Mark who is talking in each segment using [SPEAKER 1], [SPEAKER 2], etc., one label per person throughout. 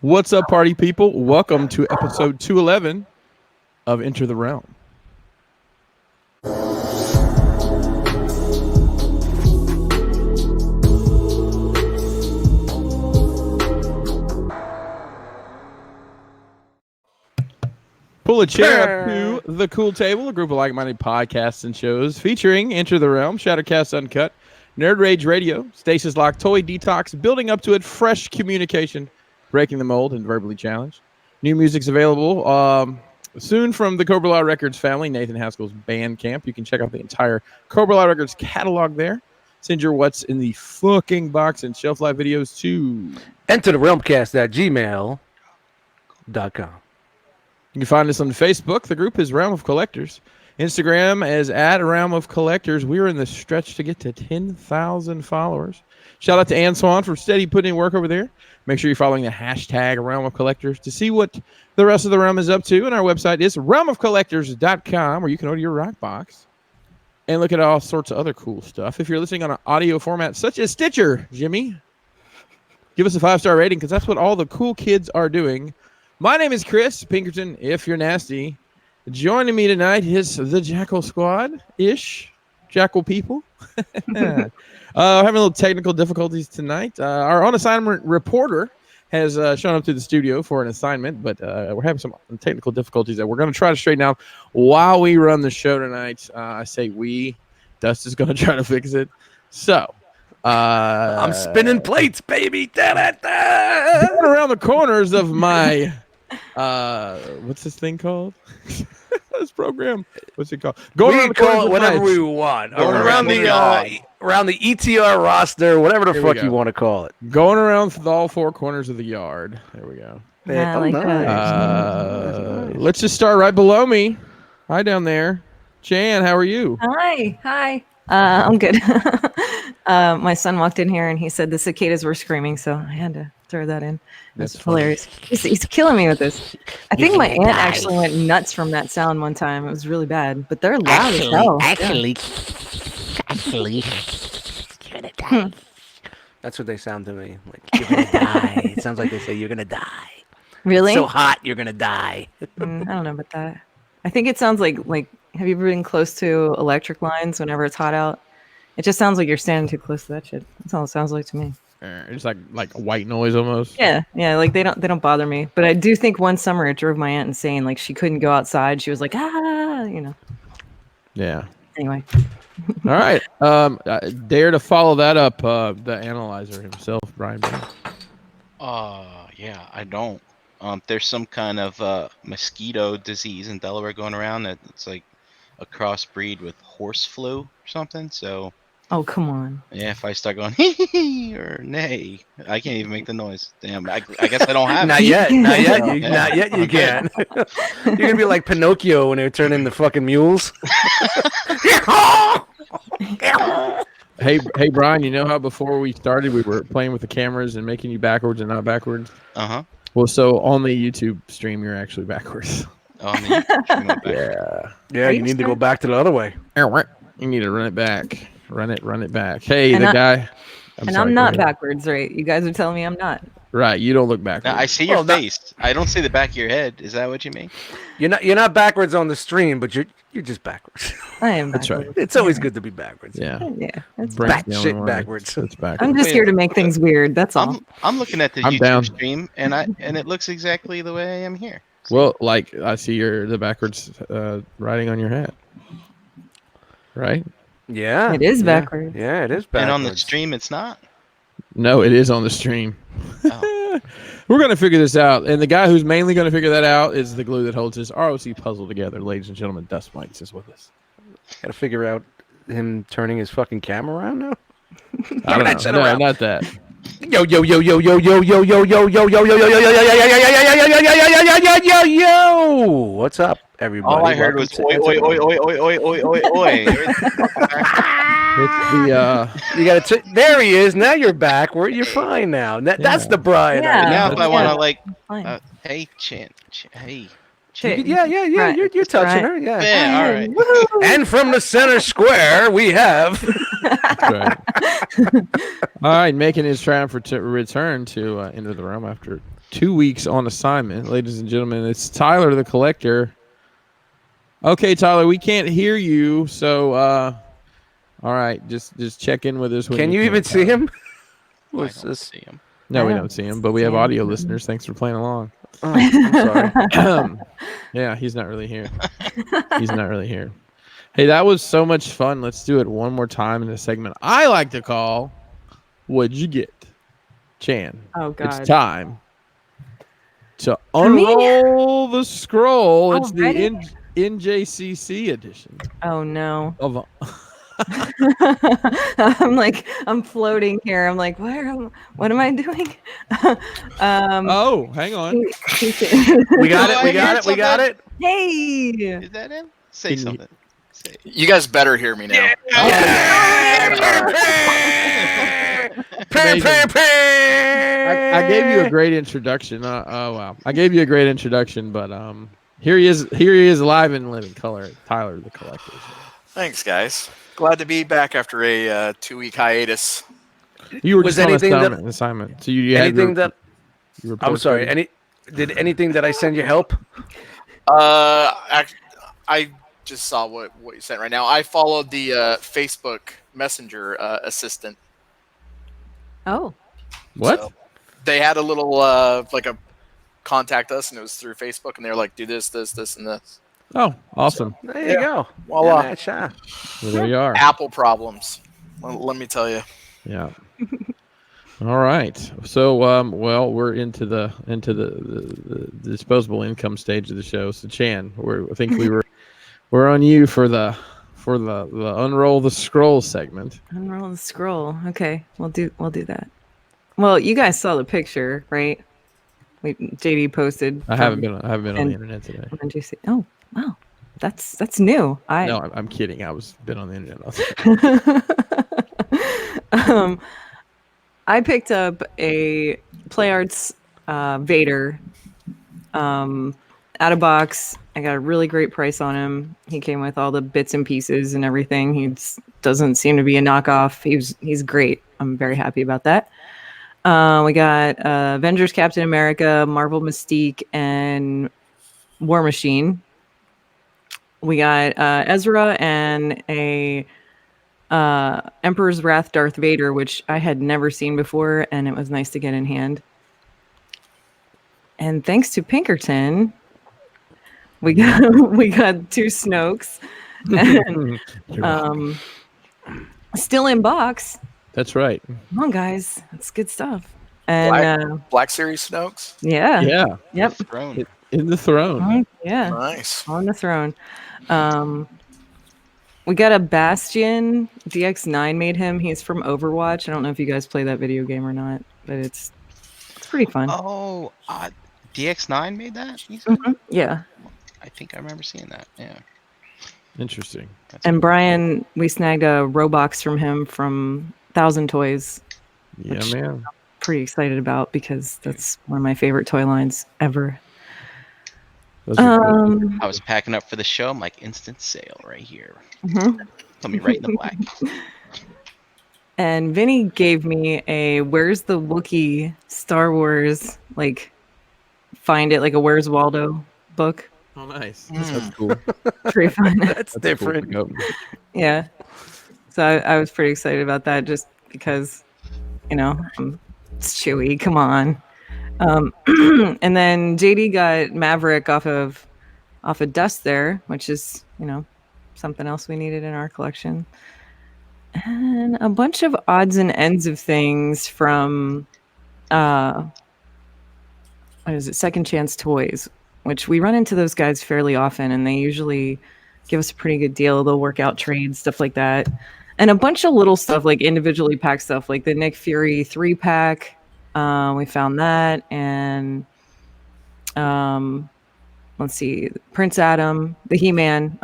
[SPEAKER 1] What's up, party people? Welcome to episode 211 of Enter the Realm. Pull a chair up to the cool table, a group of like-minded podcasts and shows featuring Enter the Realm, Shattercast Uncut, Nerd Rage Radio, Stasis Lock, Toy Detox, building up to it, fresh communication, breaking the mold, and verbally challenged. New music's available soon from the Cobra Law Records family, Nathan Haskell's Bandcamp. You can check out the entire Cobra Law Records catalog there. Send your what's in the fucking box and shelf life videos to
[SPEAKER 2] entertherealmcast@gmail.com.
[SPEAKER 1] You can find us on Facebook. The group is Realm of Collectors. Instagram is at Realm of Collectors. We're in the stretch to get to 10,000 followers. Shout out to Ann Swan for steady putting in work over there. Make sure you're following the hashtag Realm of Collectors to see what the rest of the Realm is up to. And our website is realmofcollectors.com, where you can order your rock box and look at all sorts of other cool stuff. If you're listening on an audio format such as Stitcher, Jimmy, give us a 5-star rating because that's what all the cool kids are doing. My name is Chris Pinkerton, if you're nasty. Joining me tonight is the Jackal Squad-ish. Jackal people. Having a little technical difficulties tonight. Our on-assignment reporter has shown up to the studio for an assignment, but we're having some technical difficulties that we're going to try to straighten out while we run the show tonight. I say we. Dust is going to try to fix it. So...
[SPEAKER 2] I'm spinning plates, baby.
[SPEAKER 1] Going around the corners of my... what's this thing called? This program. What's it called?
[SPEAKER 2] We can call it whatever we want. Around the ETR roster, whatever the fuck you want to call it.
[SPEAKER 1] Going around all four corners of the yard. There we go. Let's just start right below me. Hi down there. Jan, how are you?
[SPEAKER 3] Hi. I'm good. My son walked in here and he said the cicadas were screaming, so I had to throw that in. That's hilarious. He's killing me with this. I think my aunt actually went nuts from that sound one time. It was really bad, but they're loud as hell.
[SPEAKER 2] Actually, you're gonna die. That's what they sound to me. Like, you're gonna die. It sounds like they say you're gonna die.
[SPEAKER 3] Really?
[SPEAKER 2] It's so hot, you're gonna die.
[SPEAKER 3] I don't know about that. I think it sounds like have you ever been close to electric lines whenever it's hot out? It just sounds like you're standing too close to that shit. That's all it sounds like to me.
[SPEAKER 1] It's like a white noise almost.
[SPEAKER 3] Yeah, like they don't bother me. But I do think one summer it drove my aunt insane. Like she couldn't go outside. She was like,
[SPEAKER 1] Yeah.
[SPEAKER 3] Anyway.
[SPEAKER 1] All right. Dare to follow that up, the analyzer himself, Brian.
[SPEAKER 4] Yeah, I don't. There's some kind of mosquito disease in Delaware going around. It's like a crossbreed with horse flu or something. So.
[SPEAKER 3] Oh, come on.
[SPEAKER 4] Yeah, if I start going hee or nay, I can't even make the noise. Damn, I guess I don't have
[SPEAKER 2] Not
[SPEAKER 4] it.
[SPEAKER 2] yet. Not yet you can. You're going to be like Pinocchio when they turn into fucking mules.
[SPEAKER 1] Hey, Brian, you know how before we started we were playing with the cameras and making you backwards and not backwards?
[SPEAKER 4] Uh-huh.
[SPEAKER 1] Well, so on the YouTube stream, you're actually backwards.
[SPEAKER 4] On the YouTube stream, I'm back.
[SPEAKER 2] Yeah, you need to go back to the other way.
[SPEAKER 1] You need to run it back. Run it back. Hey,
[SPEAKER 3] and
[SPEAKER 1] guy.
[SPEAKER 3] I'm not backwards, right? You guys are telling me I'm not.
[SPEAKER 1] Right, you don't look backwards.
[SPEAKER 4] Now, I see your face. I don't see the back of your head. Is that what you mean?
[SPEAKER 2] You're not backwards on the stream, but you're just backwards.
[SPEAKER 3] I am backwards.
[SPEAKER 1] That's right.
[SPEAKER 2] It's always good to be backwards.
[SPEAKER 1] Yeah.
[SPEAKER 3] That's
[SPEAKER 2] batshit backwards.
[SPEAKER 1] It's backwards.
[SPEAKER 3] I'm just here to make things weird. That's all.
[SPEAKER 4] I'm looking at the YouTube stream, and it looks exactly the way I am here.
[SPEAKER 1] Well, like I see the backwards writing on your hat. Right?
[SPEAKER 2] Yeah.
[SPEAKER 3] It is backwards.
[SPEAKER 2] Yeah, it is backwards.
[SPEAKER 4] And on the stream, it's not?
[SPEAKER 1] No, it is on the stream.
[SPEAKER 4] Oh.
[SPEAKER 1] We're going to figure this out. And the guy who's mainly going to figure that out is the glue that holds this R.O.C. puzzle together. Ladies and gentlemen, Dust Mites is with us.
[SPEAKER 2] Got to figure out him turning his fucking camera around now?
[SPEAKER 1] I don't know. No, not that.
[SPEAKER 2] Yo, yo, yo, yo, yo, yo, yo, yo, yo, yo, yo, yo, yo, yo, yo, yo, yo. What's up, everybody?
[SPEAKER 4] All I heard was oi, oi, oi, oi, oi, oi, oi, oi, oi.
[SPEAKER 1] It's the
[SPEAKER 2] you gotta. There he is. Now you're back. You're fine now. That's the Brian.
[SPEAKER 4] Now if I want to like, hey, Chin, hey.
[SPEAKER 2] Yeah. You're touching her.
[SPEAKER 4] Yeah. All right.
[SPEAKER 2] And from the center square, we have.
[SPEAKER 1] Right. All right, making his triumphant return to Enter the Realm after 2 weeks on assignment, ladies and gentlemen. It's Tyler the Collector. Okay, Tyler, we can't hear you, so all right, just check in with us when
[SPEAKER 2] Can you even see
[SPEAKER 1] Tyler.
[SPEAKER 2] him?
[SPEAKER 4] I
[SPEAKER 2] What's
[SPEAKER 4] don't
[SPEAKER 2] this?
[SPEAKER 4] see him.
[SPEAKER 1] No,
[SPEAKER 3] I
[SPEAKER 1] we
[SPEAKER 3] don't
[SPEAKER 1] don't see him, but we
[SPEAKER 3] see
[SPEAKER 1] have
[SPEAKER 3] him.
[SPEAKER 1] audio listeners. Thanks for playing along.
[SPEAKER 2] Oh, I'm sorry.
[SPEAKER 1] Yeah, he's not really here. He's not really here. Hey, that was so much fun. Let's do it one more time in a segment I like to call "What'd You Get?" Chan.
[SPEAKER 3] Oh
[SPEAKER 1] It's
[SPEAKER 3] God.
[SPEAKER 1] time to
[SPEAKER 3] For me?
[SPEAKER 1] unroll the scroll. It's the
[SPEAKER 3] Already?
[SPEAKER 1] NJCC edition
[SPEAKER 3] Oh no.
[SPEAKER 1] of.
[SPEAKER 3] I'm floating here. I'm like, what am I doing?
[SPEAKER 1] Oh, hang on.
[SPEAKER 2] We got
[SPEAKER 4] Oh,
[SPEAKER 2] it. We
[SPEAKER 4] I
[SPEAKER 2] got
[SPEAKER 4] heard
[SPEAKER 2] it. We got it.
[SPEAKER 3] Hey.
[SPEAKER 4] Is that him? Say
[SPEAKER 1] Can you-
[SPEAKER 4] something. Say.
[SPEAKER 5] You guys better hear me now.
[SPEAKER 1] Amazing. I gave you a great introduction. Oh wow, I gave you a great introduction, but here he is. Here he is, live in living color. Tyler the Collector.
[SPEAKER 5] Thanks, guys. Glad to be back after a 2-week hiatus.
[SPEAKER 1] You were
[SPEAKER 2] Was
[SPEAKER 1] just on
[SPEAKER 2] anything that-
[SPEAKER 1] assignment. So you had
[SPEAKER 2] Anything
[SPEAKER 1] your,
[SPEAKER 2] that
[SPEAKER 1] your
[SPEAKER 2] I'm
[SPEAKER 1] report
[SPEAKER 2] sorry.
[SPEAKER 1] ready?
[SPEAKER 2] Did anything that I send you help?
[SPEAKER 5] I just saw what you sent right now. I followed the Facebook Messenger assistant.
[SPEAKER 3] Oh.
[SPEAKER 1] What?
[SPEAKER 5] So they had a little like a contact us, and it was through Facebook, and they were like, do this, this, this, and this.
[SPEAKER 1] Oh, awesome.
[SPEAKER 2] There you
[SPEAKER 5] Yeah.
[SPEAKER 2] go.
[SPEAKER 5] Voila.
[SPEAKER 2] Yeah, cha.
[SPEAKER 1] Well, there you are.
[SPEAKER 5] Apple problems. Let me tell you.
[SPEAKER 1] Yeah. All right. So, well, we're into the disposable income stage of the show. So, Chan, I think we're on you for the unroll the scroll segment.
[SPEAKER 3] Unroll the scroll. Okay, we'll do that. Well, you guys saw the picture, right? JD posted.
[SPEAKER 1] I haven't been on the
[SPEAKER 3] and-
[SPEAKER 1] internet today.
[SPEAKER 3] Did you see? Oh, wow, that's new.
[SPEAKER 1] No, I'm kidding. Been on the internet.
[SPEAKER 3] I picked up a Play Arts Vader out of box. I got a really great price on him. He came with all the bits and pieces and everything. He doesn't seem to be a knockoff. He's great. I'm very happy about that. We got Avengers Captain America, Marvel Mystique, and War Machine. We got Ezra and a Emperor's Wrath Darth Vader, which I had never seen before, and it was nice to get in hand. And thanks to Pinkerton, we got 2 Snokes, and still in box.
[SPEAKER 1] That's right.
[SPEAKER 3] Come on, guys, that's good stuff. And
[SPEAKER 5] Black Series Snokes.
[SPEAKER 3] yeah,
[SPEAKER 1] Yeah.
[SPEAKER 3] yep,
[SPEAKER 4] Throne.
[SPEAKER 1] In the throne.
[SPEAKER 3] yeah,
[SPEAKER 5] Nice.
[SPEAKER 3] on the throne. We got a Bastion. DX9 made him. He's from Overwatch. I don't know if you guys play that video game or not, but it's pretty fun.
[SPEAKER 4] Oh, DX9 made that? You said?
[SPEAKER 3] Yeah.
[SPEAKER 4] I think I remember seeing that. Yeah.
[SPEAKER 1] Interesting.
[SPEAKER 4] That's
[SPEAKER 3] And Brian, we snagged a Roblox from him from 1,000 Toys.
[SPEAKER 1] Yeah,
[SPEAKER 3] Which-
[SPEAKER 1] man.
[SPEAKER 3] Pretty excited about because that's one of my favorite toy lines ever.
[SPEAKER 1] Those are good.
[SPEAKER 4] I was packing up for the show. I'm like, instant sale right here.
[SPEAKER 3] Mhm.
[SPEAKER 4] Put me right in the black.
[SPEAKER 3] And Vinny gave me a Where's the Wookiee Star Wars, like, find it, like a Where's Waldo book.
[SPEAKER 1] Oh, nice. That's cool.
[SPEAKER 3] Pretty fun.
[SPEAKER 2] That's
[SPEAKER 1] Cool.
[SPEAKER 2] different.
[SPEAKER 1] Go.
[SPEAKER 3] Yeah. So I was pretty excited about that just because, it's Chewy. Come on. And then JD got Maverick off of Dust there, which is, something else we needed in our collection. And a bunch of odds and ends of things from what is it, Second Chance Toys, which we run into those guys fairly often, and they usually give us a pretty good deal. They'll work out trades, stuff like that. And a bunch of little stuff, like individually packed stuff, like the Nick Fury 3-pack. We found that. And let's see, Prince Adam, the He-Man.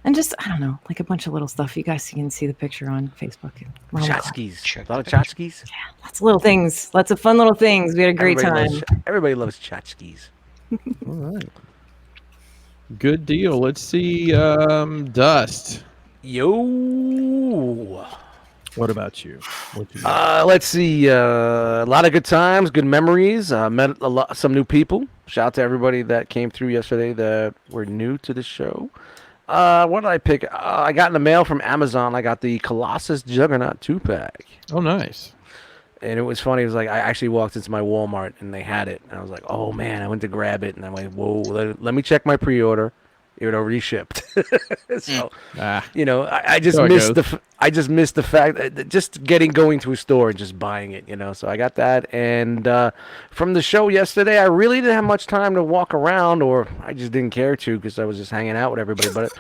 [SPEAKER 3] And just, I don't know, like a bunch of little stuff. You guys can see the picture on Facebook.
[SPEAKER 2] Tchotchkes. A lot of tchotchkes.
[SPEAKER 3] Lots of little things. Lots of fun little things. We had a great time.
[SPEAKER 2] Everybody loves tchotchkes.
[SPEAKER 1] All right. Good deal. Let's see. Dust.
[SPEAKER 2] Yo.
[SPEAKER 1] What about you? What you got?
[SPEAKER 2] Let's see. A lot of good times, good memories. Met some new people. Shout out to everybody that came through yesterday that were new to the show. What did I pick? I got in the mail from Amazon. I got the Colossus Juggernaut 2-pack.
[SPEAKER 1] Oh, nice.
[SPEAKER 2] And it was funny. It was like I actually walked into my Walmart and they had it. And I was like, oh, man. I went to grab it. And I'm like, whoa, let me check my pre-order. It had already shipped. So, I just
[SPEAKER 1] So it
[SPEAKER 2] missed
[SPEAKER 1] goes.
[SPEAKER 2] I just missed the fact that just going to a store and just buying it, So I got that. And from the show yesterday, I really didn't have much time to walk around, or I just didn't care to because I was just hanging out with everybody. But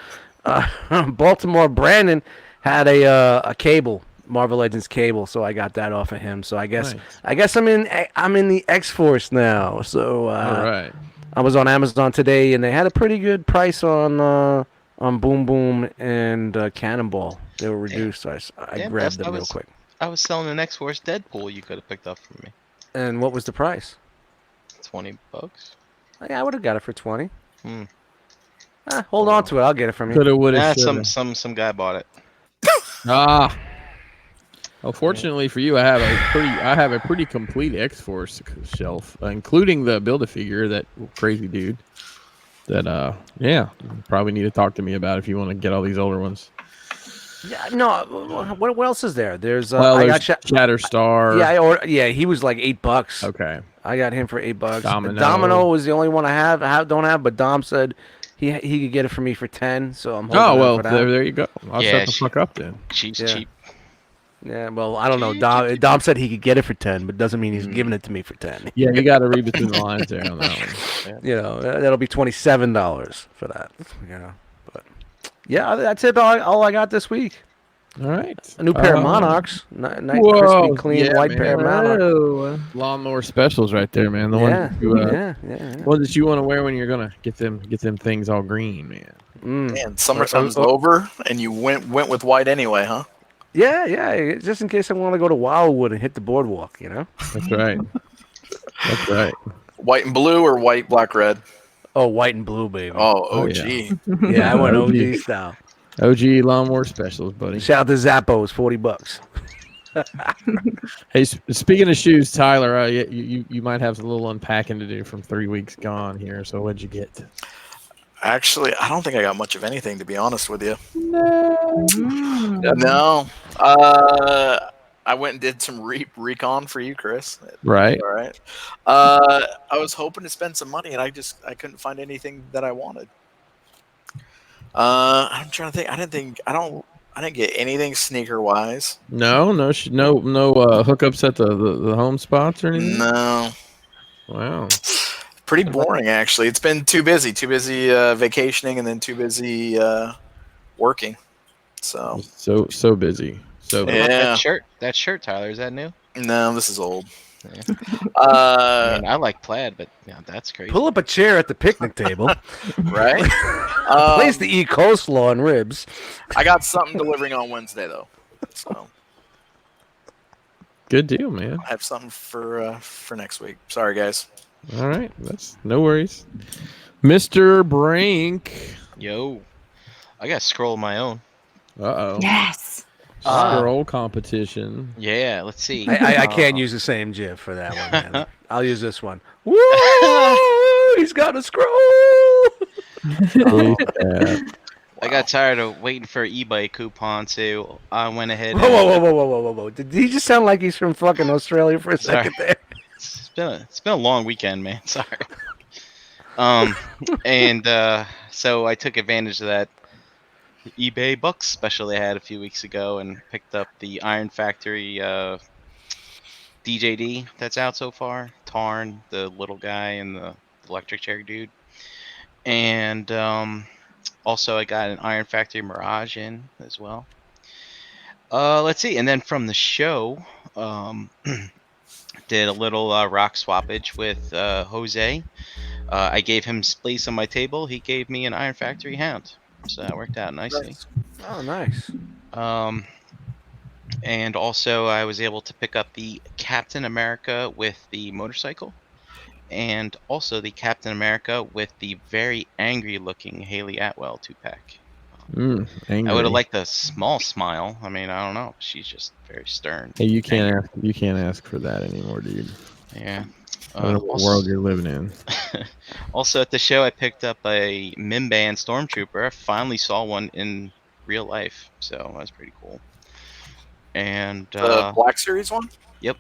[SPEAKER 2] Baltimore Brandon had a cable, Marvel Legends cable, so I got that off of him. So I guess
[SPEAKER 1] Nice.
[SPEAKER 2] I'm in the X Force now. So
[SPEAKER 1] All right.
[SPEAKER 2] I was on Amazon today, and they had a pretty good price on Boom Boom and Cannonball. They were reduced, so I
[SPEAKER 4] Damn,
[SPEAKER 2] grabbed
[SPEAKER 4] Best,
[SPEAKER 2] them real quick.
[SPEAKER 4] I was selling an X-Force Deadpool you could have picked up from me.
[SPEAKER 2] And what was the price?
[SPEAKER 4] $20.
[SPEAKER 2] Yeah, I would have got it for 20.
[SPEAKER 4] Hmm.
[SPEAKER 2] Hold on to it. I'll get it from you.
[SPEAKER 1] Coulda, woulda,
[SPEAKER 4] Nah,
[SPEAKER 1] shoulda.
[SPEAKER 4] some guy bought it.
[SPEAKER 1] Ah. Well, fortunately for you, I have a pretty complete X-Force shelf, including the Build-A-Figure, that crazy dude. That you probably need to talk to me about if you want to get all these older ones.
[SPEAKER 2] Yeah, no. What else is there? There's
[SPEAKER 1] There's Shatterstar.
[SPEAKER 2] Yeah, he was like $8.
[SPEAKER 1] Okay.
[SPEAKER 2] I got him for $8.
[SPEAKER 1] Domino.
[SPEAKER 2] Domino was the only one I don't have, but Dom said he could get it for me for 10. So I'm holding
[SPEAKER 1] Oh
[SPEAKER 2] out
[SPEAKER 1] well,
[SPEAKER 2] for that.
[SPEAKER 1] there you go. I'll
[SPEAKER 4] Yeah,
[SPEAKER 1] shut the fuck up then.
[SPEAKER 4] She's
[SPEAKER 2] Yeah.
[SPEAKER 4] cheap.
[SPEAKER 2] Yeah, well, I don't know. Dom said he could get it for 10, but doesn't mean he's giving it to me for 10.
[SPEAKER 1] Yeah, you got to read between the lines there on that one.
[SPEAKER 2] That'll be $27 for that. But yeah, that's it. All I got this week.
[SPEAKER 1] All right.
[SPEAKER 2] A new pair of Monarchs, nice,
[SPEAKER 1] Whoa,
[SPEAKER 2] crispy, clean
[SPEAKER 1] yeah,
[SPEAKER 2] white
[SPEAKER 1] man.
[SPEAKER 2] pair of Monarchs.
[SPEAKER 3] Oh,
[SPEAKER 1] Lawnmower specials right there, man. The
[SPEAKER 2] Yeah,
[SPEAKER 1] one that you want to wear when you're gonna get them things all green, man.
[SPEAKER 5] Man, summertime's over, and you went with white anyway, huh?
[SPEAKER 2] Yeah. Just in case I want to go to Wildwood and hit the boardwalk,
[SPEAKER 1] That's right. That's right.
[SPEAKER 5] White and blue or white, black, red?
[SPEAKER 2] Oh, white and blue, baby.
[SPEAKER 5] Oh,
[SPEAKER 1] yeah.
[SPEAKER 5] OG.
[SPEAKER 2] Yeah, I went
[SPEAKER 1] OG.
[SPEAKER 2] OG style.
[SPEAKER 1] OG lawnmower specials, buddy.
[SPEAKER 2] Shout out to Zappos, $40.
[SPEAKER 1] Hey, speaking of shoes, Tyler, you might have a little unpacking to do from 3 weeks gone here. So what'd you get?
[SPEAKER 5] Actually, I don't think I got much of anything, to be honest with you.
[SPEAKER 3] Mm.
[SPEAKER 5] No. I went and did some recon for you, Chris.
[SPEAKER 1] Right.
[SPEAKER 5] All right. I was hoping to spend some money, and I couldn't find anything that I wanted. I'm trying to think. I didn't get anything sneaker wise.
[SPEAKER 1] No hookups at the home spots or anything.
[SPEAKER 5] No.
[SPEAKER 1] Wow.
[SPEAKER 5] Pretty boring, actually. It's been too busy vacationing, and then too busy working. So
[SPEAKER 1] busy. So
[SPEAKER 5] yeah.
[SPEAKER 4] That shirt, Tyler, is that new?
[SPEAKER 5] No, this is old.
[SPEAKER 4] Yeah. I like plaid, but that's crazy.
[SPEAKER 2] Pull up a chair at the picnic table.
[SPEAKER 5] Right?
[SPEAKER 2] Place to eat coleslaw and ribs.
[SPEAKER 5] I got something delivering on Wednesday, though. So
[SPEAKER 1] good deal, man.
[SPEAKER 5] I have something for next week. Sorry, guys.
[SPEAKER 1] All right, that's no worries. Mr. Brink.
[SPEAKER 4] Yo, I got scroll of my own.
[SPEAKER 1] Uh-oh.
[SPEAKER 3] Yes.
[SPEAKER 1] Scroll competition.
[SPEAKER 4] Yeah, let's see.
[SPEAKER 2] I can't use the same GIF for that one, man. I'll use this one. Woo! He's got a scroll!
[SPEAKER 4] I got tired of waiting for eBay coupon, so I went ahead.
[SPEAKER 2] Whoa. Did he just sound like he's from fucking Australia for a second there?
[SPEAKER 4] It's been a long weekend, man. Sorry. So I took advantage of that eBay Bucks special they had a few weeks ago and picked up the Iron Factory DJD that's out so far. Tarn, the little guy, and the electric chair dude. And also I got an Iron Factory Mirage in as well. Let's see. And then from the show, did a little rock swappage with Jose. I gave him space on my table. He gave me an Iron Factory Hound. So that worked out nicely.
[SPEAKER 2] Oh, nice.
[SPEAKER 4] And also I was able to pick up the Captain America with the motorcycle. And also the Captain America with the very angry looking Haley Atwell 2-pack.
[SPEAKER 1] Angry.
[SPEAKER 4] I would have liked a small smile. I mean, I don't know. She's just very stern.
[SPEAKER 1] Hey, you can't ask for that anymore, dude.
[SPEAKER 4] Yeah.
[SPEAKER 1] I don't know what world you're living in.
[SPEAKER 4] Also at the show, I picked up a Mimban Stormtrooper. I finally saw one in real life, so that was pretty cool. And
[SPEAKER 5] The Black Series one?
[SPEAKER 4] Yep.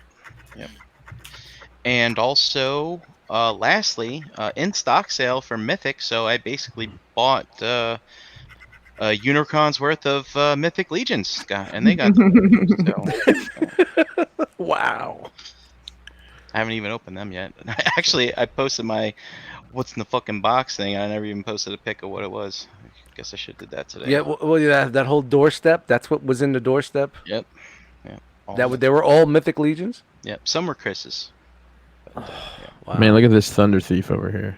[SPEAKER 4] And also, lastly, in stock sale for Mythic. So I basically bought a Unicron's worth of Mythic Legions, and they got delivered. So
[SPEAKER 2] Wow.
[SPEAKER 4] I haven't even opened them yet. Actually, I posted my "What's in the fucking box" thing. I never even posted a pic of what it was. I guess I should have did that today.
[SPEAKER 2] Yeah, well, that whole doorstep. That's what was in the doorstep.
[SPEAKER 4] Yep.
[SPEAKER 2] They were all Mythic Legions.
[SPEAKER 4] Yep. Some were Chris's. But,
[SPEAKER 2] Wow.
[SPEAKER 1] Man, look at this Thunder Thief over here.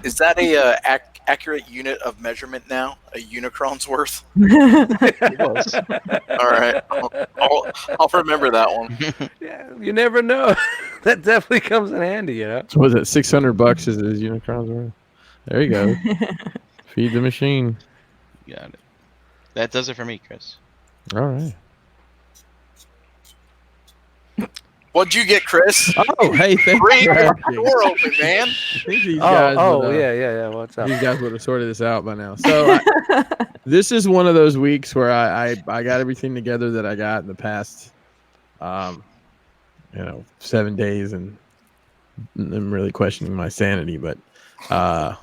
[SPEAKER 5] Is that a accurate unit of measurement now? A Unicron's worth?
[SPEAKER 4] It was.
[SPEAKER 5] All right, I'll remember that one.
[SPEAKER 2] Yeah, you never know. That definitely comes in handy, you know.
[SPEAKER 1] So was it $600 is his Unicron's worth? There you go. Feed the machine.
[SPEAKER 4] Got it. That does it for me, Chris.
[SPEAKER 1] All right.
[SPEAKER 5] What'd you get, Chris?
[SPEAKER 1] Oh, hey, thanks
[SPEAKER 5] Great
[SPEAKER 1] for asking.
[SPEAKER 5] door open, man.
[SPEAKER 1] I think these guys
[SPEAKER 2] Yeah. What's up?
[SPEAKER 1] These guys would have sorted this out by now. So this is one of those weeks where I got everything together that I got in the past, 7 days, and I'm really questioning my sanity. But yeah,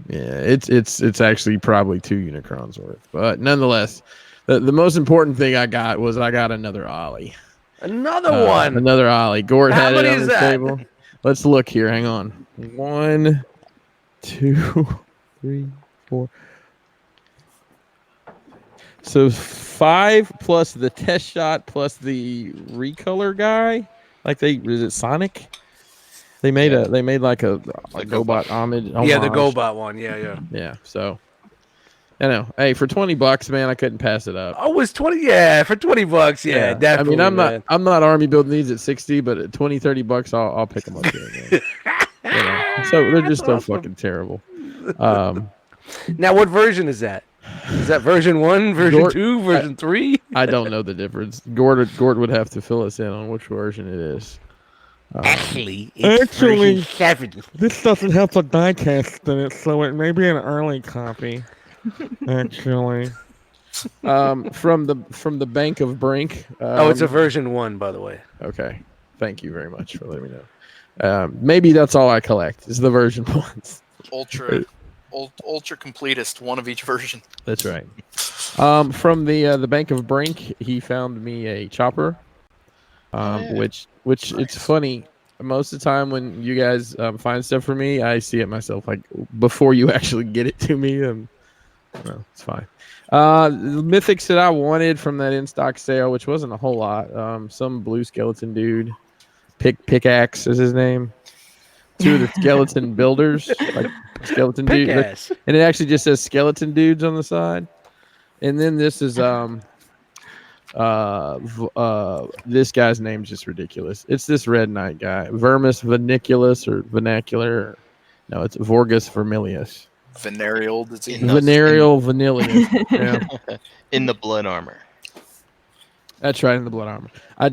[SPEAKER 1] it's actually probably 2 Unicrons worth. But nonetheless, the most important thing I got was another Ollie.
[SPEAKER 2] Another one.
[SPEAKER 1] Another Ollie. Gord
[SPEAKER 2] How
[SPEAKER 1] had it
[SPEAKER 2] many
[SPEAKER 1] on
[SPEAKER 2] is
[SPEAKER 1] the
[SPEAKER 2] that?
[SPEAKER 1] table. Let's look here. Hang on. 1, 2, 3, 4. So 5 plus the test shot plus the recolor guy. Is it Sonic? They made like a GoBot homage.
[SPEAKER 2] Yeah, the GoBot one. Yeah.
[SPEAKER 1] Yeah. So I know. Hey, for $20, man, I couldn't pass it up.
[SPEAKER 2] Oh, it was 20. Yeah, for $20. Yeah, definitely.
[SPEAKER 1] I mean, I'm not army build needs at 60, but at $20-$30, I'll pick them up here, man. So they're just so fucking terrible.
[SPEAKER 2] Now, what version is that? Is that version 1, version 2, version 3?
[SPEAKER 1] I don't know the difference. Gord would have to fill us in on which version it is.
[SPEAKER 2] Actually, it's version 7.
[SPEAKER 1] This doesn't have the die cast in it, so it may be an early copy. Actually, from the Bank of Brink.
[SPEAKER 2] It's a version 1, by the way.
[SPEAKER 1] Okay, thank you very much for letting me know. Maybe that's all I collect is the version 1s.
[SPEAKER 5] Ultra completist, one of each version.
[SPEAKER 1] That's right. From the Bank of Brink, he found me a chopper. Which
[SPEAKER 5] Nice.
[SPEAKER 1] It's funny. Most of the time when you guys find stuff for me, I see it myself. Like before you actually get it to me, no, it's fine. The mythics that I wanted from that in stock sale, which wasn't a whole lot. Some blue skeleton dude, pickaxe is his name. 2 of the skeleton builders, like skeleton dude, and it actually just says skeleton dudes on the side. And then this is this guy's name's just ridiculous. It's this Red Knight guy, Vermis Veniculus or Vernacular. No, it's Vorgus Vermilius.
[SPEAKER 5] Venereal disease.
[SPEAKER 1] Venereal Vanillius. Yeah.
[SPEAKER 4] In the blood armor.
[SPEAKER 1] That's right, in the blood armor. I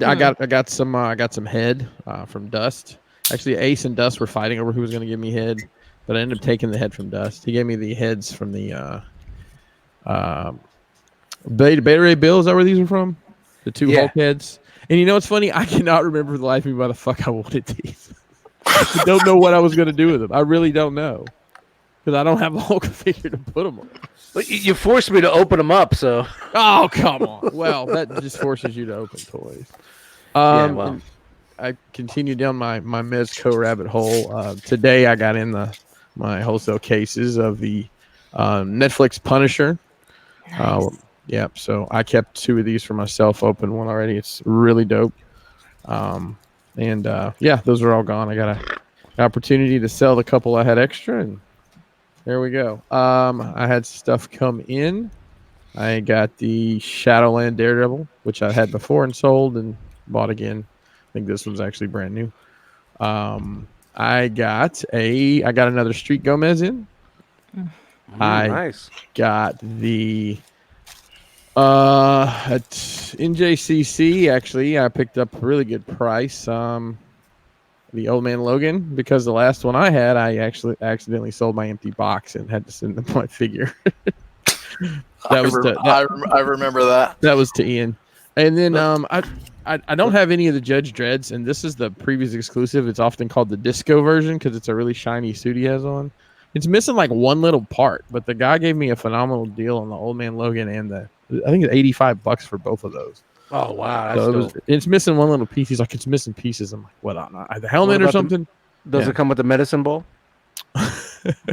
[SPEAKER 1] got some head from Dust. Actually, Ace and Dust were fighting over who was going to give me head, but I ended up taking the head from Dust. He gave me the heads from the Beta Ray Bill. Is that where these are from? The 2 Hulk heads. And you know what's funny? I cannot remember for the life of me why the fuck I wanted these. I don't know what I was going to do with them. I really don't know. Because I don't have a Hulk figure to put them on.
[SPEAKER 2] But you forced me to open them up, so.
[SPEAKER 1] Oh, come on. Well, that just forces you to open toys.
[SPEAKER 2] Well.
[SPEAKER 1] I continue down my Mezco rabbit hole. Today I got in my wholesale cases of the Netflix Punisher. Yep. So I kept 2 of these for myself. Opened one already. It's really dope. Those are all gone. I got an opportunity to sell the couple I had extra, and there we go. I had stuff come in. I got the Shadowland Daredevil, which I had before and sold and bought again. I think this one's actually brand new. I got another Street Gomez in. I
[SPEAKER 2] Nice.
[SPEAKER 1] got the at NJCC. Actually, I picked up a really good price. The Old Man Logan, because the last one I had, I actually accidentally sold my empty box and had to send them my figure.
[SPEAKER 5] I remember that.
[SPEAKER 1] That was to Ian. And then I don't have any of the Judge Dreads, and this is the previous exclusive. It's often called the disco version because it's a really shiny suit he has on. It's missing like one little part, but the guy gave me a phenomenal deal on the Old Man Logan and I think it's $85 for both of those.
[SPEAKER 2] Oh wow,
[SPEAKER 1] So it's missing one little piece. He's like, it's missing pieces. I'm like, what? The helmet or something?
[SPEAKER 2] Does it come with the medicine ball?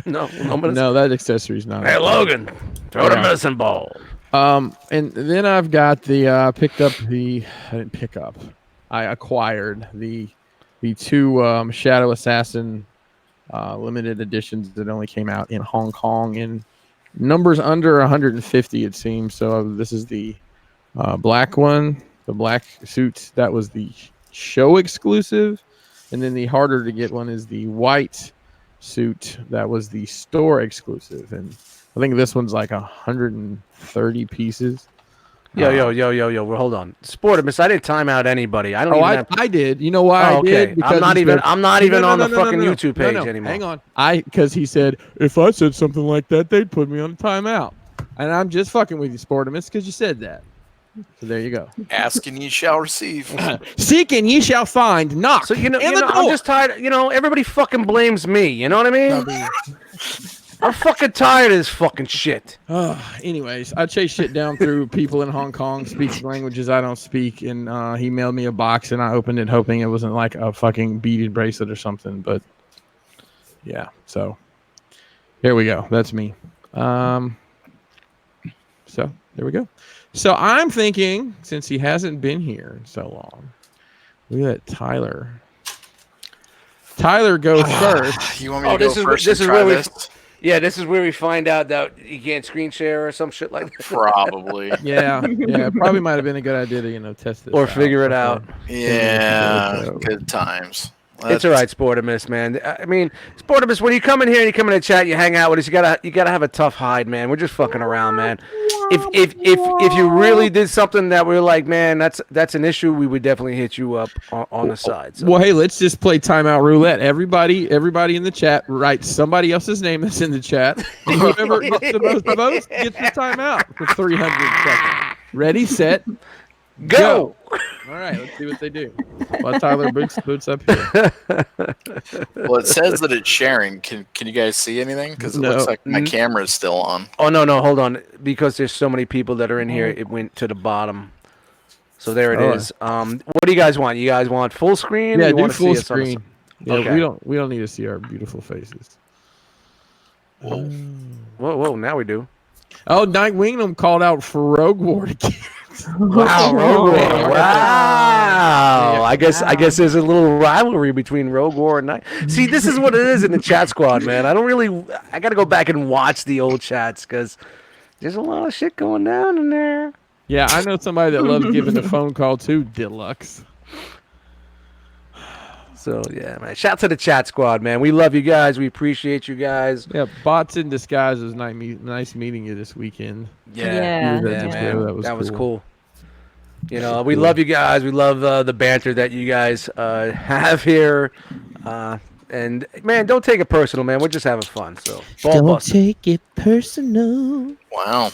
[SPEAKER 2] No, medicine.
[SPEAKER 1] No, that accessory's not.
[SPEAKER 2] Hey Logan, throw the medicine ball.
[SPEAKER 1] And then I've got the I didn't pick up. I acquired the two Shadow Assassin limited editions that only came out in Hong Kong in numbers under 150, it seems. So this is the black one, the black suit that was the show exclusive, and then the harder to get one is the white suit that was the store exclusive, and I think this one's like 130 pieces.
[SPEAKER 2] Yo. Well, hold on, Sportimus. I didn't time out anybody. I don't.
[SPEAKER 1] I did. You know why I did?
[SPEAKER 2] Because I'm not even on the fucking YouTube page anymore.
[SPEAKER 1] Hang on. Because he said if I said something like that, they'd put me on a timeout, and I'm just fucking with you, Sportimus, because you said that. So there you go.
[SPEAKER 5] Ask and ye shall receive.
[SPEAKER 1] Seek and ye shall find. Knock.
[SPEAKER 2] So I'm just tired. Everybody fucking blames me. You know what I mean? I'm fucking tired of this fucking shit.
[SPEAKER 1] Anyways, I chase shit down through people in Hong Kong speaking languages I don't speak, and he mailed me a box, and I opened it hoping it wasn't like a fucking beaded bracelet or something. But yeah, so here we go. That's me. So there we go. So I'm thinking, since he hasn't been here in so long, we let Tyler go first.
[SPEAKER 5] You want me to go first? This is
[SPEAKER 2] where we find out that you can't screen share or some shit like that.
[SPEAKER 5] Probably.
[SPEAKER 1] Yeah. Probably might have been a good idea to test it
[SPEAKER 2] or figure it out.
[SPEAKER 5] Yeah, good times.
[SPEAKER 2] It's all right, Sportimus, man. I mean, Sportimus, when you come in here and you come in the chat, you hang out with us. You gotta have a tough hide, man. We're just fucking around, man. If you really did something that we're like, man, that's an issue, we would definitely hit you up on the side. So.
[SPEAKER 1] Well, hey, let's just play timeout roulette. Everybody in the chat writes somebody else's name that's in the chat. And whoever gets the most votes gets the timeout for 300 seconds. Ready, set, go. All right, let's see what they do. While Tyler boots up here.
[SPEAKER 5] Well, it says that it's sharing. Can you guys see anything? Because it looks like my camera is still on.
[SPEAKER 2] Oh, no, hold on. Because there's so many people that are in here, it went to the bottom. So there it is. What do you guys want? You guys want full screen?
[SPEAKER 1] Yeah,
[SPEAKER 2] or you
[SPEAKER 1] do
[SPEAKER 2] want
[SPEAKER 1] full
[SPEAKER 2] to see
[SPEAKER 1] screen. Yeah,
[SPEAKER 2] okay.
[SPEAKER 1] We don't need to see our beautiful faces.
[SPEAKER 2] Whoa, now we do.
[SPEAKER 1] Oh, Night Wingham called out for Rogue Ward again.
[SPEAKER 2] Wow, Rogue War. Wow. I guess there's a little rivalry between Rogue War and Night. See, this is what it is in the chat squad, man. I got to go back and watch the old chats because there's a lot of shit going down in there.
[SPEAKER 1] Yeah, I know somebody that loves giving a phone call too, Deluxe.
[SPEAKER 2] So, yeah, man. Shout out to the chat squad, man. We love you guys. We appreciate you guys.
[SPEAKER 1] Yeah, Bots in Disguise was nice meeting you this weekend.
[SPEAKER 2] Yeah,
[SPEAKER 1] man.
[SPEAKER 2] That was cool. We love you guys. We love the banter that you guys have here. And, man, don't take it personal, man. We're just having fun. So,
[SPEAKER 1] don't take it personal.
[SPEAKER 5] Wow.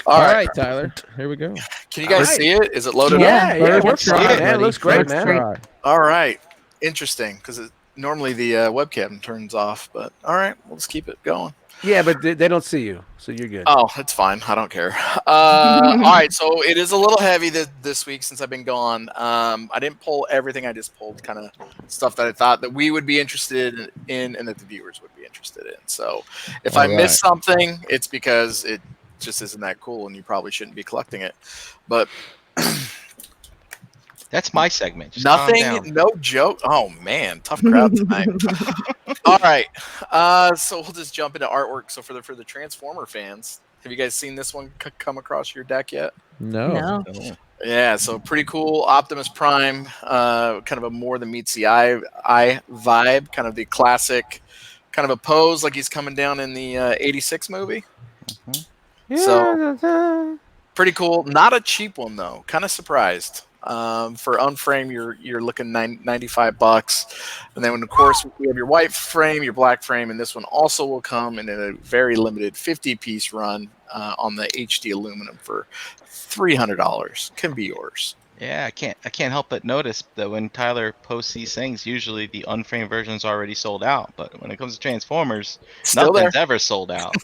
[SPEAKER 1] All right, Tyler. Here we go.
[SPEAKER 5] Can you guys see it? Is it loaded up?
[SPEAKER 2] Yeah, we're trying, man. It looks great, man.
[SPEAKER 5] All right. Interesting, because normally the webcam turns off, but all right, we'll just keep it going.
[SPEAKER 2] Yeah, but they don't see you, so you're good.
[SPEAKER 5] Oh, it's fine. I don't care. All right, so it is a little heavy this week since I've been gone. I didn't pull everything. I just pulled kind of stuff that I thought that we would be interested in and that the viewers would be interested in. So if I miss something, it's because it just isn't that cool, and you probably shouldn't be collecting it. But
[SPEAKER 4] that's my segment. Just
[SPEAKER 5] nothing, no joke. Oh man, tough crowd tonight. All right, so we'll just jump into artwork. So for the Transformer fans, have you guys seen this one come across your deck yet?
[SPEAKER 1] No.
[SPEAKER 5] Yeah, so pretty cool. Optimus Prime, kind of a more than meets the eye vibe, kind of the classic kind of a pose like he's coming down in the '86 movie.
[SPEAKER 2] Yeah.
[SPEAKER 5] So pretty cool. Not a cheap one though. Kind of surprised. For unframe, you're looking $95, and then of course we have your white frame, your black frame, and this one also will come in a very limited 50-piece run on the HD aluminum for $300. Can be yours.
[SPEAKER 4] Yeah, I can't help but notice that when Tyler posts these things, usually the unframed version's already sold out. But when it comes to Transformers,
[SPEAKER 5] Still
[SPEAKER 4] nothing's ever sold out.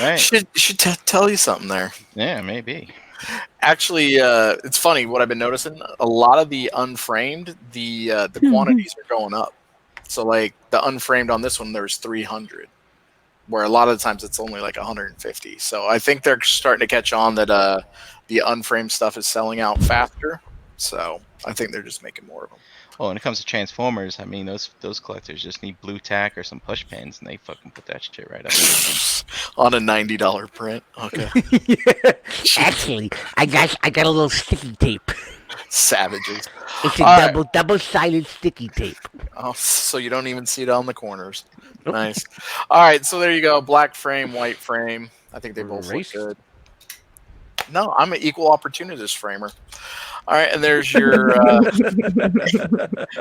[SPEAKER 4] Right?
[SPEAKER 5] Should tell you something there.
[SPEAKER 4] Yeah, maybe.
[SPEAKER 5] Actually, it's funny what I've been noticing. A lot of the unframed, the quantities are going up. So like the unframed on this one, there's 300, where a lot of the times it's only like 150. So I think they're starting to catch on that the unframed stuff is selling out faster. So I think they're just making more of them.
[SPEAKER 4] Well, when it comes to Transformers, I mean, those collectors just need blue tack or some push pins, and they fucking put that shit right up.
[SPEAKER 5] On a $90 print. Okay.
[SPEAKER 2] Yeah. Actually, I got a little sticky tape.
[SPEAKER 5] Savages.
[SPEAKER 2] It's a
[SPEAKER 5] All
[SPEAKER 2] double-sided sticky tape.
[SPEAKER 5] Oh, so you don't even see it on the corners. Nice. All right, so there you go. Black frame, white frame. I think they both look good. No, I'm an equal opportunist framer. All right, and there's your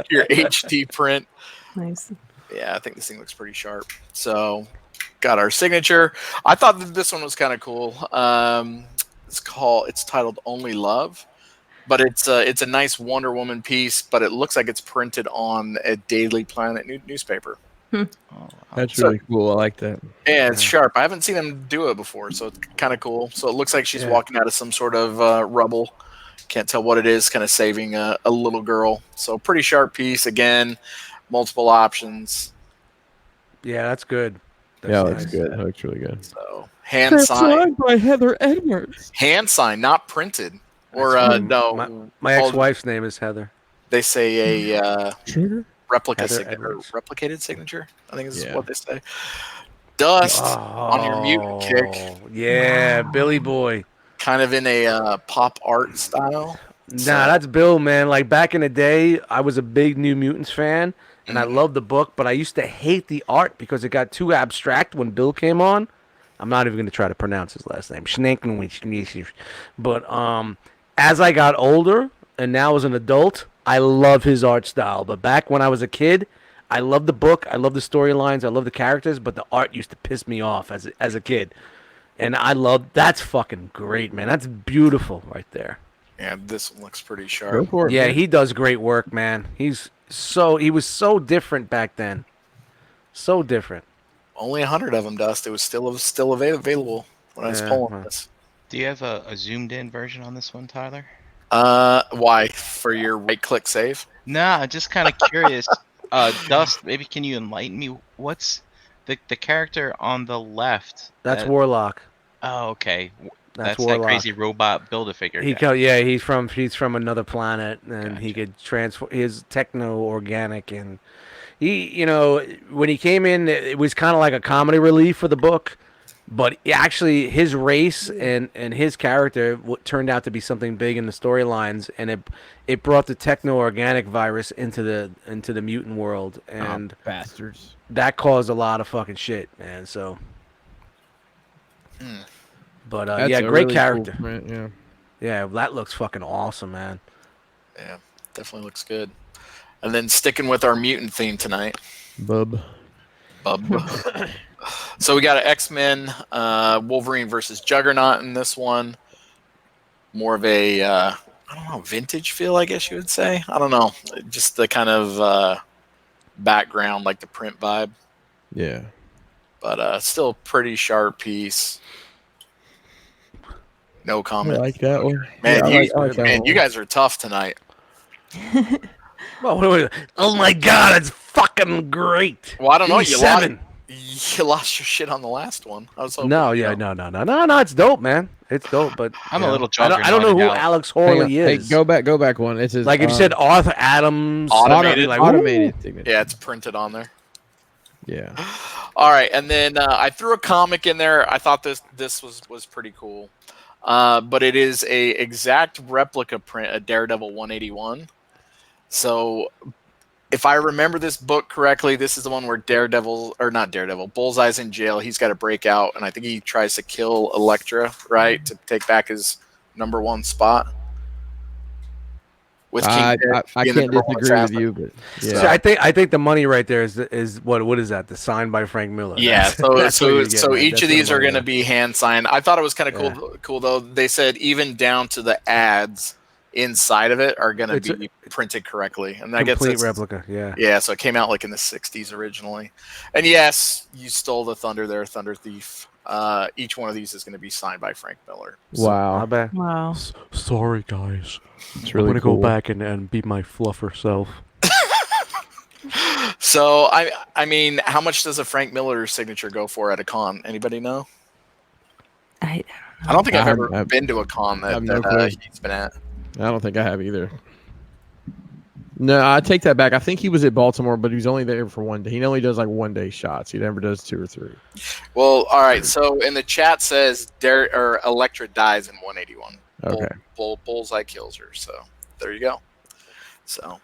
[SPEAKER 5] your HD print.
[SPEAKER 3] Nice.
[SPEAKER 5] Yeah, I think this thing looks pretty sharp. So, got our signature. I thought that this one was kind of cool. It's titled Only Love, but it's a nice Wonder Woman piece, but it looks like it's printed on a Daily Planet newspaper.
[SPEAKER 4] Oh,
[SPEAKER 1] That's really cool. I like that.
[SPEAKER 5] Yeah, it's sharp. I haven't seen them do it before, so it's kind of cool. So it looks like she's walking out of some sort of rubble. Can't tell what it is, kind of saving a little girl. So pretty sharp piece. Again, multiple options.
[SPEAKER 2] Yeah, that's good.
[SPEAKER 1] That's good. That looks really good.
[SPEAKER 5] So hand signed
[SPEAKER 1] by Heather Edwards.
[SPEAKER 5] Hand signed, not printed. Or no.
[SPEAKER 2] My ex-wife's name is Heather.
[SPEAKER 5] They say a replica
[SPEAKER 2] Heather
[SPEAKER 5] signature,
[SPEAKER 2] Edwards.
[SPEAKER 5] replicated signature. I think is what they say. Dust on your mutant kick.
[SPEAKER 2] Yeah, Billy Boy.
[SPEAKER 5] Kind of in a pop art style.
[SPEAKER 2] Nah, that's Bill, man. Like back in the day, I was a big New Mutants fan, and I loved the book, but I used to hate the art because it got too abstract when Bill came on. I'm not even going to try to pronounce his last name. But as I got older and now as an adult, I love his art style. But back when I was a kid, I loved the book, I loved the storylines, I loved the characters, but the art used to piss me off as a kid. And that's fucking great, man. That's beautiful right there.
[SPEAKER 5] Yeah, this one looks pretty sharp.
[SPEAKER 2] Yeah, he does great work, man. He was so different back then. So different.
[SPEAKER 5] Only 100 of them, Dust. It was still available when I was pulling this.
[SPEAKER 4] Do you have a zoomed in version on this one, Tyler?
[SPEAKER 5] Why? For your right-click save?
[SPEAKER 4] Nah, just kind of curious. Dust, maybe can you enlighten me? What's the character on the left?
[SPEAKER 2] That's Warlock.
[SPEAKER 4] Oh, okay. That's
[SPEAKER 2] Warlock.
[SPEAKER 4] that crazy robot Build-A-Figure
[SPEAKER 2] He's from another planet, and he could transform. He's techno-organic, and he, when he came in, it was kind of like a comedy relief for the book. But actually, his race and his character turned out to be something big in the storylines, and it brought the techno-organic virus into the mutant world, and
[SPEAKER 1] bastards.
[SPEAKER 2] That caused a lot of fucking shit, man. So, but great
[SPEAKER 1] really
[SPEAKER 2] character.
[SPEAKER 1] Cool print,
[SPEAKER 2] yeah, that looks fucking awesome, man.
[SPEAKER 5] Yeah, definitely looks good. And then sticking with our mutant theme tonight,
[SPEAKER 1] Bub.
[SPEAKER 5] So we got an X-Men Wolverine versus Juggernaut in this one. More of a I don't know, vintage feel, I guess you would say. I don't know, just the kind of background, like the print vibe.
[SPEAKER 1] Yeah,
[SPEAKER 5] but still pretty sharp piece. No comment.
[SPEAKER 1] I like that one.
[SPEAKER 5] Man,
[SPEAKER 1] Yeah,
[SPEAKER 5] you guys are tough tonight.
[SPEAKER 2] Well, oh my god, it's fucking great.
[SPEAKER 5] Well, I don't know.
[SPEAKER 2] You
[SPEAKER 5] lost your shit on the last one. I was hoping.
[SPEAKER 2] No, it's dope, man. It's dope, but
[SPEAKER 4] I'm a little
[SPEAKER 2] I don't know who
[SPEAKER 4] out.
[SPEAKER 2] Alex Horley is.
[SPEAKER 1] Hey, go back one. It says
[SPEAKER 2] like if you said Arthur Adams,
[SPEAKER 5] automated,
[SPEAKER 1] automated signature.
[SPEAKER 5] Yeah, it's printed on there.
[SPEAKER 1] Yeah.
[SPEAKER 5] All right, and then I threw a comic in there. I thought this was pretty cool, but it is a exact replica print of Daredevil 181. So if I remember this book correctly, this is the one where Bullseye's in jail. He's got to break out, and I think he tries to kill Elektra, right, to take back his #1 spot. With
[SPEAKER 1] I
[SPEAKER 5] being the
[SPEAKER 1] can't
[SPEAKER 5] number one
[SPEAKER 1] disagree with
[SPEAKER 5] assassin.
[SPEAKER 1] you, but yeah.
[SPEAKER 2] So I think the money right there is what is that? The sign by Frank Miller.
[SPEAKER 5] Yeah,
[SPEAKER 2] That's what
[SPEAKER 5] so
[SPEAKER 2] you're getting at.
[SPEAKER 5] each
[SPEAKER 2] That's
[SPEAKER 5] of
[SPEAKER 2] the
[SPEAKER 5] these are
[SPEAKER 2] money
[SPEAKER 5] going to
[SPEAKER 2] there.
[SPEAKER 5] be hand signed. I thought it was kind of
[SPEAKER 2] Yeah.
[SPEAKER 5] cool though. They said even down to the ads inside of it are going
[SPEAKER 2] It's
[SPEAKER 5] to be printed correctly, and I guess
[SPEAKER 2] Complete
[SPEAKER 5] that's,
[SPEAKER 2] replica. Yeah.
[SPEAKER 5] yeah. So it came out like in the '60s originally, and yes, you stole the thunder there, Thunder Thief. Each one of these is going to be signed by Frank Miller.
[SPEAKER 1] Wow,
[SPEAKER 2] Not bad.
[SPEAKER 3] Wow.
[SPEAKER 2] Sorry, guys.
[SPEAKER 1] it's really
[SPEAKER 2] I'm gonna
[SPEAKER 1] cool.
[SPEAKER 2] go back and be my fluffer self.
[SPEAKER 5] So I mean, how much does a Frank Miller signature go for at a con? Anybody know?
[SPEAKER 3] I
[SPEAKER 5] I don't think I've ever
[SPEAKER 1] I've-
[SPEAKER 5] been to a con
[SPEAKER 1] I have
[SPEAKER 5] that
[SPEAKER 1] no clue.
[SPEAKER 5] he's been at.
[SPEAKER 1] I don't think I have either. No, I take that back. I think he was at Baltimore, but he was only there for 1 day. He only does like 1 day shots. He never does 2 or 3.
[SPEAKER 5] Well, all right. So in the chat says Elektra dies in 181.
[SPEAKER 1] Okay.
[SPEAKER 5] Bullseye kills her. So there you go. So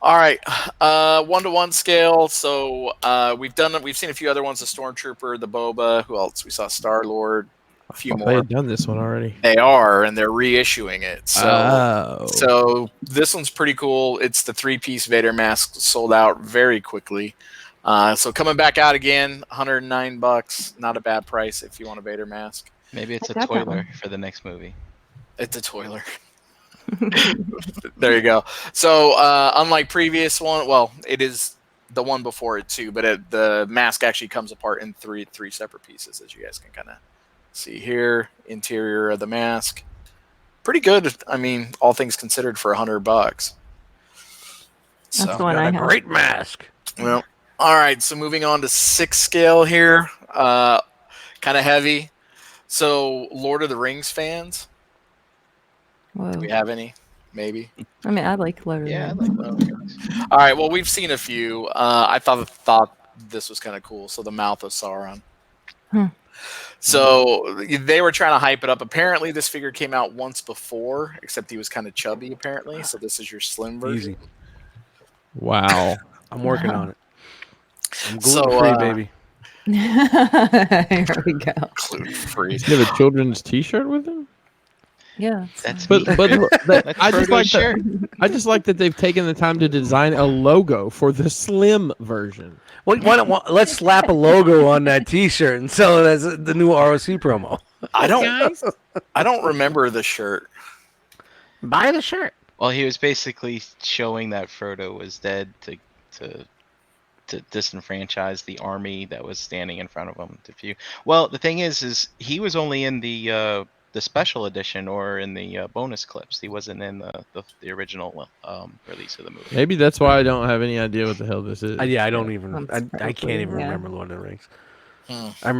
[SPEAKER 5] all right, 1-to-1 scale. So we've seen a few other ones: the Stormtrooper, the Boba. Who else? We saw Star Lord. A few
[SPEAKER 1] They
[SPEAKER 5] more.
[SPEAKER 1] had done this one already.
[SPEAKER 5] They are, and they're reissuing it.
[SPEAKER 1] Oh.
[SPEAKER 5] So this one's pretty cool. It's the 3-piece Vader mask, sold out very quickly. So coming back out again, $109. Not a bad price if you want a Vader mask.
[SPEAKER 4] Maybe it's
[SPEAKER 3] I
[SPEAKER 4] a
[SPEAKER 3] got that
[SPEAKER 4] toiler
[SPEAKER 3] one.
[SPEAKER 4] for the next movie.
[SPEAKER 5] It's a toiler. There you go. So unlike previous one, well, it is the one before it too, but the mask actually comes apart in three separate pieces, as you guys can kind of see here. Interior of the mask, pretty good. I mean, all things considered, for $100.
[SPEAKER 3] That's the one I
[SPEAKER 2] Got a
[SPEAKER 3] have.
[SPEAKER 2] great mask.
[SPEAKER 5] Well, all right. So moving on to 6 scale here, kind of heavy. So Lord of the Rings fans,
[SPEAKER 3] Whoa.
[SPEAKER 5] do we have any? Maybe.
[SPEAKER 3] I mean, I like Lord of the
[SPEAKER 4] Yeah, I
[SPEAKER 3] Rings.
[SPEAKER 4] like those.
[SPEAKER 5] All right. Well, we've seen a few. I thought this was kind of cool. So the Mouth of Sauron.
[SPEAKER 3] Hmm.
[SPEAKER 5] So they were trying to hype it up. Apparently, this figure came out once before, except he was kind of chubby. Apparently, so this is your slim version.
[SPEAKER 2] Easy.
[SPEAKER 1] Wow.
[SPEAKER 2] I'm working on it. I'm
[SPEAKER 5] So,
[SPEAKER 2] gluten free, baby.
[SPEAKER 3] Here we go.
[SPEAKER 5] Gluten free.
[SPEAKER 1] You have a children's T-shirt with him?
[SPEAKER 3] Yeah.
[SPEAKER 4] That's
[SPEAKER 1] But
[SPEAKER 4] me.
[SPEAKER 1] look,
[SPEAKER 4] That's
[SPEAKER 1] I just
[SPEAKER 4] Frodo's
[SPEAKER 1] like
[SPEAKER 4] shirt.
[SPEAKER 1] I just like that they've taken the time to design a logo for the slim version.
[SPEAKER 2] Let's slap a logo on that T-shirt and sell it as the new R.O.C promo.
[SPEAKER 5] I don't remember the shirt.
[SPEAKER 2] Buy the shirt.
[SPEAKER 4] Well, he was basically showing that Frodo was dead to disenfranchise the army that was standing in front of him. Well, the thing is he was only in the special edition or in the bonus clips. He wasn't in the original release of the movie.
[SPEAKER 1] Maybe that's why I don't have any idea what the hell this is.
[SPEAKER 2] Yeah, I don't even.
[SPEAKER 3] That's
[SPEAKER 2] I can't even
[SPEAKER 3] yeah.
[SPEAKER 2] remember Lord of the Rings.
[SPEAKER 5] Hmm.
[SPEAKER 2] I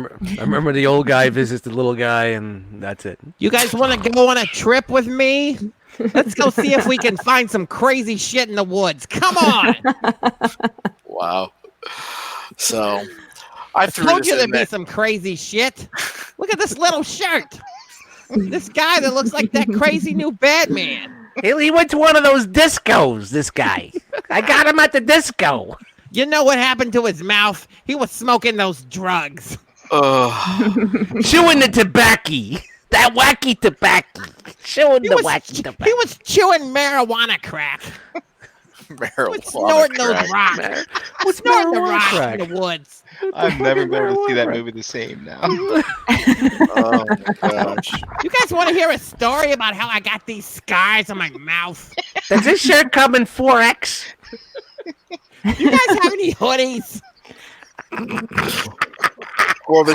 [SPEAKER 2] remember the old guy visits the little guy, and that's it.
[SPEAKER 1] You guys want to go on a trip with me? Let's go see if we can find some crazy shit in the woods. Come on!
[SPEAKER 5] Wow. So I threw
[SPEAKER 1] Told
[SPEAKER 5] this
[SPEAKER 1] you
[SPEAKER 5] in
[SPEAKER 1] there'd be
[SPEAKER 5] there.
[SPEAKER 1] some crazy shit. Look at this little shirt. This guy that looks like that crazy new Batman.
[SPEAKER 2] He went to one of those discos. This guy. I got him at the disco.
[SPEAKER 1] You know what happened to his mouth? He was smoking those drugs.
[SPEAKER 2] Chewing the tobacco. That wacky tobacco. Chewing
[SPEAKER 1] He
[SPEAKER 2] the
[SPEAKER 1] was,
[SPEAKER 2] wacky tobacco.
[SPEAKER 1] he was chewing marijuana crack. He was snorting those rocks.
[SPEAKER 2] What's
[SPEAKER 1] Snorting the
[SPEAKER 2] marijuana
[SPEAKER 1] rocks
[SPEAKER 2] crack?
[SPEAKER 1] in the woods.
[SPEAKER 4] I've never been able to see that
[SPEAKER 2] Right.
[SPEAKER 4] movie the same now.
[SPEAKER 5] Oh my gosh.
[SPEAKER 1] You guys want to hear a story about how I got these scars on my mouth?
[SPEAKER 2] Does this shirt come in 4X?
[SPEAKER 1] You guys have any hoodies?
[SPEAKER 5] Well, the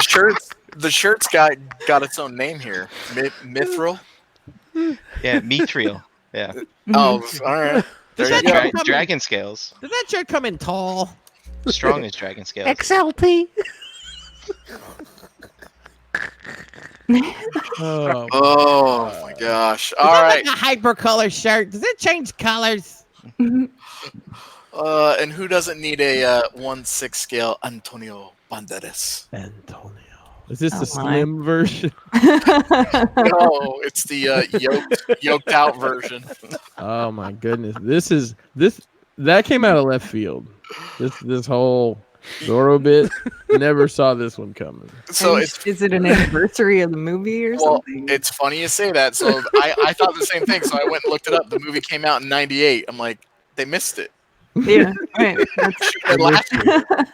[SPEAKER 5] shirt's got its own name here. Mithril.
[SPEAKER 4] Yeah, Mithril. Yeah.
[SPEAKER 5] Oh, all right.
[SPEAKER 1] Does
[SPEAKER 5] There
[SPEAKER 1] that
[SPEAKER 5] you go.
[SPEAKER 1] shirt come in-
[SPEAKER 4] Dragon scales.
[SPEAKER 1] Does that shirt come in tall?
[SPEAKER 4] Strong as dragon scales.
[SPEAKER 2] XLT.
[SPEAKER 1] Oh.
[SPEAKER 5] Oh my gosh.
[SPEAKER 1] Is
[SPEAKER 5] All
[SPEAKER 1] that
[SPEAKER 5] right.
[SPEAKER 1] like a hypercolor shirt? Does it change colors?
[SPEAKER 5] And who doesn't need a 1/6 scale Antonio Banderas?
[SPEAKER 1] Antonio. Is this
[SPEAKER 3] Oh,
[SPEAKER 1] the
[SPEAKER 3] my.
[SPEAKER 1] slim version?
[SPEAKER 5] No, it's the yoked out version.
[SPEAKER 1] Oh my goodness. That came out of left field. This whole Zorro bit. Never saw this one coming.
[SPEAKER 5] So
[SPEAKER 3] is it an anniversary of the movie or something?
[SPEAKER 5] It's funny you say that. So I thought the same thing. So I went and looked it up. The movie came out in '98. I'm like, they missed it.
[SPEAKER 3] Yeah, right. That's,
[SPEAKER 5] They laughed at it.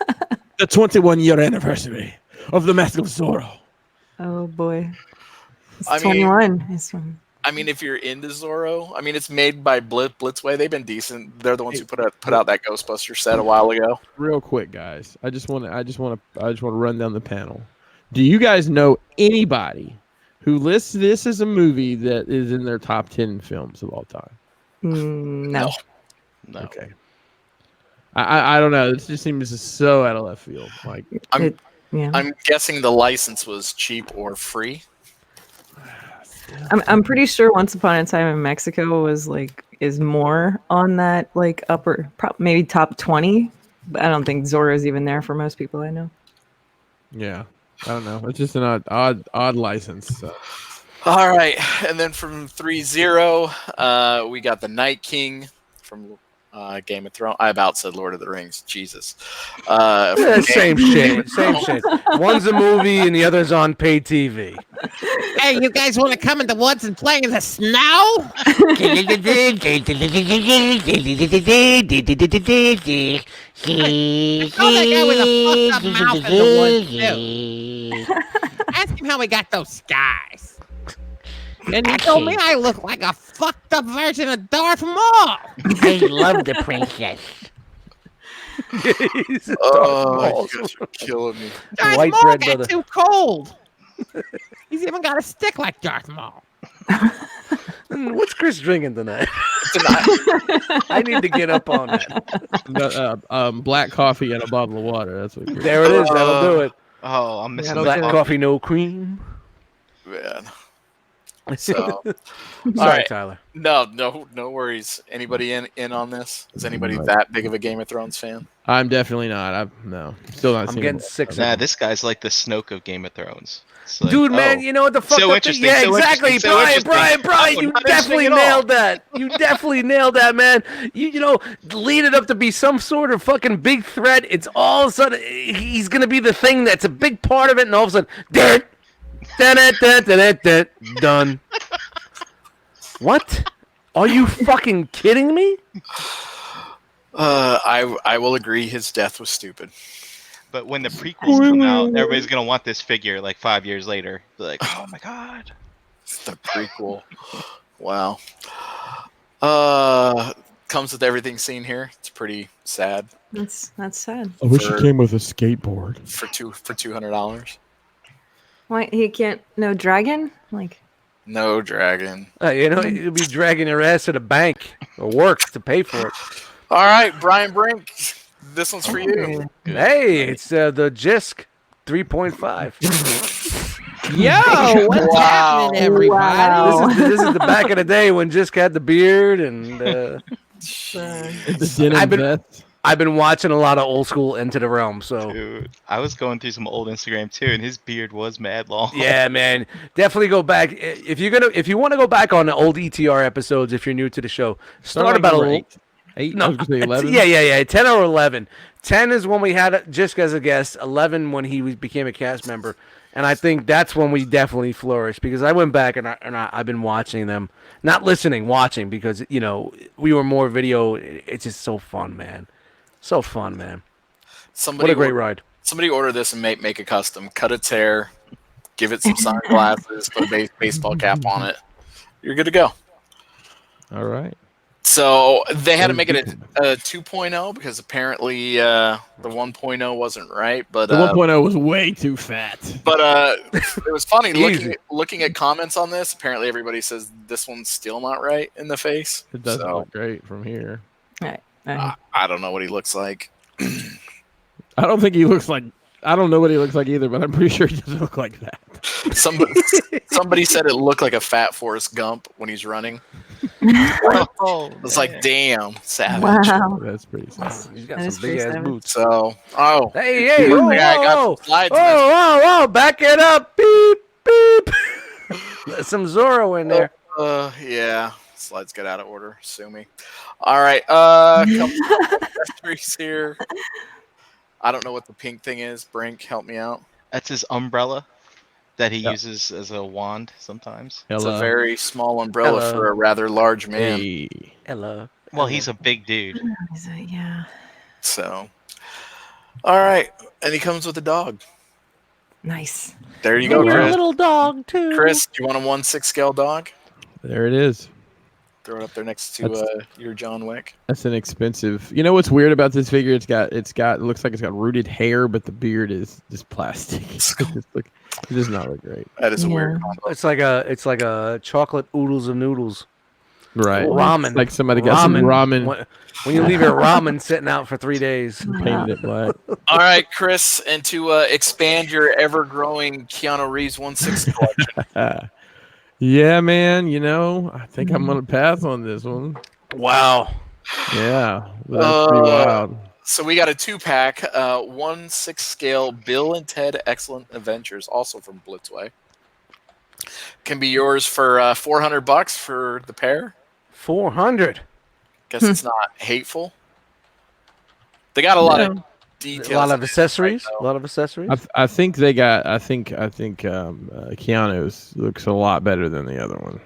[SPEAKER 1] The 21-year anniversary of the Mask of Zorro.
[SPEAKER 3] oh boy, it's
[SPEAKER 5] I mean-
[SPEAKER 3] 21. It's one.
[SPEAKER 5] I mean, if you're into Zorro, I mean, it's made by Blitzway. They've been decent. They're the ones who put out that Ghostbuster set a while ago.
[SPEAKER 1] Real quick, guys. I just want to run down the panel. Do you guys know anybody who lists this as a movie that is in their top 10 films of all time?
[SPEAKER 3] No.
[SPEAKER 4] No.
[SPEAKER 1] Okay. I don't know. This just seems so out of left field. Like,
[SPEAKER 3] Yeah.
[SPEAKER 5] I'm guessing the license was cheap or free.
[SPEAKER 3] I'm pretty sure Once Upon a Time in Mexico is more on that like upper maybe top 20, but I don't think Zorro's even there for most people I know.
[SPEAKER 1] yeah, I don't know. It's just an odd license. So.
[SPEAKER 5] All right, and then from 3-0, we got the Night King from Game of Thrones. I about said Lord of the Rings. Jesus.
[SPEAKER 2] Same shit. Same shit. One's a movie and the other's on pay TV.
[SPEAKER 6] Hey, you guys want to come in the woods and play in the snow? Oh, that guy with a fucked up mouth in the woods, too. Ask him how he got those scars. And he told me I look like a fucked up version of Darth Maul.
[SPEAKER 7] I love the princess.
[SPEAKER 5] Oh, you guys are killing me.
[SPEAKER 6] Darth
[SPEAKER 2] White
[SPEAKER 6] Maul
[SPEAKER 2] bread
[SPEAKER 6] got
[SPEAKER 2] brother.
[SPEAKER 6] too cold. He's even got a stick like Darth Maul.
[SPEAKER 2] What's Chris drinking tonight? I need to get up on that.
[SPEAKER 1] Black coffee and a bottle of water. That's what.
[SPEAKER 2] There it is. That'll do it.
[SPEAKER 4] Oh, I'm missing
[SPEAKER 3] That'll
[SPEAKER 2] Black
[SPEAKER 3] do it.
[SPEAKER 2] coffee, no cream.
[SPEAKER 5] Man. So,
[SPEAKER 2] Sorry,
[SPEAKER 5] all right.
[SPEAKER 2] Tyler.
[SPEAKER 5] No worries. Anybody in on this? Is anybody that big of a Game of Thrones fan?
[SPEAKER 1] I'm definitely not. No, still not.
[SPEAKER 2] I'm
[SPEAKER 1] seeing
[SPEAKER 2] getting
[SPEAKER 1] it.
[SPEAKER 2] sick.
[SPEAKER 4] Nah, this guy's like the Snoke of Game of Thrones. It's like,
[SPEAKER 2] Dude, man,
[SPEAKER 4] oh,
[SPEAKER 2] you know what the fuck?
[SPEAKER 4] so
[SPEAKER 2] up
[SPEAKER 4] interesting,
[SPEAKER 2] Yeah,
[SPEAKER 4] so
[SPEAKER 2] exactly.
[SPEAKER 4] interesting, so
[SPEAKER 2] Brian,
[SPEAKER 4] interesting.
[SPEAKER 2] Brian,
[SPEAKER 4] Oh,
[SPEAKER 2] you
[SPEAKER 4] not
[SPEAKER 2] definitely
[SPEAKER 4] interesting at all.
[SPEAKER 2] nailed that. You definitely nailed that, man. You know, lead it up to be some sort of fucking big threat. It's all of a sudden he's gonna be the thing that's a big part of it, and all of a sudden, done. What? Are you fucking kidding me?
[SPEAKER 5] I will agree. His death was stupid.
[SPEAKER 4] But when the prequels come out, everybody's gonna want this figure like 5 years later. Be like, oh my god.
[SPEAKER 5] The prequel. Wow. Comes with everything seen here. It's pretty sad
[SPEAKER 3] That's sad.
[SPEAKER 1] I wish
[SPEAKER 5] For-
[SPEAKER 1] he came with a skateboard.
[SPEAKER 5] for $200.
[SPEAKER 3] Why he can't? No dragon? Like
[SPEAKER 5] No dragon.
[SPEAKER 2] You know, you'll be dragging your ass to the bank or work to pay for it.
[SPEAKER 5] All right, Brian Brink. This one's for you.
[SPEAKER 2] Hey, it's the Jisk 3.5.
[SPEAKER 6] Yo, what's
[SPEAKER 5] Wow.
[SPEAKER 6] happening, everybody?
[SPEAKER 3] Wow.
[SPEAKER 2] This is the back of the day when Jisk had the beard, and
[SPEAKER 1] The denim vest.
[SPEAKER 2] I've been watching a lot of old school Into the Realm. So
[SPEAKER 4] Dude, I was going through some old Instagram too, and his beard was mad long.
[SPEAKER 2] yeah, man, definitely go back if you want to go back on the old ETR episodes. If you're new to the show, start about a little.
[SPEAKER 1] Eight?
[SPEAKER 2] No,
[SPEAKER 1] I was gonna say 11.
[SPEAKER 2] Yeah. 10 or 11. 10 is when we had Jisk as a guest. 11 when he became a cast member, and I think that's when we definitely flourished because I went back and I've been watching them, not listening, watching because you know we were more video. It's just so fun, man. So fun, man. What a great ride.
[SPEAKER 5] Somebody order this and make a custom. Cut its hair, give it some sunglasses, put a baseball cap on it. You're good to go.
[SPEAKER 1] All right.
[SPEAKER 5] So they had to make it a 2.0 because apparently the 1.0 wasn't right. But
[SPEAKER 1] The 1.0 was way too fat.
[SPEAKER 5] But it was funny
[SPEAKER 2] Easy.
[SPEAKER 5] looking at comments on this. Apparently everybody says this one's still not right in the face.
[SPEAKER 1] It doesn't
[SPEAKER 5] So,
[SPEAKER 1] look great from here.
[SPEAKER 3] right.
[SPEAKER 5] I don't know what he looks like.
[SPEAKER 1] I don't think he looks like. I don't know what he looks like either, but I'm pretty sure he doesn't look like that.
[SPEAKER 5] Somebody said it looked like a fat Forrest Gump when he's running.
[SPEAKER 6] Oh,
[SPEAKER 5] It's like, damn, savage.
[SPEAKER 3] Wow.
[SPEAKER 1] That's pretty sad.
[SPEAKER 2] He's got
[SPEAKER 3] That is
[SPEAKER 2] some big
[SPEAKER 3] pretty
[SPEAKER 2] ass
[SPEAKER 3] savage.
[SPEAKER 2] boots.
[SPEAKER 5] So,
[SPEAKER 2] Hey,
[SPEAKER 5] the
[SPEAKER 2] whoa,
[SPEAKER 5] guy got
[SPEAKER 2] whoa,
[SPEAKER 5] some slides.
[SPEAKER 2] whoa, back it up, beep, beep. Some Zorro in there.
[SPEAKER 5] Yeah. Slides get out of order. Sue me. All right. Couple accessories here. I don't know what the pink thing is. Brink, help me out.
[SPEAKER 4] That's his umbrella that he
[SPEAKER 1] Yep.
[SPEAKER 4] uses as a wand sometimes.
[SPEAKER 5] It's
[SPEAKER 1] Hello.
[SPEAKER 5] a very small umbrella
[SPEAKER 2] Hello.
[SPEAKER 5] for a rather large man.
[SPEAKER 1] Hey.
[SPEAKER 2] Hello.
[SPEAKER 4] Well, he's a big dude.
[SPEAKER 3] Is it? Yeah.
[SPEAKER 5] So, all right. And he comes with a dog.
[SPEAKER 3] Nice.
[SPEAKER 5] There you
[SPEAKER 2] And
[SPEAKER 5] go,
[SPEAKER 2] you're a
[SPEAKER 5] Chris.
[SPEAKER 2] little dog too.
[SPEAKER 5] Chris, do you want a 1/6 scale dog?
[SPEAKER 1] There it is.
[SPEAKER 5] Throw it up there next to your John Wick.
[SPEAKER 1] That's an expensive. You know what's weird about this figure? It looks like it's got rooted hair, but the beard is just plastic. It does not look great.
[SPEAKER 5] That is a weird
[SPEAKER 3] Yeah.
[SPEAKER 5] combo.
[SPEAKER 2] It's like a chocolate oodles of noodles.
[SPEAKER 1] Right.
[SPEAKER 2] Ramen.
[SPEAKER 1] It's like somebody got some ramen,
[SPEAKER 2] When you leave your ramen sitting out for 3 days.
[SPEAKER 1] painted it black.
[SPEAKER 5] All right, Chris, and to expand your ever-growing Keanu Reeves 1/6 collection.
[SPEAKER 1] Yeah, man. You know, I think I'm gonna pass on this one.
[SPEAKER 2] Wow.
[SPEAKER 1] Yeah, that's pretty wild.
[SPEAKER 5] So we got a 2-pack, 1/6 scale Bill and Ted Excellent Adventures, also from Blitzway. Can be yours for $400 for the pair.
[SPEAKER 2] 400.
[SPEAKER 5] Guess it's not hateful. They got a lot of
[SPEAKER 2] A
[SPEAKER 5] details.
[SPEAKER 2] lot of
[SPEAKER 5] in it,
[SPEAKER 2] accessories.
[SPEAKER 5] right,
[SPEAKER 2] A lot of accessories.
[SPEAKER 1] I think they got. I think Keanu's looks a lot better than the other one.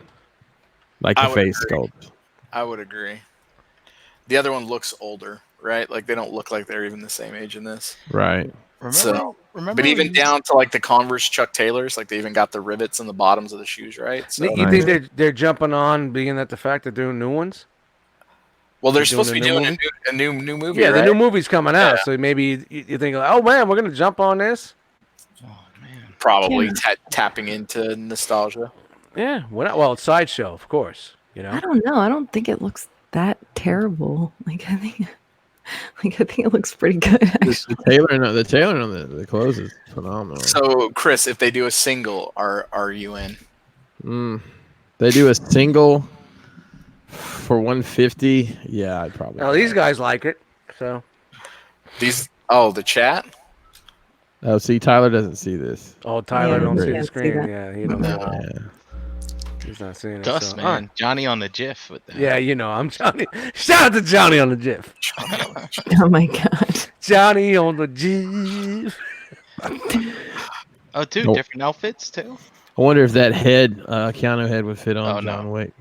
[SPEAKER 1] Like
[SPEAKER 5] I
[SPEAKER 1] the
[SPEAKER 5] would
[SPEAKER 1] face
[SPEAKER 5] agree.
[SPEAKER 1] sculpt.
[SPEAKER 5] I would agree. The other one looks older, right? Like they don't look like they're even the same age in this.
[SPEAKER 1] Right.
[SPEAKER 4] Remember
[SPEAKER 5] But even
[SPEAKER 4] when-
[SPEAKER 5] down to like the Converse Chuck Taylors, like they even got the rivets in the bottoms of the shoes, right? So,
[SPEAKER 2] You
[SPEAKER 1] Nice.
[SPEAKER 2] think they're jumping on being that the fact they're doing new ones?
[SPEAKER 5] well, they're
[SPEAKER 2] They're
[SPEAKER 5] supposed to be
[SPEAKER 2] doing a
[SPEAKER 5] doing
[SPEAKER 2] new
[SPEAKER 5] a new movie.
[SPEAKER 2] Yeah,
[SPEAKER 5] right?
[SPEAKER 2] the new movie's coming out,
[SPEAKER 5] Yeah.
[SPEAKER 2] so maybe you think, oh man, we're gonna jump on this.
[SPEAKER 4] Oh man.
[SPEAKER 5] Probably
[SPEAKER 3] Yeah.
[SPEAKER 5] tapping into nostalgia.
[SPEAKER 2] Yeah, well, it's Sideshow, of course. You know,
[SPEAKER 3] I don't know. I don't think it looks that terrible. I think it looks pretty good. Actually.
[SPEAKER 1] The tailoring on the clothes is phenomenal.
[SPEAKER 5] So, Chris, if they do a single, are you in?
[SPEAKER 1] They do a single for 150. Yeah, I'd probably.
[SPEAKER 2] now these guys like it, so
[SPEAKER 5] The chat.
[SPEAKER 1] Oh, see, Tyler doesn't see this.
[SPEAKER 2] Tyler
[SPEAKER 3] Yeah,
[SPEAKER 2] don't see
[SPEAKER 1] he
[SPEAKER 2] the
[SPEAKER 3] can't see
[SPEAKER 2] screen.
[SPEAKER 3] that.
[SPEAKER 2] Yeah, he don't know.
[SPEAKER 1] Yeah.
[SPEAKER 2] He's not seeing it.
[SPEAKER 4] Gus,
[SPEAKER 2] so-
[SPEAKER 4] man.
[SPEAKER 2] all right.
[SPEAKER 4] Johnny on the GIF with that.
[SPEAKER 2] Yeah, you know, I'm Johnny. Shout out to Johnny on the GIF.
[SPEAKER 3] Oh my god.
[SPEAKER 2] Johnny on the GIF.
[SPEAKER 4] Oh, dude,
[SPEAKER 1] Nope.
[SPEAKER 4] different outfits too.
[SPEAKER 1] I wonder if that Keanu head would fit on
[SPEAKER 4] Oh, no.
[SPEAKER 1] John Wick.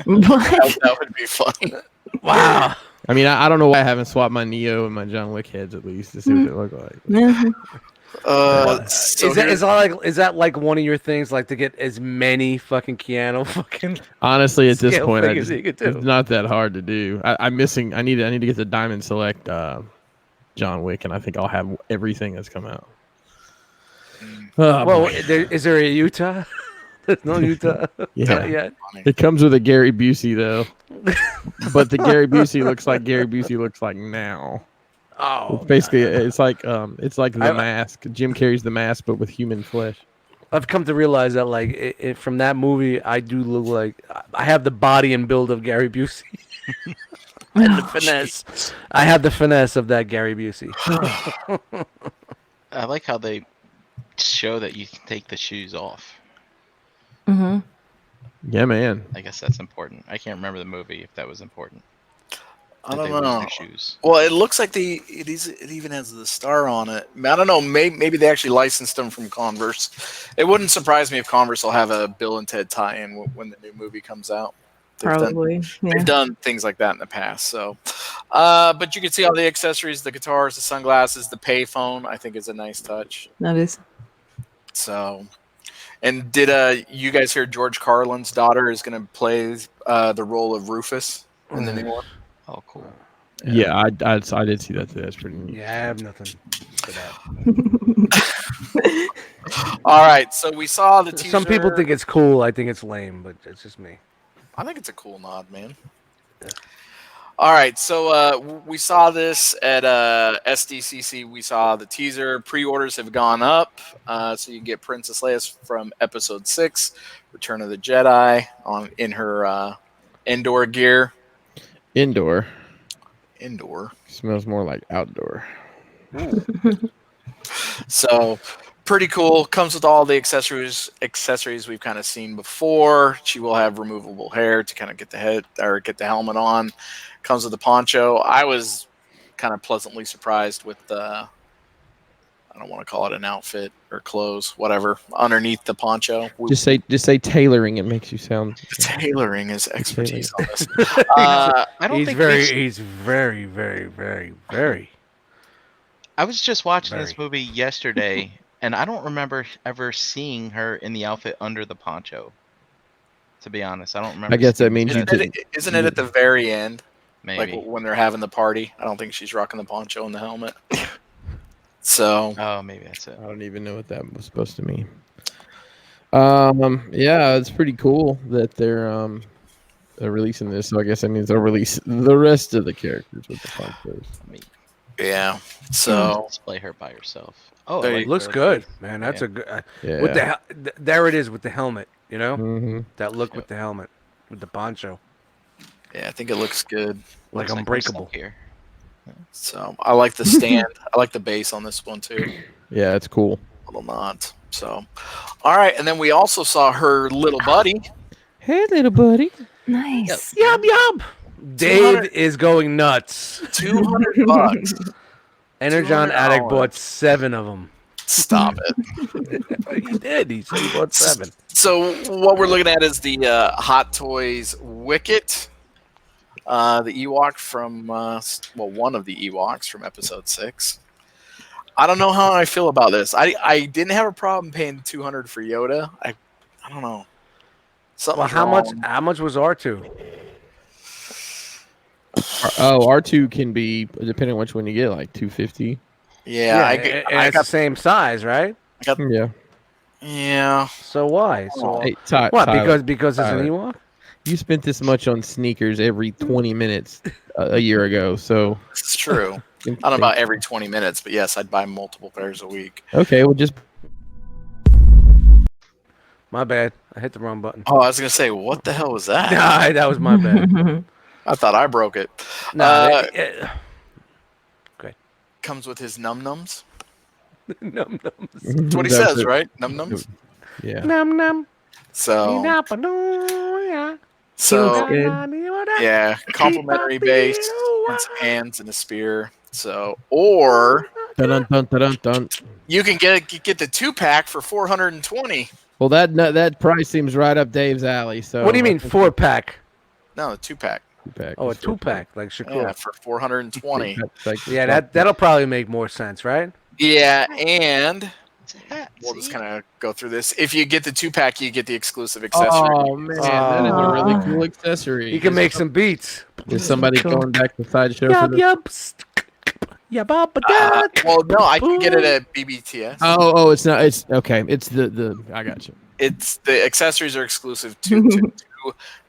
[SPEAKER 3] What?
[SPEAKER 5] That would be fun.
[SPEAKER 2] Wow.
[SPEAKER 1] I mean, I don't know why I haven't swapped my Neo and my John Wick heads at least to see what they look like.
[SPEAKER 3] Mhm.
[SPEAKER 5] So
[SPEAKER 2] Is that like one of your things, like to get as many fucking Keanu fucking?
[SPEAKER 1] Honestly, at this
[SPEAKER 2] Scale
[SPEAKER 1] point,
[SPEAKER 2] figures you could do.
[SPEAKER 1] it's not that hard to do. I'm missing. I need to get the Diamond Select John Wick, and I think I'll have everything that's come out. Oh,
[SPEAKER 2] Well,
[SPEAKER 1] boy.
[SPEAKER 2] is there a Utah? There's no Utah.
[SPEAKER 1] Yeah.
[SPEAKER 2] Yet.
[SPEAKER 1] It comes with a Gary Busey though, but the Gary Busey looks like Gary Busey looks like now.
[SPEAKER 2] Oh,
[SPEAKER 1] It's basically it's like the
[SPEAKER 2] I-
[SPEAKER 1] mask. Jim Carrey's The Mask, but with human flesh.
[SPEAKER 2] I've come to realize that like from that movie, I do look like I have the body and build of Gary Busey. And the finesse. I have the finesse of that Gary Busey.
[SPEAKER 4] I like how they show that you can take the shoes off.
[SPEAKER 3] Mhm.
[SPEAKER 1] Yeah, man.
[SPEAKER 4] I guess that's important. I can't remember the movie if that was important.
[SPEAKER 5] I
[SPEAKER 4] That
[SPEAKER 5] don't
[SPEAKER 4] they lose
[SPEAKER 5] know.
[SPEAKER 4] their shoes.
[SPEAKER 5] Well, it looks like it even has the star on it. I don't know. Maybe they actually licensed them from Converse. It wouldn't surprise me if Converse will have a Bill and Ted tie-in when the new movie comes out.
[SPEAKER 3] Probably.
[SPEAKER 5] They've
[SPEAKER 3] Yeah.
[SPEAKER 5] done things like that in the past. So, but you can see all the accessories, the guitars, the sunglasses, the payphone. I think is a nice touch.
[SPEAKER 3] That is.
[SPEAKER 5] So, and did you guys hear George Carlin's daughter is going to play the role of Rufus in the new one?
[SPEAKER 4] Oh, cool.
[SPEAKER 1] Yeah, I did see that too. That's pretty neat.
[SPEAKER 2] Yeah, I have nothing for that.
[SPEAKER 5] All right, so we saw the teaser.
[SPEAKER 2] Some people think it's cool. I think it's lame, but it's just me.
[SPEAKER 5] I think it's a cool nod, man. All right, so we saw this at SDCC. We saw the teaser. Pre-orders have gone up, so you can get Princess Leia from Episode 6, Return of the Jedi, in her indoor gear.
[SPEAKER 1] Indoor
[SPEAKER 5] Indoor.
[SPEAKER 1] smells more like outdoor.
[SPEAKER 5] So Pretty cool. Comes with all the accessories we've kind of seen before. She will have removable hair to kind of get the helmet on. Comes with the poncho. I was kind of pleasantly surprised with the, I don't want to call it an outfit or clothes, whatever, underneath the poncho.
[SPEAKER 1] Just say tailoring. It makes you sound.
[SPEAKER 5] Tailoring is expertise on this.
[SPEAKER 4] I don't
[SPEAKER 2] He's
[SPEAKER 4] think
[SPEAKER 2] very, very.
[SPEAKER 4] I was just watching this
[SPEAKER 2] Very.
[SPEAKER 4] movie yesterday, and I don't remember ever seeing her in the outfit under the poncho. To be honest, I don't remember.
[SPEAKER 1] I guess that
[SPEAKER 4] seeing
[SPEAKER 1] means you
[SPEAKER 4] that.
[SPEAKER 1] didn't.
[SPEAKER 5] Isn't it at the very end?
[SPEAKER 4] Maybe.
[SPEAKER 5] Like when they're having the party? I don't think she's rocking the poncho and the helmet. So
[SPEAKER 4] Oh, maybe that's it.
[SPEAKER 1] I don't even know what that was supposed to mean. Yeah, it's pretty cool that they're releasing this. So I guess that means they'll release the rest of the characters with the ponchos.
[SPEAKER 4] I mean,
[SPEAKER 5] yeah. So
[SPEAKER 4] display her by herself. Oh,
[SPEAKER 5] There
[SPEAKER 4] I
[SPEAKER 5] you-
[SPEAKER 4] like
[SPEAKER 2] Looks
[SPEAKER 4] the-
[SPEAKER 2] good, man. That's
[SPEAKER 4] Yeah.
[SPEAKER 2] a good.
[SPEAKER 1] Yeah.
[SPEAKER 2] With the there it is with the helmet. You know
[SPEAKER 1] Mhm.
[SPEAKER 2] that look with the helmet, with the poncho,
[SPEAKER 5] yeah, I think it looks good.
[SPEAKER 2] like
[SPEAKER 4] Looks we're
[SPEAKER 2] unbreakable.
[SPEAKER 4] stuck here.
[SPEAKER 5] So I like the stand. I like the base on this one too.
[SPEAKER 1] Yeah, it's cool.
[SPEAKER 5] Little knot. So, all right, and then we also saw her little buddy.
[SPEAKER 1] Hey, little buddy.
[SPEAKER 3] Nice.
[SPEAKER 2] Yum yum. Dave
[SPEAKER 5] 200
[SPEAKER 2] is going nuts.
[SPEAKER 5] $200.
[SPEAKER 2] Energon Addict
[SPEAKER 5] $200.
[SPEAKER 2] bought 7 of them.
[SPEAKER 5] Stop it.
[SPEAKER 2] He did. He said he bought 7.
[SPEAKER 5] So what we're looking at is the Hot Toys Wicket, the Ewok from one of the Ewoks from Episode 6. I don't know how I feel about this. I didn't have a problem paying $200 for Yoda. I don't know.
[SPEAKER 2] Well, how much was R2?
[SPEAKER 1] R2 can be depending on which one you get, like 250.
[SPEAKER 5] Yeah, I
[SPEAKER 2] it's
[SPEAKER 5] got
[SPEAKER 2] the same size, right?
[SPEAKER 1] Yeah.
[SPEAKER 5] yeah.
[SPEAKER 2] So why? So
[SPEAKER 1] Hey,
[SPEAKER 2] what?
[SPEAKER 1] Tyler,
[SPEAKER 2] Because it's an
[SPEAKER 1] Tyler.
[SPEAKER 2] Ewok?
[SPEAKER 1] You spent this much on sneakers every 20 minutes a year ago, so
[SPEAKER 5] It's true. I don't know about every 20 minutes, but yes, I'd buy multiple pairs a week.
[SPEAKER 1] Okay, well just
[SPEAKER 2] My bad. I hit the wrong button.
[SPEAKER 5] Oh, I was gonna say, what the hell was that?
[SPEAKER 2] Nah, that was my bad.
[SPEAKER 5] I thought I broke it.
[SPEAKER 2] Nah,
[SPEAKER 5] Comes with his num nums.
[SPEAKER 2] num nums.
[SPEAKER 5] That's what he says, right? Num nums.
[SPEAKER 1] Yeah.
[SPEAKER 2] Num num.
[SPEAKER 5] So
[SPEAKER 1] Good.
[SPEAKER 5] yeah, complimentary base, and some hands and a spear. So or
[SPEAKER 1] Dun, dun, dun, dun, dun.
[SPEAKER 5] you can get the 2-pack for $420.
[SPEAKER 1] Well, that price seems right up Dave's alley. So
[SPEAKER 2] What do you mean 4-pack?
[SPEAKER 5] No, the 2-pack.
[SPEAKER 1] Two-pack
[SPEAKER 2] Oh, a
[SPEAKER 1] is 4-pack.
[SPEAKER 2] 2-pack, like Shakur.
[SPEAKER 5] Yeah, for $420.
[SPEAKER 1] Two-pack, like-
[SPEAKER 2] Yeah, that'll probably make more sense, right?
[SPEAKER 5] Yeah, and
[SPEAKER 4] It's a hat.
[SPEAKER 5] we'll just
[SPEAKER 4] see?
[SPEAKER 5] kind of go through this. If you get the 2-pack, you get the exclusive accessory.
[SPEAKER 1] Oh man, that is a really
[SPEAKER 3] Aw.
[SPEAKER 1] cool accessory.
[SPEAKER 2] You can make some beats.
[SPEAKER 1] Is somebody going back to sideshow for
[SPEAKER 2] Yup,
[SPEAKER 1] this?
[SPEAKER 2] yup.
[SPEAKER 5] Well, no, I can get it at BBTS.
[SPEAKER 1] Oh, it's not. It's okay. It's the. I got you.
[SPEAKER 5] It's the accessories are exclusive to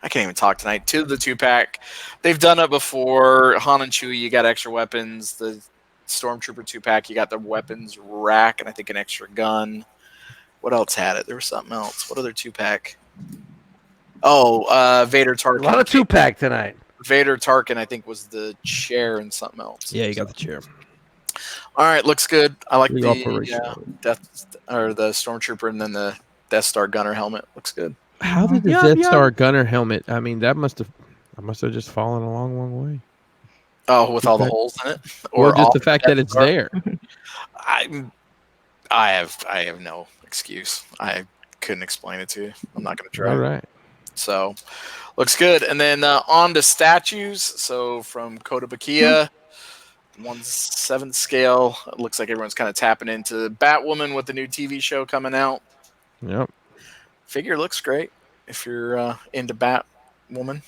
[SPEAKER 5] I can't even talk tonight. To the 2-pack. They've done it before. Han and Chewie, you got extra weapons. The Stormtrooper 2-pack, you got the weapons rack and I think an extra gun. What else had it? There was something else. What other 2-pack? Oh, Vader
[SPEAKER 2] A
[SPEAKER 5] Tarkin.
[SPEAKER 2] lot of 2-pack tonight.
[SPEAKER 5] Vader Tarkin, I think, was the chair and something else.
[SPEAKER 1] Yeah, you got the chair.
[SPEAKER 5] All right, looks good. I like
[SPEAKER 1] The
[SPEAKER 5] the
[SPEAKER 1] operation.
[SPEAKER 5] the Stormtrooper and then the Death Star gunner helmet. Looks good.
[SPEAKER 1] How did the
[SPEAKER 2] Yup,
[SPEAKER 1] Death
[SPEAKER 2] yup.
[SPEAKER 1] Star gunner helmet? I mean, I must have just fallen a long way.
[SPEAKER 5] Oh, with all the
[SPEAKER 1] Okay.
[SPEAKER 5] holes in it,
[SPEAKER 1] Or just
[SPEAKER 5] all
[SPEAKER 1] the fact that
[SPEAKER 5] Death
[SPEAKER 1] it's
[SPEAKER 5] Star?
[SPEAKER 1] there.
[SPEAKER 5] I have no excuse. I couldn't explain it to you. I'm not going to try.
[SPEAKER 1] All right.
[SPEAKER 5] So, looks good. And then on to statues. So from Kotobukiya, 1/7 scale. It looks like everyone's kind of tapping into Batwoman with the new TV show coming out.
[SPEAKER 1] Yep.
[SPEAKER 5] Figure looks great if you're into Batwoman.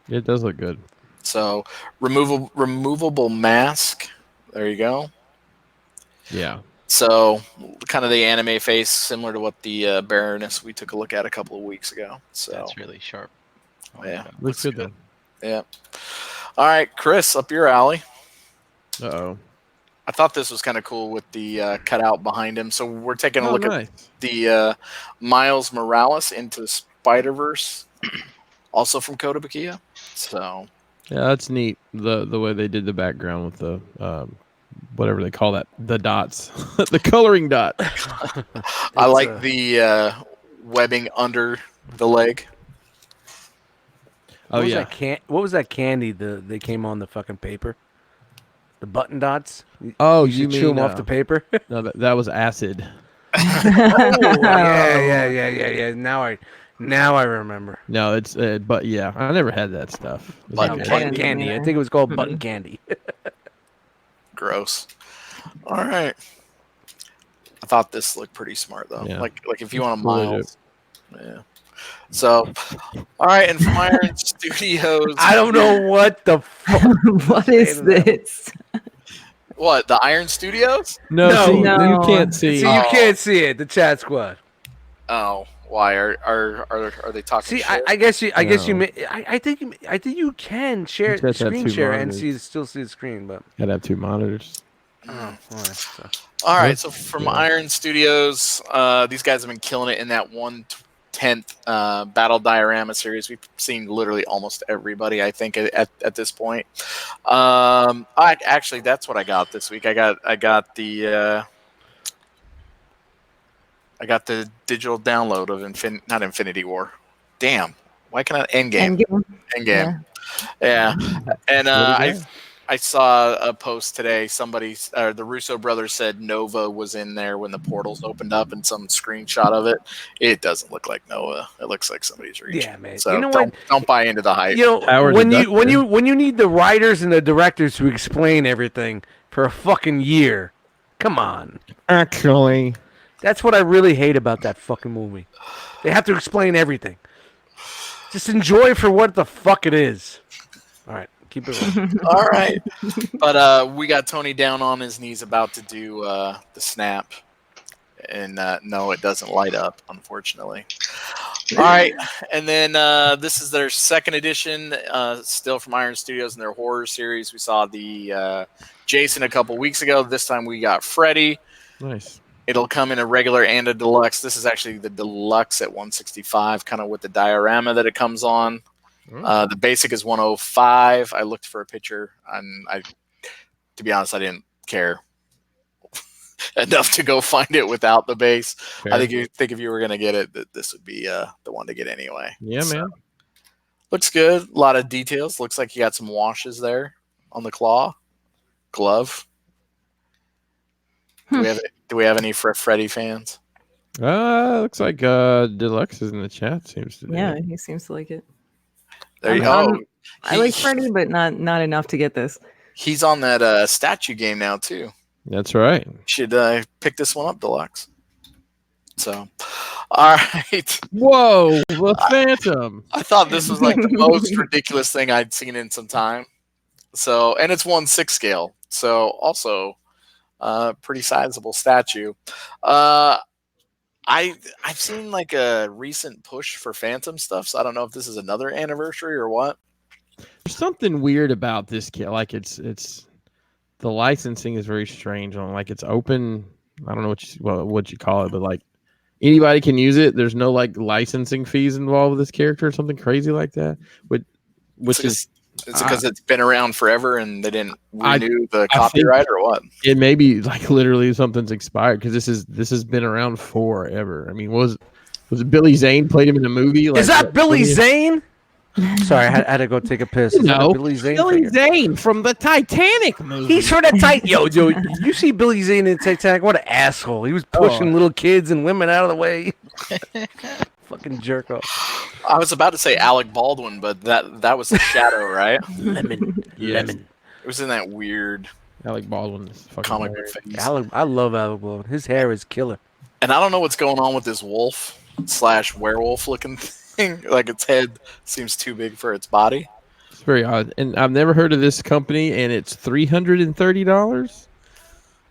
[SPEAKER 1] It does look good.
[SPEAKER 5] So removable mask. There you go.
[SPEAKER 1] Yeah.
[SPEAKER 5] So kind of the anime face, similar to what the Baroness we took a look at a couple of weeks ago. So
[SPEAKER 4] That's really sharp.
[SPEAKER 5] yeah,
[SPEAKER 1] Looks good though.
[SPEAKER 5] yeah. All right, Chris, up your alley.
[SPEAKER 1] Uh oh.
[SPEAKER 5] I thought this was kind of cool with the cutout behind him. So we're taking a look
[SPEAKER 1] nice.
[SPEAKER 5] at the Miles Morales into the Spider-Verse, also from Kotobukiya. So
[SPEAKER 1] Yeah, that's neat. The way they did the background with whatever they call that, the dots, the coloring dot.
[SPEAKER 5] I like the webbing under the leg.
[SPEAKER 1] Oh yeah.
[SPEAKER 2] What was that candy? They came on the fucking paper. The button dots.
[SPEAKER 1] Oh,
[SPEAKER 2] you should chew them off the paper.
[SPEAKER 1] No, that was acid.
[SPEAKER 2] Yeah. Now I remember.
[SPEAKER 1] No, it's but yeah, I never had that stuff. Was
[SPEAKER 5] Button
[SPEAKER 1] that
[SPEAKER 3] I
[SPEAKER 1] good?
[SPEAKER 3] didn't
[SPEAKER 2] Candy. I
[SPEAKER 3] either.
[SPEAKER 2] think it was called button candy.
[SPEAKER 5] Gross. All right. I thought this looked pretty smart though.
[SPEAKER 1] Yeah.
[SPEAKER 5] Like if you want a
[SPEAKER 1] Really
[SPEAKER 5] mild. Yeah. So, all right, and from Iron Studios.
[SPEAKER 2] I don't know what the fuck.
[SPEAKER 3] What is this?
[SPEAKER 5] What, the Iron Studios?
[SPEAKER 1] No, see,
[SPEAKER 3] No.
[SPEAKER 1] you can't see.
[SPEAKER 2] See, you can't see it. The chat squad.
[SPEAKER 5] Oh, why are they talking
[SPEAKER 2] See,
[SPEAKER 5] shit?
[SPEAKER 2] I guess you. I guess you.
[SPEAKER 1] No.
[SPEAKER 2] I think you can share
[SPEAKER 1] You just have
[SPEAKER 2] screen
[SPEAKER 1] two
[SPEAKER 2] share and
[SPEAKER 1] monitors.
[SPEAKER 2] still see the screen, but.
[SPEAKER 1] Gotta have two monitors.
[SPEAKER 2] Oh, all right. So.
[SPEAKER 5] All right, so from
[SPEAKER 1] Yeah.
[SPEAKER 5] Iron Studios, these guys have been killing it in that 1/10 battle diorama series. We've seen literally almost everybody, I think, at this point. Actually, that's what I got this week. I got the digital download of not Infinity War. Damn, why can I Endgame? Endgame. Yeah, and I saw a post today. Somebody, the Russo brothers said Nova was in there when the portals opened up, and some screenshot of it. It doesn't look like Nova. It looks like somebody's reaching.
[SPEAKER 2] Yeah, man.
[SPEAKER 5] So
[SPEAKER 2] You know what?
[SPEAKER 5] don't buy into the hype.
[SPEAKER 2] You know,
[SPEAKER 1] Howard
[SPEAKER 2] when
[SPEAKER 1] the
[SPEAKER 2] you need the writers and the directors to explain everything for a fucking year, come on.
[SPEAKER 1] Actually,
[SPEAKER 2] That's what I really hate about that fucking movie. They have to explain everything. Just enjoy it for what the fuck it is. All right, keep it rolling.
[SPEAKER 5] All right, but we got Tony down on his knees about to do the snap, and no, it doesn't light up, unfortunately. All right, and then this is their second edition, still from Iron Studios in their horror series. We saw the Jason a couple weeks ago. This time we got Freddy.
[SPEAKER 1] nice.
[SPEAKER 5] It'll come in a regular and a deluxe. This is actually the deluxe at 165, kind of with the diorama that it comes on. The basic is 105. I looked for a picture, and to be honest, I didn't care enough to go find it without the base.
[SPEAKER 1] Fair.
[SPEAKER 5] I think if you were gonna get it, that this would be the one to get anyway.
[SPEAKER 1] Yeah,
[SPEAKER 5] So,
[SPEAKER 1] man.
[SPEAKER 5] looks good. A lot of details. Looks like you got some washes there on the glove. Do we have any Freddy fans?
[SPEAKER 1] Looks like Deluxe is in the chat. Seems to be.
[SPEAKER 3] Yeah, he seems to like it.
[SPEAKER 5] There you
[SPEAKER 3] I'm-
[SPEAKER 5] go.
[SPEAKER 3] I like Freddy, but not enough to get this.
[SPEAKER 5] He's on that statue game now too.
[SPEAKER 1] That's right.
[SPEAKER 5] Should pick this one up, Deluxe. So, all right.
[SPEAKER 1] Whoa, the Phantom.
[SPEAKER 5] I thought this was like the most ridiculous thing I'd seen in some time. So, and it's 1/6 scale. So, also, pretty sizable statue. I've seen like a recent push for Phantom stuff. So I don't know if this is another anniversary or what.
[SPEAKER 1] There's something weird about this kit. Like it's the licensing is very strange on. Like it's open. I don't know what you call it, but like anybody can use it. There's no like licensing fees involved with this character or something crazy like that. Which is
[SPEAKER 5] Is it because it's been around forever and they didn't renew the
[SPEAKER 1] I think-
[SPEAKER 5] copyright or what?
[SPEAKER 1] it may be like literally something's expired because this has been around forever. I mean, was it Billy Zane played him in a movie? Like,
[SPEAKER 2] Is that Billy
[SPEAKER 1] 20
[SPEAKER 2] Zane? Sorry, I had to go take a piss. Is that a
[SPEAKER 1] No,
[SPEAKER 2] Billy Zane.
[SPEAKER 1] Billy
[SPEAKER 2] figure?
[SPEAKER 1] Zane from the Titanic movie.
[SPEAKER 2] He's from the Titan. Yo, you see Billy Zane in Titanic? What an asshole! He was pushing little kids and women out of the way. Fucking jerk off.
[SPEAKER 5] I was about to say Alec Baldwin, but that was the shadow, right?
[SPEAKER 2] Lemon.
[SPEAKER 1] Yes.
[SPEAKER 2] Lemon.
[SPEAKER 5] It was in that weird
[SPEAKER 1] Alec Baldwin is fucking
[SPEAKER 5] comic
[SPEAKER 1] hilarious.
[SPEAKER 5] book face.
[SPEAKER 2] I love Alec Baldwin. His hair is killer.
[SPEAKER 5] And I don't know what's going on with this wolf / werewolf looking thing. Like its head seems too big for its body.
[SPEAKER 1] It's very odd, and I've never heard of this company, and it's $330. I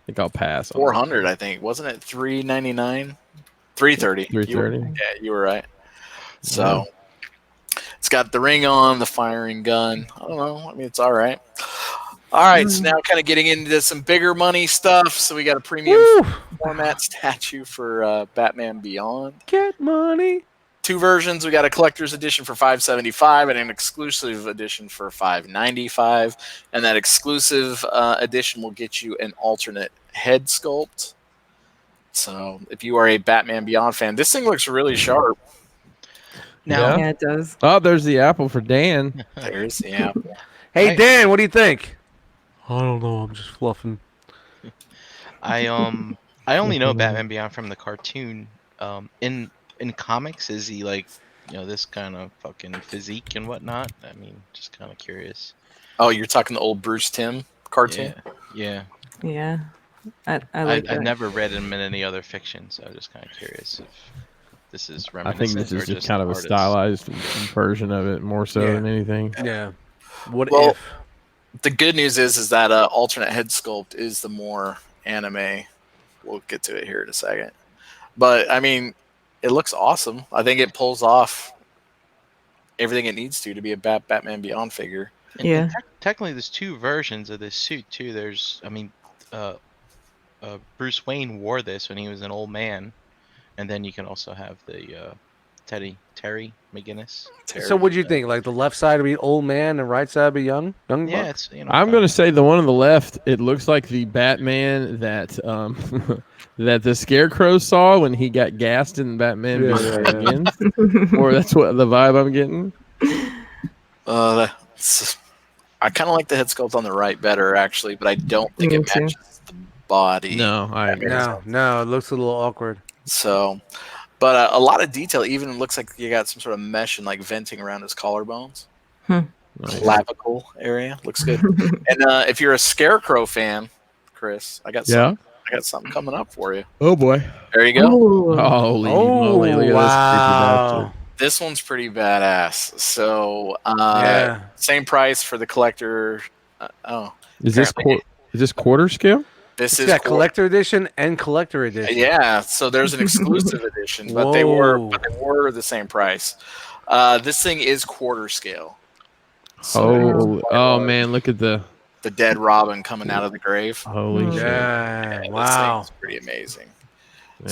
[SPEAKER 1] think I'll pass. on
[SPEAKER 5] 400, I think. Wasn't it $399? $330.
[SPEAKER 1] $330.
[SPEAKER 5] Yeah, you were right. So it's got the ring on, the firing gun. I don't know. I mean, it's all right. All right, so now kind of getting into some bigger money stuff. So we got a premium format statue for Batman Beyond.
[SPEAKER 2] Get money.
[SPEAKER 5] two versions. We got a collector's edition for $575 and an exclusive edition for $595. And that exclusive edition will get you an alternate head sculpt. So if you are a Batman Beyond fan, this thing looks really sharp.
[SPEAKER 4] Now,
[SPEAKER 3] Yeah, it does.
[SPEAKER 1] Oh, there's the apple for Dan.
[SPEAKER 5] There's the apple.
[SPEAKER 2] Hey, Dan, what do you think? I don't know. I'm just fluffing.
[SPEAKER 4] I only know Batman Beyond from the cartoon. In comics, is he like, this kind of fucking physique and whatnot? I mean, just kind of curious.
[SPEAKER 5] Oh, you're talking the old Bruce Timm cartoon?
[SPEAKER 4] Yeah.
[SPEAKER 3] Yeah. I like
[SPEAKER 4] I've
[SPEAKER 3] that.
[SPEAKER 4] never read him in any other fiction, so I'm just kind of curious if this is
[SPEAKER 1] I
[SPEAKER 4] reminiscent.
[SPEAKER 1] think this is
[SPEAKER 4] or
[SPEAKER 1] just kind of a
[SPEAKER 4] artist.
[SPEAKER 1] stylized version of it, more so
[SPEAKER 2] Yeah.
[SPEAKER 1] than anything.
[SPEAKER 2] Yeah. What
[SPEAKER 5] Well,
[SPEAKER 2] if?
[SPEAKER 5] the good news is that alternate head sculpt is the more anime. We'll get to it here in a second. But, I mean, it looks awesome. I think it pulls off everything it needs to be a Batman Beyond figure.
[SPEAKER 4] And technically, there's two versions of this suit, too. There's, Bruce Wayne wore this when he was an old man. And then you can also have the Terry McGinnis.
[SPEAKER 2] So what do you think? Like the left side would be old man and right side would be young
[SPEAKER 4] Yeah,
[SPEAKER 2] buck?
[SPEAKER 4] it's
[SPEAKER 1] I'm gonna say the one on the left. It looks like the Batman that that the Scarecrow saw when he got gassed in Batman Begins. Or that's what the vibe I'm getting.
[SPEAKER 5] I kind of like the head sculpt on the right better, actually, but I don't think
[SPEAKER 3] Me
[SPEAKER 5] it
[SPEAKER 3] too.
[SPEAKER 5] matches the body.
[SPEAKER 1] No, I agree.
[SPEAKER 2] No, it looks a little awkward.
[SPEAKER 5] So, but a lot of detail. Even looks like you got some sort of mesh and like venting around his collarbones,
[SPEAKER 1] Nice.
[SPEAKER 5] clavicle area. Looks good. And if you're a Scarecrow fan, Chris, I got something coming up for you.
[SPEAKER 1] Oh boy.
[SPEAKER 5] There you go.
[SPEAKER 3] Ooh.
[SPEAKER 1] Holy moly! Look at this creepy bastard.
[SPEAKER 5] This one's pretty badass. So,
[SPEAKER 2] Yeah.
[SPEAKER 5] same price for the collector.
[SPEAKER 1] Is this quarter scale?
[SPEAKER 5] This
[SPEAKER 2] It's
[SPEAKER 5] is
[SPEAKER 2] got collector edition and collector edition.
[SPEAKER 5] Yeah, so there's an exclusive edition, but they were the same price. This thing is quarter scale. So
[SPEAKER 1] Oh man! Look at the
[SPEAKER 5] dead Robin coming out of the grave.
[SPEAKER 1] holy shit!
[SPEAKER 2] Yeah.
[SPEAKER 5] This
[SPEAKER 2] Wow.
[SPEAKER 5] thing's pretty amazing.
[SPEAKER 1] Yeah.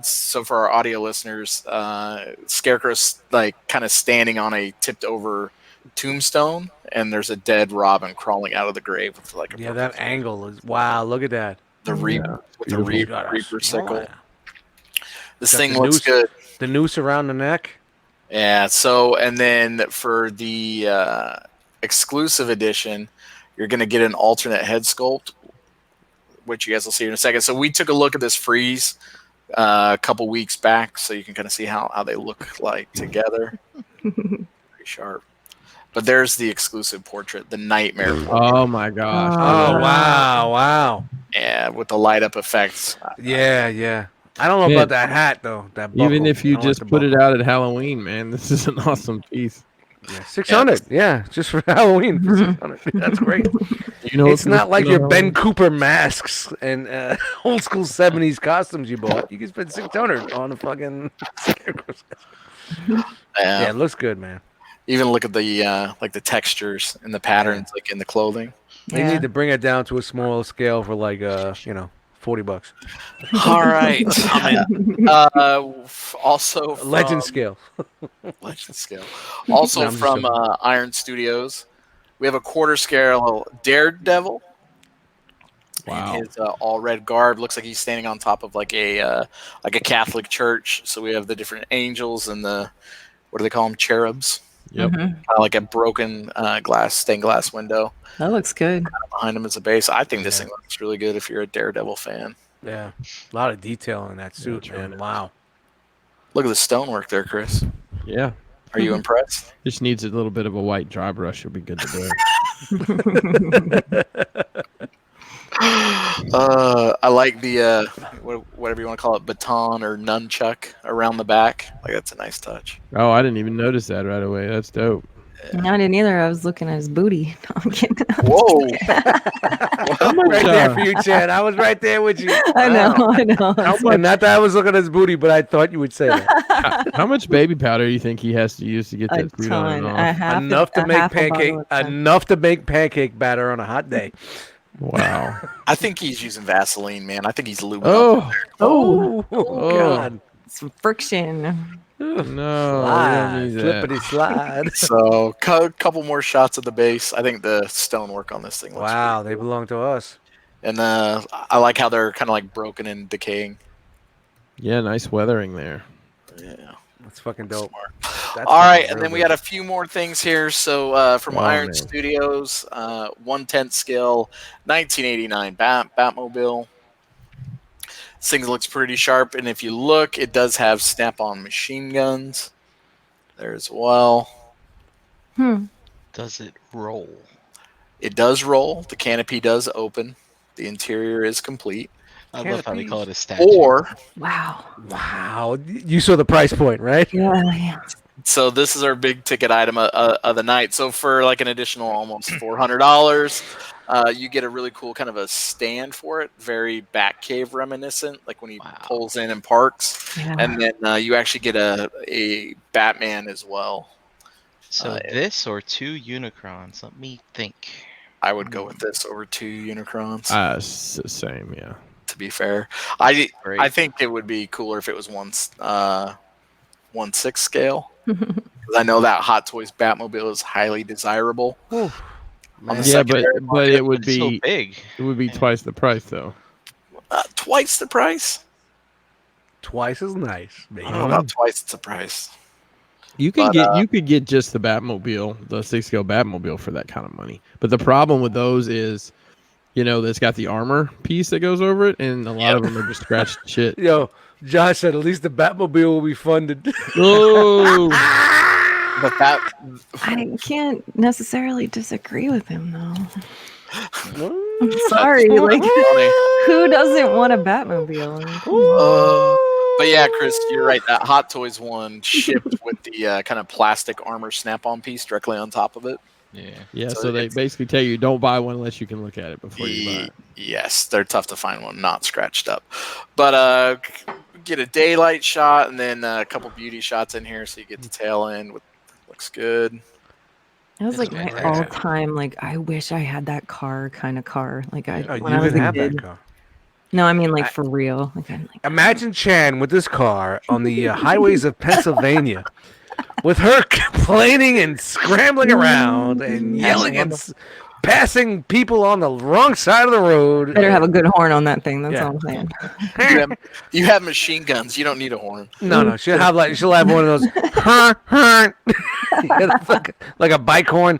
[SPEAKER 5] So for our audio listeners, Scarecrow's like kind of standing on a tipped over tombstone, and there's a dead Robin crawling out of the grave with like a
[SPEAKER 2] That angle is wow. Look at that.
[SPEAKER 5] the Reaper with the Reaper sickle. This
[SPEAKER 2] Got
[SPEAKER 5] thing
[SPEAKER 2] the
[SPEAKER 5] looks
[SPEAKER 2] noose.
[SPEAKER 5] good.
[SPEAKER 2] The noose around the neck.
[SPEAKER 5] Yeah. So and then for the exclusive edition, you're gonna get an alternate head sculpt, which you guys will see in a second. So we took a look at this freeze a couple weeks back, so you can kind of see how they look like together. Pretty sharp. But there's the exclusive portrait, the Nightmare portrait.
[SPEAKER 1] Oh my gosh!
[SPEAKER 2] Oh wow.
[SPEAKER 5] Yeah, with the light up effects.
[SPEAKER 2] Yeah. I don't know
[SPEAKER 1] Man.
[SPEAKER 2] about that hat though. That
[SPEAKER 1] Even
[SPEAKER 2] buckle.
[SPEAKER 1] if you
[SPEAKER 2] I don't like
[SPEAKER 1] just
[SPEAKER 2] the
[SPEAKER 1] put it
[SPEAKER 2] buckle.
[SPEAKER 1] out at Halloween, man, this is an awesome piece.
[SPEAKER 2] Yeah, 600. Yeah, just for Halloween. For 600. That's great.
[SPEAKER 1] You know,
[SPEAKER 2] It's not like your Ben Cooper masks and old school 70s costumes you bought. You can spend 600 on a fucking Scarecrow. Yeah, it looks good, man.
[SPEAKER 5] Even look at the like the textures and the patterns like in the clothing.
[SPEAKER 2] They need to bring it down to a smaller scale for like $40.
[SPEAKER 5] All right. Also from,
[SPEAKER 2] Legend scale.
[SPEAKER 5] Legend scale. Also
[SPEAKER 2] I'm just
[SPEAKER 5] from
[SPEAKER 2] joking.
[SPEAKER 5] Iron Studios, we have a quarter scale Daredevil.
[SPEAKER 1] Wow.
[SPEAKER 5] In his all red garb, looks like he's standing on top of like a Catholic church. So we have the different angels and the what do they call them? Cherubs.
[SPEAKER 1] Yep.
[SPEAKER 5] Kind of like a broken stained glass window.
[SPEAKER 3] That looks good.
[SPEAKER 5] Behind him is a base. I think this thing looks really good if you're a Daredevil fan.
[SPEAKER 2] Yeah, a lot of detail in that suit, man. Wow.
[SPEAKER 5] Look at the stonework there, Chris.
[SPEAKER 1] Yeah.
[SPEAKER 5] Are you impressed?
[SPEAKER 1] Just needs a little bit of a white dry brush. You'll be good to do.
[SPEAKER 5] I like the whatever you want to call it, baton or nunchuck around the back. Like that's a nice touch.
[SPEAKER 1] Oh, I didn't even notice that right away. That's dope.
[SPEAKER 3] No, I didn't either. I was looking at his booty. No, I'm kidding.
[SPEAKER 5] Whoa!
[SPEAKER 2] Right there for you, Chad. I was right there with you.
[SPEAKER 3] I know.
[SPEAKER 2] And not that I was looking at his booty, but I thought you would say that.
[SPEAKER 1] How much baby powder do you think he has to use to get
[SPEAKER 3] A
[SPEAKER 1] that suit on and
[SPEAKER 3] ton.
[SPEAKER 1] off?
[SPEAKER 2] Enough to make pancake batter on a hot day.
[SPEAKER 1] Wow.
[SPEAKER 5] I think he's using Vaseline, man. I think he's lubing up.
[SPEAKER 1] Oh.
[SPEAKER 2] Oh,
[SPEAKER 1] Oh.
[SPEAKER 2] God.
[SPEAKER 3] Some friction.
[SPEAKER 1] No, we don't need that.
[SPEAKER 2] Flippity slide.
[SPEAKER 5] So, couple more shots of the base. I think the stonework on this thing looks
[SPEAKER 2] Wow,
[SPEAKER 5] pretty
[SPEAKER 2] they
[SPEAKER 5] cool.
[SPEAKER 2] belong to us.
[SPEAKER 5] And I like how they're kind of like broken and decaying.
[SPEAKER 1] Yeah, nice weathering there.
[SPEAKER 5] Yeah.
[SPEAKER 2] That's fucking dope.
[SPEAKER 5] Smart.
[SPEAKER 2] That's
[SPEAKER 5] All right,
[SPEAKER 2] fucking
[SPEAKER 5] and
[SPEAKER 2] real
[SPEAKER 5] then we
[SPEAKER 2] dope.
[SPEAKER 5] got a few more things here. So from
[SPEAKER 1] Oh,
[SPEAKER 5] Iron
[SPEAKER 1] man.
[SPEAKER 5] Studios, 1/10 scale, 1989 Batmobile. This thing looks pretty sharp, and if you look, it does have snap-on machine guns there as well.
[SPEAKER 4] Does it roll?
[SPEAKER 5] It does roll. The canopy does open. The interior is complete.
[SPEAKER 4] I love how they call it a statue.
[SPEAKER 5] Or
[SPEAKER 3] Wow.
[SPEAKER 2] Wow, you saw the price point, right?
[SPEAKER 3] Yeah.
[SPEAKER 5] so this is our big ticket item of the night. So for like an additional almost $400, you get a really cool kind of a stand for it, very Batcave reminiscent, like when he pulls in and parks.
[SPEAKER 3] Yeah.
[SPEAKER 5] And then you actually get a Batman as well.
[SPEAKER 4] So this or 2 Unicrons? Let me think.
[SPEAKER 5] I would go with this over 2 Unicrons.
[SPEAKER 1] Same, yeah.
[SPEAKER 5] To be fair, I
[SPEAKER 4] Great.
[SPEAKER 5] think it would be cooler if it was 1/6 scale. Because I know that Hot Toys Batmobile is highly desirable. On the
[SPEAKER 1] Yeah,
[SPEAKER 5] secondary
[SPEAKER 1] but it would
[SPEAKER 4] It's so
[SPEAKER 1] be
[SPEAKER 4] big.
[SPEAKER 1] it would be twice the price though.
[SPEAKER 5] Twice the price.
[SPEAKER 2] Twice as nice, baby.
[SPEAKER 5] I don't know about twice the price.
[SPEAKER 1] You could
[SPEAKER 5] But,
[SPEAKER 1] get just the Batmobile, the 6-scale Batmobile for that kind of money. But the problem with those is, that's got the armor piece that goes over it, and a lot of them are just scratched shit.
[SPEAKER 2] Yo, Josh said at least the Batmobile will be funded.
[SPEAKER 1] Oh,
[SPEAKER 5] But that
[SPEAKER 3] I can't necessarily disagree with him though. I'm sorry. Like,
[SPEAKER 5] funny.
[SPEAKER 3] who doesn't want a Batmobile? I mean, come on.
[SPEAKER 5] But yeah, Chris, you're right. That Hot Toys one shipped with the kind of plastic armor snap-on piece directly on top of it.
[SPEAKER 1] yeah.
[SPEAKER 5] So
[SPEAKER 1] So they
[SPEAKER 5] it's-
[SPEAKER 1] basically tell you don't buy one unless you can look at it before you buy it.
[SPEAKER 5] Yes, they're tough to find one not scratched up. But get a daylight shot and then a couple beauty shots in here so you get the tail end. Looks good.
[SPEAKER 3] It was like my
[SPEAKER 4] Fantastic.
[SPEAKER 3] all-time. Like, I wish I had that car kind of car. Like
[SPEAKER 2] Oh,
[SPEAKER 3] when
[SPEAKER 2] you
[SPEAKER 3] I was
[SPEAKER 2] even
[SPEAKER 3] a
[SPEAKER 2] have
[SPEAKER 3] kid.
[SPEAKER 2] that car.
[SPEAKER 3] No, I mean like for real. Like I'm like.
[SPEAKER 2] Imagine Chan with this car on the highways of Pennsylvania, with her complaining and scrambling around and yelling and passing people on the wrong side of the road.
[SPEAKER 3] Better have a good horn on that thing. That's
[SPEAKER 2] Yeah.
[SPEAKER 3] all I'm saying.
[SPEAKER 5] You have machine guns. You don't need a horn.
[SPEAKER 2] No, she'll have one of those like a bike horn.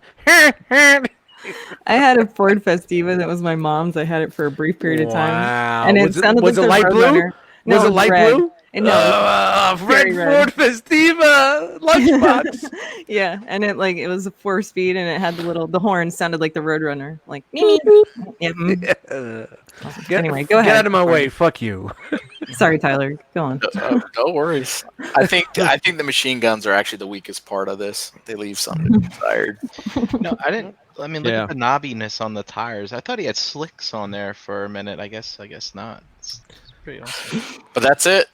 [SPEAKER 3] I had a Ford Festiva that was my mom's. I had it for a brief period of time,
[SPEAKER 2] Wow.
[SPEAKER 3] and it
[SPEAKER 2] Was it-
[SPEAKER 3] sounded
[SPEAKER 2] was
[SPEAKER 3] like
[SPEAKER 2] it
[SPEAKER 3] the
[SPEAKER 2] light blue?
[SPEAKER 3] Roadrunner. No,
[SPEAKER 2] Was it light
[SPEAKER 3] red.
[SPEAKER 2] blue?
[SPEAKER 3] And no,
[SPEAKER 2] Red
[SPEAKER 3] very red.
[SPEAKER 2] Ford Festiva lunchbox.
[SPEAKER 3] yeah, and it was a 4-speed, and it had the horn sounded like the Roadrunner, like me. Yeah. Anyway, go ahead.
[SPEAKER 2] Get out of my way. Fuck you.
[SPEAKER 3] Sorry, Tyler. Go on.
[SPEAKER 5] No worries. I think the machine guns are actually the weakest part of this. They leave something desired.
[SPEAKER 4] No, I didn't. I mean, look
[SPEAKER 1] Yeah.
[SPEAKER 4] at the knobbiness on the tires. I thought he had slicks on there for a minute. I guess not. It's pretty awesome.
[SPEAKER 5] But that's it.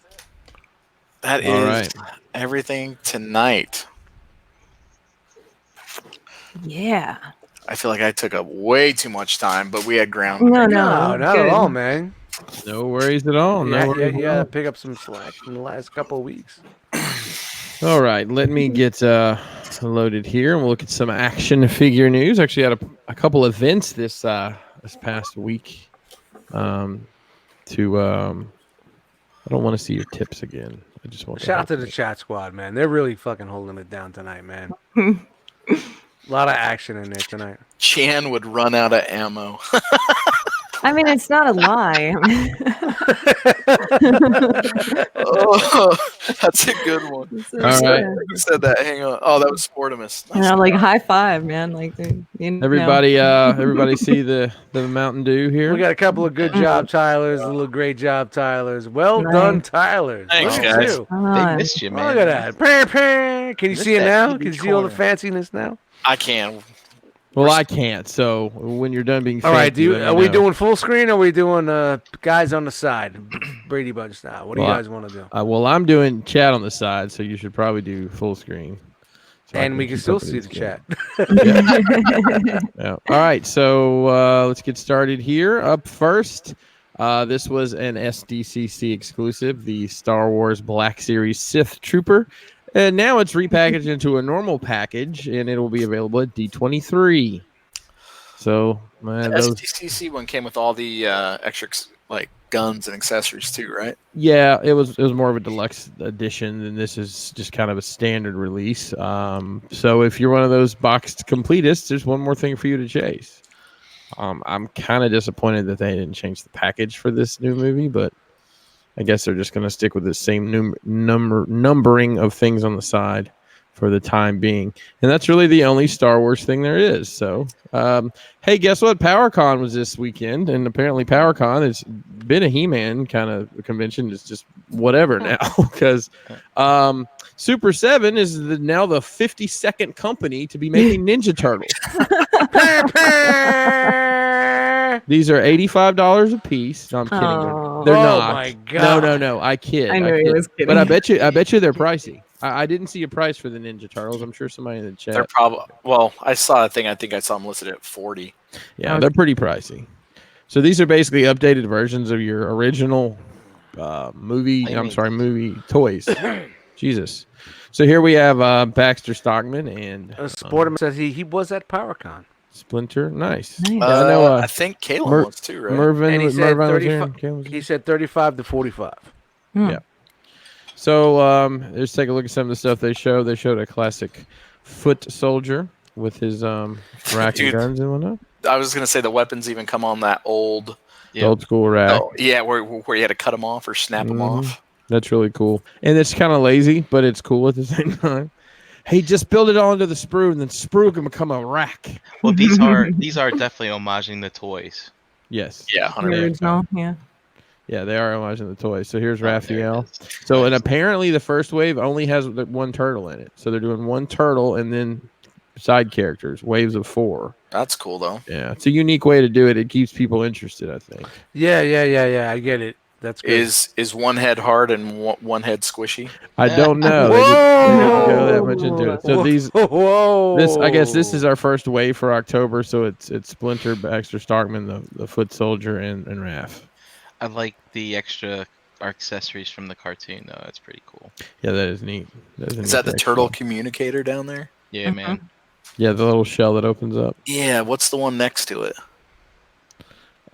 [SPEAKER 5] That
[SPEAKER 1] All
[SPEAKER 5] is
[SPEAKER 1] right.
[SPEAKER 5] everything tonight.
[SPEAKER 3] Yeah.
[SPEAKER 5] I feel like I took up way too much time, but we had ground.
[SPEAKER 3] No,
[SPEAKER 2] No, not
[SPEAKER 3] good.
[SPEAKER 2] at all, man.
[SPEAKER 1] No worries at all. No worries at all.
[SPEAKER 2] Pick up some slack in the last couple of weeks.
[SPEAKER 1] All right, let me get loaded here, and we'll look at some action figure news. Actually, had a couple events this past week. I don't want to see your tips again. I just want
[SPEAKER 2] Shout out to the chat squad, man. They're really fucking holding it down tonight, man. A lot of action in there tonight.
[SPEAKER 5] Chan would run out of ammo.
[SPEAKER 3] I mean, it's not a lie.
[SPEAKER 5] Oh, that's a good one.
[SPEAKER 3] It's
[SPEAKER 1] All right.
[SPEAKER 5] Who said that? Hang on. Oh, that was Sportimus.
[SPEAKER 3] Like high five, man. Like
[SPEAKER 1] Everybody see the Mountain Dew here.
[SPEAKER 2] We got a couple of good job Tylers, a little great job Tylers. Well
[SPEAKER 3] Nice.
[SPEAKER 2] done, Tylers.
[SPEAKER 5] Thanks,
[SPEAKER 2] Look at
[SPEAKER 5] guys.
[SPEAKER 2] you.
[SPEAKER 4] They missed you, man.
[SPEAKER 2] Look at that. Purr, purr. Can you
[SPEAKER 5] Missed
[SPEAKER 2] see it
[SPEAKER 5] that
[SPEAKER 2] now?
[SPEAKER 5] TV
[SPEAKER 2] Can you see all the
[SPEAKER 5] corner.
[SPEAKER 2] fanciness now?
[SPEAKER 5] I can.
[SPEAKER 1] Well, I can't. So when you're done being
[SPEAKER 2] All right,
[SPEAKER 1] fancy, let me
[SPEAKER 2] are we
[SPEAKER 1] know.
[SPEAKER 2] doing full screen or are we doing guys on the side? Brady Bunch style. What do you
[SPEAKER 1] Well,
[SPEAKER 2] guys want to do?
[SPEAKER 1] Well, I'm doing chat on the side, so you should probably do full screen. So I
[SPEAKER 2] And we can
[SPEAKER 1] keep
[SPEAKER 2] still
[SPEAKER 1] up with
[SPEAKER 2] see
[SPEAKER 1] these
[SPEAKER 2] the
[SPEAKER 1] games.
[SPEAKER 2] chat.
[SPEAKER 1] Yeah. All right, so let's get started here. Up first, this was an SDCC exclusive, the Star Wars Black Series Sith Trooper. And now it's repackaged into a normal package, and it will be available at D23. So
[SPEAKER 5] The
[SPEAKER 1] those,
[SPEAKER 5] SDCC one came with all the extra like guns and accessories too, right?
[SPEAKER 1] yeah, it was more of a deluxe edition, and this is just kind of a standard release. So if you're one of those boxed completists, there's one more thing for you to chase. I'm kind of disappointed that they didn't change the package for this new movie, but I guess they're just going to stick with the same numbering of things on the side for the time being. And that's really the only Star Wars thing there is. So, hey, guess what? PowerCon was this weekend, and apparently PowerCon has been a He-Man kind of convention. It's just whatever now because Super 7 is now the 52nd company to be making Ninja Turtles. These are $85 a piece. No, I'm kidding.
[SPEAKER 3] Oh.
[SPEAKER 1] They're
[SPEAKER 2] Oh
[SPEAKER 1] not.
[SPEAKER 2] my God.
[SPEAKER 1] No. I kid.
[SPEAKER 3] I knew he was kidding.
[SPEAKER 1] But I bet you they're pricey. I didn't see a price for the Ninja Turtles. I'm sure somebody in the chat.
[SPEAKER 5] They're probably I saw a thing. I think I saw them listed at 40.
[SPEAKER 1] Yeah, they're pretty pricey. So these are basically updated versions of your original movie toys. Jesus. So here we have Baxter Stockman and
[SPEAKER 2] Sportman says he was at PowerCon.
[SPEAKER 1] Splinter. Nice.
[SPEAKER 3] Nice.
[SPEAKER 1] Yeah, I know.
[SPEAKER 5] I think Caleb was too, right?
[SPEAKER 1] Mervin,
[SPEAKER 2] And he said
[SPEAKER 1] Mervin was here.
[SPEAKER 2] 35
[SPEAKER 1] Caleb was here.
[SPEAKER 2] He said 35 to 45.
[SPEAKER 1] Yeah. So let's take a look at some of the stuff they showed. They showed a classic foot soldier with his rack of guns and whatnot.
[SPEAKER 5] I was gonna say the weapons even come on that old,
[SPEAKER 1] The old school rack.
[SPEAKER 5] oh, yeah, where you had to cut them off or snap them off.
[SPEAKER 1] That's really cool. And it's kind of lazy, but it's cool at the same time. Hey, just build it all into the sprue, and then sprue can become a rack.
[SPEAKER 4] Well, these are definitely homaging the toys.
[SPEAKER 1] Yes.
[SPEAKER 5] Yeah,
[SPEAKER 3] The
[SPEAKER 5] 100%.
[SPEAKER 3] original, yeah.
[SPEAKER 1] Yeah, they are homaging the toys. So here's
[SPEAKER 4] Oh, there
[SPEAKER 1] Raphael.
[SPEAKER 4] it is.
[SPEAKER 1] So, and apparently the first wave only has one turtle in it. So they're doing one turtle and then side characters, waves of 4.
[SPEAKER 5] That's cool though.
[SPEAKER 1] Yeah, it's a unique way to do it. It keeps people interested, I think.
[SPEAKER 2] Yeah. I get it. That's good.
[SPEAKER 5] Is one head hard and one head squishy?
[SPEAKER 1] I don't know. They didn't go that much into it. So these, I guess this is our first wave for October. So it's Splinter, Baxter Stockman, the foot soldier, and Raph.
[SPEAKER 4] I like the extra accessories from the cartoon though. That's pretty cool.
[SPEAKER 1] Yeah, that is neat.
[SPEAKER 5] Is that the turtle communicator down there?
[SPEAKER 4] Yeah, man.
[SPEAKER 1] Yeah, the little shell that opens up.
[SPEAKER 5] Yeah. What's the one next to it?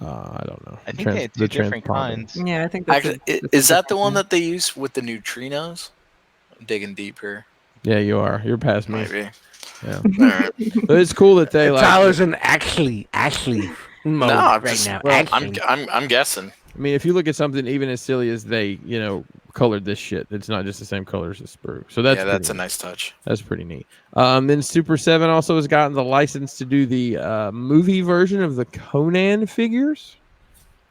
[SPEAKER 1] I don't know.
[SPEAKER 4] I think they had 2 different kinds.
[SPEAKER 3] Yeah, I think that's
[SPEAKER 5] Actually, is that the one that they use with the neutrinos? I'm digging deep here.
[SPEAKER 1] Yeah, you are. You're past me.
[SPEAKER 5] Maybe.
[SPEAKER 1] Yeah.
[SPEAKER 5] All right.
[SPEAKER 1] But it's cool that they like.
[SPEAKER 2] Tyler's in Ashley mode
[SPEAKER 5] I'm
[SPEAKER 2] right
[SPEAKER 5] just-
[SPEAKER 2] now.
[SPEAKER 1] well,
[SPEAKER 2] Ashley.
[SPEAKER 5] I'm guessing.
[SPEAKER 1] I mean, if you look at something even as silly as they, colored this shit, it's not just the same colors as sprue. So that's
[SPEAKER 5] That's a
[SPEAKER 1] pretty
[SPEAKER 5] nice touch.
[SPEAKER 1] That's pretty neat. Then Super 7 also has gotten the license to do the movie version of the Conan figures.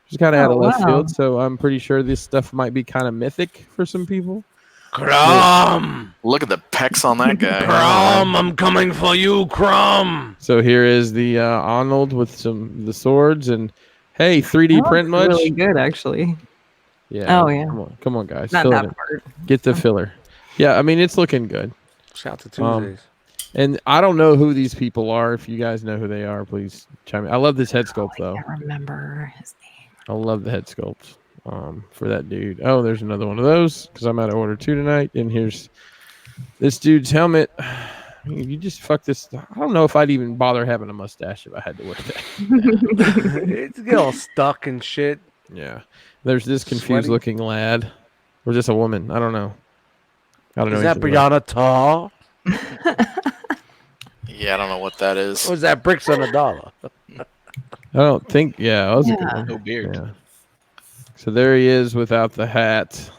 [SPEAKER 1] Just kind of out of left field, so I'm pretty sure this stuff might be kind of mythic for some people.
[SPEAKER 2] Crumb!
[SPEAKER 5] Look at the pecs on that guy.
[SPEAKER 2] Crumb! I'm coming for you, Crumb!
[SPEAKER 1] So here is the Arnold with the swords, and hey, 3D print much?
[SPEAKER 3] really good, actually.
[SPEAKER 1] Yeah.
[SPEAKER 3] Oh, yeah.
[SPEAKER 1] Come on, guys.
[SPEAKER 3] Not
[SPEAKER 1] Fill it
[SPEAKER 3] that
[SPEAKER 1] in.
[SPEAKER 3] part.
[SPEAKER 1] Get the filler. Yeah, I mean it's looking good.
[SPEAKER 2] Shout out to Tuesdays.
[SPEAKER 1] And I don't know who these people are. If you guys know who they are, please chime in. I love this head sculpt though.
[SPEAKER 3] I can't remember his name.
[SPEAKER 1] I love the head sculpt for that dude. Oh, there's another one of those because I'm out of order 2 tonight. And here's this dude's helmet. You just fuck this. I don't know if I'd even bother having a mustache if I had to wear that.
[SPEAKER 2] It's get all stuck and shit.
[SPEAKER 1] Yeah. There's this confused
[SPEAKER 2] Sweaty.
[SPEAKER 1] looking lad. Or just a woman. I don't know.
[SPEAKER 2] Is that
[SPEAKER 1] anything about
[SPEAKER 2] Brianna Tall?
[SPEAKER 5] Yeah, I don't know what that is.
[SPEAKER 2] Or is that Bricks on a Dollar?
[SPEAKER 1] I don't think. Yeah, that was a good
[SPEAKER 3] Yeah.
[SPEAKER 1] one.
[SPEAKER 4] No beard.
[SPEAKER 1] Yeah. So there he is without the hat.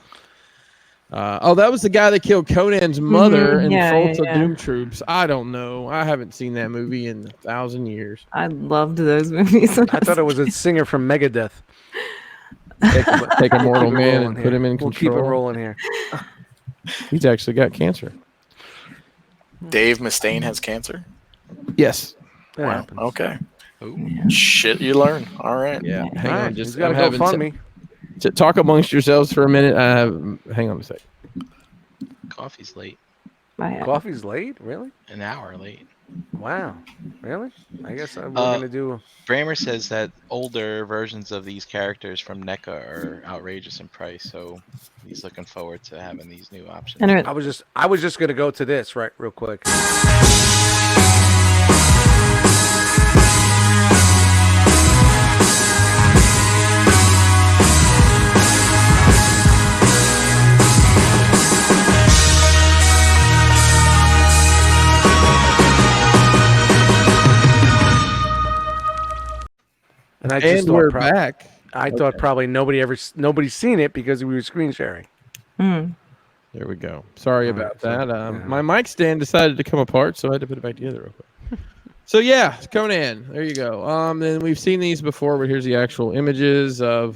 [SPEAKER 1] That was the guy that killed Conan's mother in
[SPEAKER 3] Yeah,
[SPEAKER 1] Fault
[SPEAKER 3] yeah.
[SPEAKER 1] of Doom Troops. I don't know. I haven't seen that movie in 1,000 years.
[SPEAKER 3] I loved those movies.
[SPEAKER 2] I thought it was a singer from Megadeth.
[SPEAKER 1] Take a mortal
[SPEAKER 2] Keep it
[SPEAKER 1] man
[SPEAKER 2] rolling
[SPEAKER 1] and
[SPEAKER 2] here.
[SPEAKER 1] put him in
[SPEAKER 2] We'll
[SPEAKER 1] control.
[SPEAKER 2] keep it rolling here.
[SPEAKER 1] He's actually got cancer.
[SPEAKER 5] Dave Mustaine has cancer.
[SPEAKER 1] Yes.
[SPEAKER 2] That
[SPEAKER 5] Wow.
[SPEAKER 2] happens.
[SPEAKER 5] Okay. Shit, you learn. All right.
[SPEAKER 1] Yeah. Hang
[SPEAKER 2] All
[SPEAKER 1] on.
[SPEAKER 2] right,
[SPEAKER 1] Just
[SPEAKER 2] you gotta
[SPEAKER 1] I'm
[SPEAKER 2] go
[SPEAKER 1] having
[SPEAKER 2] fund me.
[SPEAKER 1] to talk amongst yourselves for a minute. Hang on a sec.
[SPEAKER 4] Coffee's late.
[SPEAKER 2] Coffee's late? Really?
[SPEAKER 4] An hour late.
[SPEAKER 2] Wow. Really? I guess we're
[SPEAKER 4] Uh,
[SPEAKER 2] gonna do.
[SPEAKER 4] Bramer says that older versions of these characters from NECA are outrageous in price, so he's looking forward to having these new options.
[SPEAKER 3] And
[SPEAKER 2] I was just gonna go to this right real quick. And I just
[SPEAKER 1] And
[SPEAKER 2] thought
[SPEAKER 1] we're back.
[SPEAKER 2] I thought probably nobody's seen it because we were screen sharing.
[SPEAKER 3] mm,
[SPEAKER 1] There we go. Sorry
[SPEAKER 2] All right,
[SPEAKER 1] about
[SPEAKER 2] so,
[SPEAKER 1] that.
[SPEAKER 2] yeah.
[SPEAKER 1] My mic stand decided to come apart, so I had to put it back together real quick. So yeah, Conan. There you go. And we've seen these before, but here's the actual images of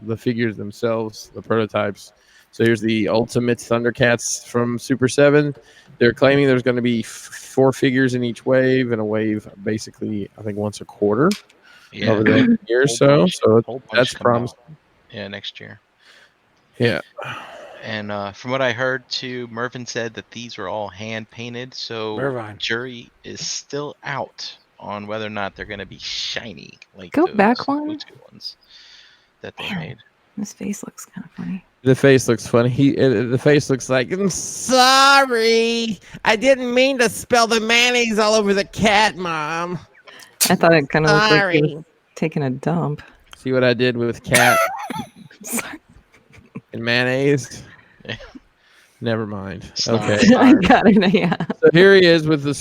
[SPEAKER 1] the figures themselves, the prototypes. So here's the Ultimate Thundercats from Super 7. They're claiming there's going to be 4 figures in each wave, and a wave basically, I think, once a quarter
[SPEAKER 4] Yeah,
[SPEAKER 1] over the next year or
[SPEAKER 4] Whole
[SPEAKER 1] so.
[SPEAKER 4] bunch-
[SPEAKER 1] So
[SPEAKER 4] whole bunch
[SPEAKER 1] that's
[SPEAKER 4] coming out.
[SPEAKER 1] promising.
[SPEAKER 4] Yeah, next year.
[SPEAKER 1] Yeah.
[SPEAKER 4] And from what I heard too, Mervin said that these were all hand painted, so
[SPEAKER 2] Mervin.
[SPEAKER 4] jury is still out on whether or not they're going to be shiny like
[SPEAKER 3] Go
[SPEAKER 4] those
[SPEAKER 3] back one.
[SPEAKER 4] O2 ones that they
[SPEAKER 3] Man.
[SPEAKER 4] made.
[SPEAKER 3] His face looks kind of funny.
[SPEAKER 1] The face looks funny. The face looks like
[SPEAKER 6] Sorry, I didn't mean to spill the mayonnaise all over the cat, Mom.
[SPEAKER 3] I thought it kind of looked like he
[SPEAKER 6] Sorry.
[SPEAKER 3] was taking a dump.
[SPEAKER 1] see what I did with cat
[SPEAKER 3] Sorry.
[SPEAKER 1] and mayonnaise.
[SPEAKER 4] Yeah.
[SPEAKER 1] Never mind.
[SPEAKER 4] Snot.
[SPEAKER 1] Okay.
[SPEAKER 3] I got it. Yeah.
[SPEAKER 1] So here he is with the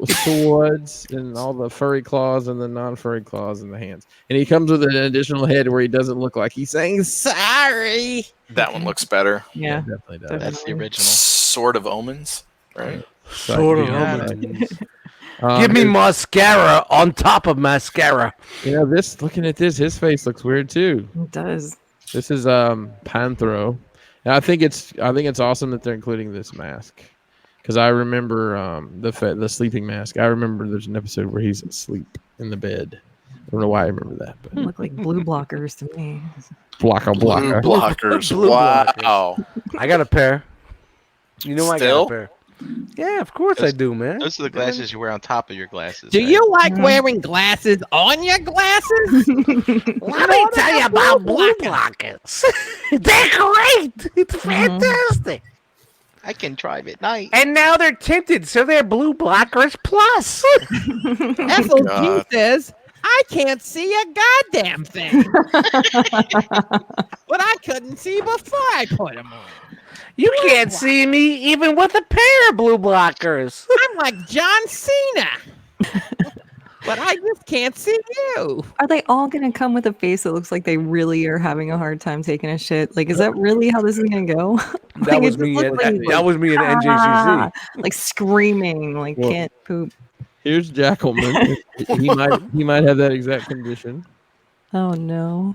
[SPEAKER 1] swords and all the furry claws and the non-furry claws in the hands. And he comes with an additional head where he doesn't look like he's saying
[SPEAKER 6] Sorry.
[SPEAKER 5] That one looks better.
[SPEAKER 3] Yeah.
[SPEAKER 1] definitely does.
[SPEAKER 4] That's the original.
[SPEAKER 5] Sword of Omens, right?
[SPEAKER 2] Sort of.
[SPEAKER 1] Yeah.
[SPEAKER 2] Give me mascara on top of mascara.
[SPEAKER 1] You know, looking at this, his face looks weird too.
[SPEAKER 3] It does.
[SPEAKER 1] This is Panthro. And I think it's awesome that they're including this mask. Because I remember the sleeping mask. I remember there's an episode where he's asleep in the bed. I don't know why I remember that, but
[SPEAKER 3] Look like blue blockers to me.
[SPEAKER 1] blocker.
[SPEAKER 5] Blue blockers.
[SPEAKER 2] Blue
[SPEAKER 5] Wow.
[SPEAKER 2] I got a pair. You know I got
[SPEAKER 5] Still?
[SPEAKER 2] a pair. Yeah, of course I do, man.
[SPEAKER 4] Those are the glasses you wear on top of your glasses.
[SPEAKER 6] Do
[SPEAKER 4] right?
[SPEAKER 6] you like wearing glasses on your glasses?
[SPEAKER 7] Let me tell you about blue blockers. They're great. It's fantastic.
[SPEAKER 4] I can drive at night.
[SPEAKER 2] And now they're tinted, so they're blue blockers plus.
[SPEAKER 6] FOG
[SPEAKER 5] God.
[SPEAKER 6] says, I can't see a goddamn thing. But I couldn't see before I put them on.
[SPEAKER 2] You can't see me even with a pair of blue blockers.
[SPEAKER 6] I'm like John Cena. But I just can't see you.
[SPEAKER 3] Are they all going to come with a face that looks like they really are having a hard time taking a shit? Like, is that really how this is going to go?
[SPEAKER 2] That
[SPEAKER 3] Like, it
[SPEAKER 2] was
[SPEAKER 3] just
[SPEAKER 2] me.
[SPEAKER 3] looks like,
[SPEAKER 2] That was me at
[SPEAKER 3] ah,
[SPEAKER 2] NJCC.
[SPEAKER 3] like screaming, like
[SPEAKER 1] Well-
[SPEAKER 3] can't poop.
[SPEAKER 1] Here's Jackalman. he might have that exact condition.
[SPEAKER 3] Oh no.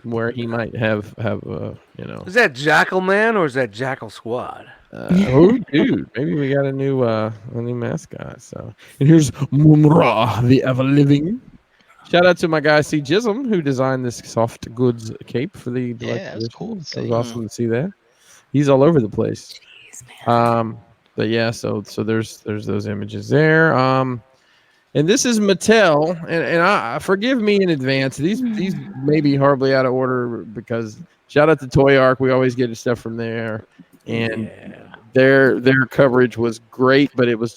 [SPEAKER 1] Where he might have you know.
[SPEAKER 2] Is that Jackal Man or is that Jackal Squad?
[SPEAKER 1] Oh, dude, maybe we got a new mascot. So, and here's Mumra, the ever living. Shout out to my guy C Jism who designed this soft goods cape for the deluxe
[SPEAKER 4] that was
[SPEAKER 1] edition.
[SPEAKER 4] cool to
[SPEAKER 1] That
[SPEAKER 4] see.
[SPEAKER 1] was awesome to see that. He's all over the place.
[SPEAKER 3] Jeez, man.
[SPEAKER 1] But yeah, so there's those images there. And this is Mattel, and I forgive me in advance. These may be horribly out of order because shout out to Toy Arc. We always get stuff from there, and their coverage was great, but it was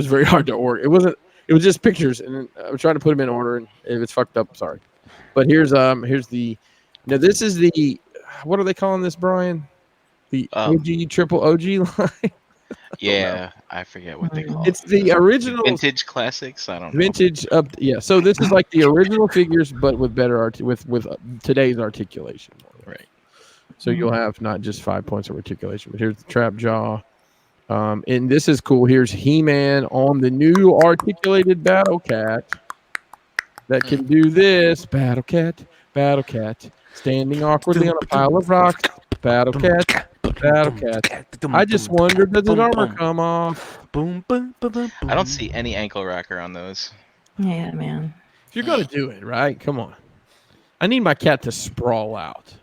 [SPEAKER 1] very hard to order. It was just pictures, and I was trying to put them in order, and if it's fucked up, sorry. But here's the now this is the what are they calling this, Brian? The OG triple OG line.
[SPEAKER 4] Yeah, I forget what they call
[SPEAKER 1] It's
[SPEAKER 4] it.
[SPEAKER 1] the original
[SPEAKER 4] Vintage classics. I don't know.
[SPEAKER 1] vintage up. Yeah, so this is like the original figures, but with better with today's articulation.
[SPEAKER 4] Right.
[SPEAKER 1] So you'll have not just 5 points of articulation, but here's the trap jaw. And this is cool. Here's He-Man on the new articulated Battle Cat that can do this. Battle Cat, standing awkwardly on a pile of rocks. Battle Cat. I just wonder, does his armor come off?
[SPEAKER 2] Boom, boom, boom, boom,
[SPEAKER 4] I don't see any ankle rocker on those.
[SPEAKER 3] Yeah, man.
[SPEAKER 1] If you're gonna do it, right? Come on. I need my cat to sprawl out.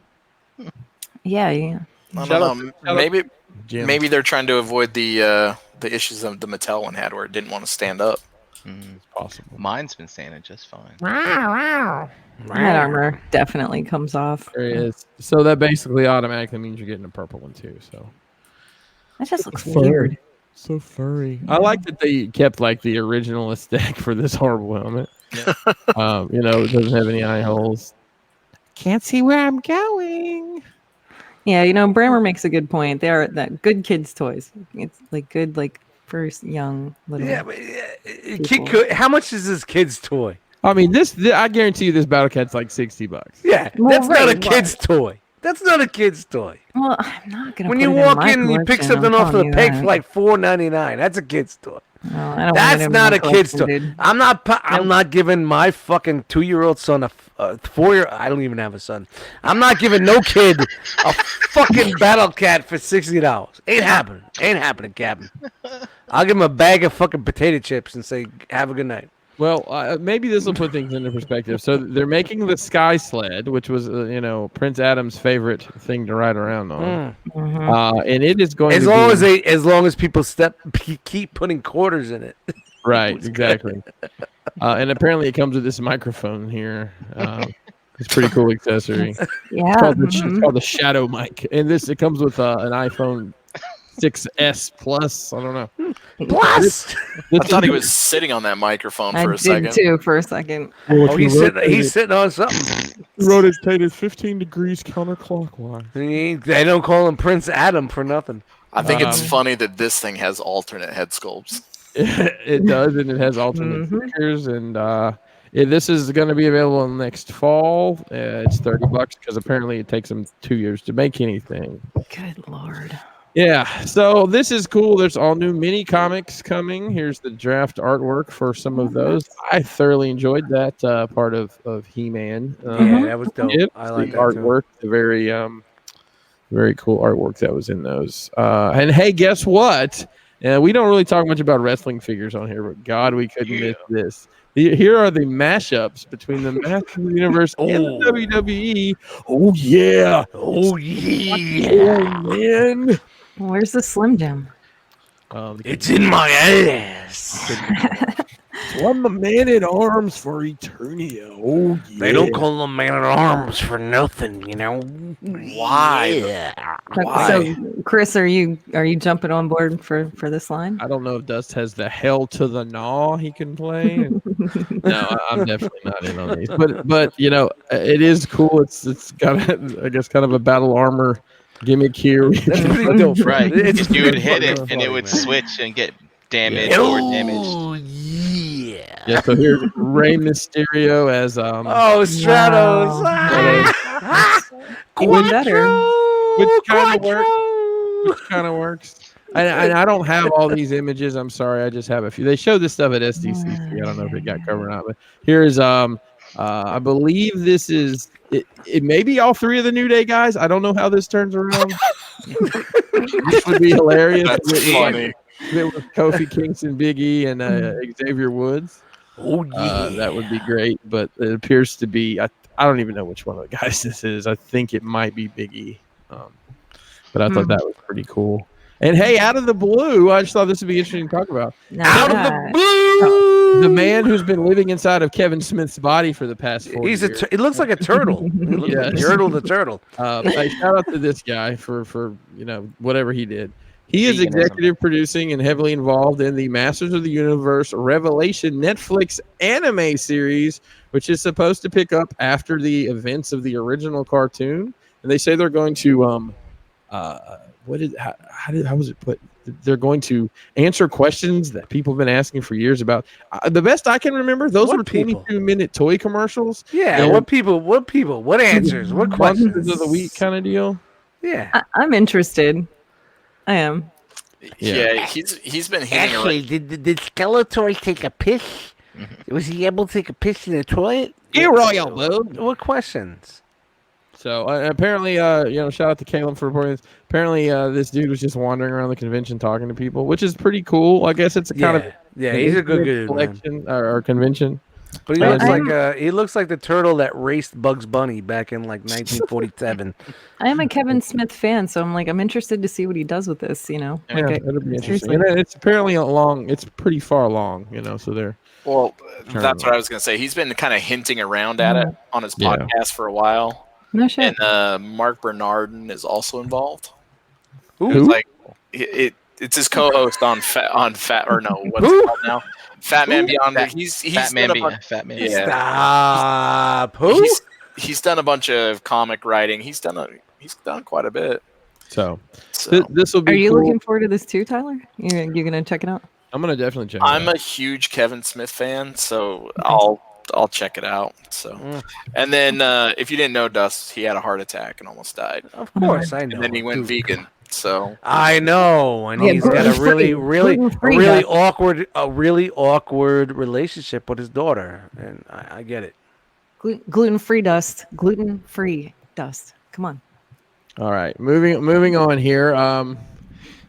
[SPEAKER 3] Yeah.
[SPEAKER 5] I
[SPEAKER 1] Shout
[SPEAKER 5] don't know.
[SPEAKER 1] Jim.
[SPEAKER 5] Maybe they're trying to avoid the issues that the Mattel one had, where it didn't want to stand up.
[SPEAKER 1] It's possible.
[SPEAKER 4] Mine's been standing just fine.
[SPEAKER 3] That armor definitely comes off.
[SPEAKER 1] There it is. So that basically automatically means you're getting a purple one too. So
[SPEAKER 3] That just looks
[SPEAKER 1] Furry.
[SPEAKER 3] weird.
[SPEAKER 1] so furry. I like that they kept like the original aesthetic for this horrible helmet. You know, it doesn't have any eye holes. Can't see where I'm going.
[SPEAKER 3] Yeah, you know, Brammer makes a good point. They are that good kids' toys. It's like good, like for young little.
[SPEAKER 2] Yeah, but how much is this kid's toy?
[SPEAKER 1] I mean, I guarantee you this Battle Cat's like $60.
[SPEAKER 2] Yeah,
[SPEAKER 3] Well,
[SPEAKER 2] that's not a
[SPEAKER 3] right,
[SPEAKER 2] kid's toy. That's not a kid's toy.
[SPEAKER 3] Well, I'm not gonna.
[SPEAKER 2] When
[SPEAKER 3] put
[SPEAKER 2] you
[SPEAKER 3] it
[SPEAKER 2] walk
[SPEAKER 3] my
[SPEAKER 2] in and you pick
[SPEAKER 3] collection,
[SPEAKER 2] something
[SPEAKER 3] I'm
[SPEAKER 2] off the
[SPEAKER 3] telling you
[SPEAKER 2] peg
[SPEAKER 3] that.
[SPEAKER 2] for like $4.99, that's a kid's toy.
[SPEAKER 3] No, I don't want it
[SPEAKER 2] That's
[SPEAKER 3] in
[SPEAKER 2] not
[SPEAKER 3] my
[SPEAKER 2] a kid's
[SPEAKER 3] collection,
[SPEAKER 2] toy.
[SPEAKER 3] dude.
[SPEAKER 2] I'm not giving my fucking 2-year-old son a 4-year. I don't even have a son. I'm not giving no kid a fucking Battle Cat for $60. Ain't happening. Ain't happening, Captain. I'll give him a bag of fucking potato chips and say, "Have a good night."
[SPEAKER 1] Well, maybe this will put things into perspective. So they're making the Sky Sled, which was, you know, Prince Adam's favorite thing to ride around on, and it is going
[SPEAKER 2] As long as people keep putting quarters in it.
[SPEAKER 1] right, exactly. And apparently, it comes with this microphone here. It's a pretty cool accessory.
[SPEAKER 3] Yeah.
[SPEAKER 1] It's called the Shadow Mic, and it comes with an iPhone 6S Plus. I don't know.
[SPEAKER 2] Plus,
[SPEAKER 5] I thought he was sitting on that microphone for
[SPEAKER 3] I
[SPEAKER 5] a
[SPEAKER 3] did
[SPEAKER 5] second.
[SPEAKER 3] too for a second.
[SPEAKER 2] he's sitting on something.
[SPEAKER 1] rotated 15 degrees counterclockwise.
[SPEAKER 2] They don't call him Prince Adam for nothing.
[SPEAKER 5] I think it's funny that this thing has alternate head sculpts.
[SPEAKER 1] It does, and it has alternate features, and this is going to be available next fall. It's $30 because apparently it takes them 2 years to make anything.
[SPEAKER 3] Good lord.
[SPEAKER 1] Yeah, so this is cool. There's all new mini comics coming. Here's the draft artwork for some of those. I thoroughly enjoyed that part of He-Man.
[SPEAKER 2] Yeah, that was dope. I like
[SPEAKER 1] the
[SPEAKER 2] that
[SPEAKER 1] artwork. The very cool artwork that was in those. And hey, guess what? We don't really talk much about wrestling figures on here, but God, we couldn't miss this. Here are the mashups between the Masters of the Universe and the WWE. Oh yeah! Oh yeah! Oh man!
[SPEAKER 3] Where's the Slim Jim?
[SPEAKER 2] It's in my ass.
[SPEAKER 1] So I'm the man at arms for Eternia. Oh yeah!
[SPEAKER 2] They don't call them man at arms for nothing, you know.
[SPEAKER 5] Why?
[SPEAKER 2] Yeah.
[SPEAKER 1] Why?
[SPEAKER 3] So, Chris, are you jumping on board for this line?
[SPEAKER 1] I don't know if Dust has the hell to the gnaw he can play. No, I'm definitely not in on these. But you know, it is cool. It's got I guess kind of a battle armor gimmick here.
[SPEAKER 2] That's pretty dope,
[SPEAKER 4] Right.
[SPEAKER 2] It's
[SPEAKER 4] You would hit
[SPEAKER 2] fucking
[SPEAKER 4] it, and
[SPEAKER 2] funny,
[SPEAKER 4] it would
[SPEAKER 2] man.
[SPEAKER 4] switch and get damaged or damaged.
[SPEAKER 7] Oh, yeah.
[SPEAKER 1] Yeah, so here's Rey Mysterio as
[SPEAKER 2] Oh, Stratos.
[SPEAKER 3] Even better.
[SPEAKER 1] which kind of works. Which kind of works. And I don't have all these images. I'm sorry, I just have a few. They showed this stuff at SDCC. I don't know if it got covered or not, but here's I believe this is it may be all three of the New Day guys. I don't know how this turns around. This would be hilarious.
[SPEAKER 5] That's funny.
[SPEAKER 1] It was Kofi Kingston, Big E, and Xavier Woods.
[SPEAKER 2] Oh, yeah.
[SPEAKER 1] That would be great, but it appears to be. I don't even know which one of the guys this is. I think it might be Big E, but I thought that was pretty cool. And hey, out of the blue, I just thought this would be interesting to talk about.
[SPEAKER 2] Out of the blue.
[SPEAKER 1] The man who's been living inside of Kevin Smith's body for the past 4 years.
[SPEAKER 2] It looks like a turtle. It looks like
[SPEAKER 1] Yes.
[SPEAKER 2] Turtle the turtle.
[SPEAKER 1] Hey, shout out to this guy for whatever he did. He is
[SPEAKER 4] Veganism.
[SPEAKER 1] executive producing and heavily involved in the Masters of the Universe Revelation Netflix anime series, which is supposed to pick up after the events of the original cartoon. And they say they're going to how was it put? They're going to answer questions that people have been asking for years about. The best I can remember, those
[SPEAKER 2] What
[SPEAKER 1] were
[SPEAKER 2] people?
[SPEAKER 1] 22-minute toy commercials.
[SPEAKER 2] Yeah.
[SPEAKER 1] And
[SPEAKER 2] What people? What answers? What questions?
[SPEAKER 1] Monsters of the week kind of deal.
[SPEAKER 2] Yeah.
[SPEAKER 3] I'm interested. I am.
[SPEAKER 5] Yeah, he's been hitting
[SPEAKER 7] Actually, did Skeletor take a piss? Was he able to take a piss in the toilet?
[SPEAKER 1] You royal boob.
[SPEAKER 2] What questions?
[SPEAKER 1] So apparently, shout out to Caleb for reporting this. Apparently, this dude was just wandering around the convention talking to people, which is pretty cool. I guess it's a kind of
[SPEAKER 2] Yeah, he's a good man.
[SPEAKER 1] collection or convention.
[SPEAKER 2] But
[SPEAKER 1] I-
[SPEAKER 2] he looks like the turtle that raced Bugs Bunny back in like 1947.
[SPEAKER 3] I am a Kevin Smith fan, so I'm interested to see what he does with this.
[SPEAKER 1] Yeah,
[SPEAKER 3] Like
[SPEAKER 1] it'll be interesting.
[SPEAKER 3] seriously.
[SPEAKER 1] And it's apparently it's pretty far along, so they're
[SPEAKER 5] Well,
[SPEAKER 1] Turn
[SPEAKER 5] that's
[SPEAKER 1] it
[SPEAKER 5] what I was gonna say. He's been kind of hinting around at it on his
[SPEAKER 1] Yeah.
[SPEAKER 5] podcast for a while,
[SPEAKER 3] No shit.
[SPEAKER 5] and Mark Bernardin is also involved.
[SPEAKER 2] Who?
[SPEAKER 5] Who's like it's his co-host on Fat or no, what's it called now? Fat Man Beyond. He's
[SPEAKER 4] Fat Man,
[SPEAKER 5] done a bunch,
[SPEAKER 4] Fat Man.
[SPEAKER 5] yeah.
[SPEAKER 2] Stop. Who?
[SPEAKER 5] He's done a bunch of comic writing. He's done quite a bit.
[SPEAKER 1] so
[SPEAKER 5] So
[SPEAKER 1] this will be
[SPEAKER 3] Are you
[SPEAKER 1] cool.
[SPEAKER 3] looking forward to this too, Tyler? You gonna check it out?
[SPEAKER 1] I'm gonna definitely check it
[SPEAKER 5] I'm
[SPEAKER 1] out.
[SPEAKER 5] a huge Kevin Smith fan, so I'll check it out. So, and then if you didn't know, Dust, he had a heart attack and almost died,
[SPEAKER 2] Of course, I know.
[SPEAKER 5] and then he went
[SPEAKER 2] Dude.
[SPEAKER 5] vegan. So
[SPEAKER 2] I know, and
[SPEAKER 3] Yeah,
[SPEAKER 2] he's got a
[SPEAKER 3] gluten-free, gluten-free,
[SPEAKER 2] really awkward relationship with his daughter, and I get it.
[SPEAKER 3] Gluten-free Dust. Gluten-free Dust. Come on.
[SPEAKER 1] All right, moving on here.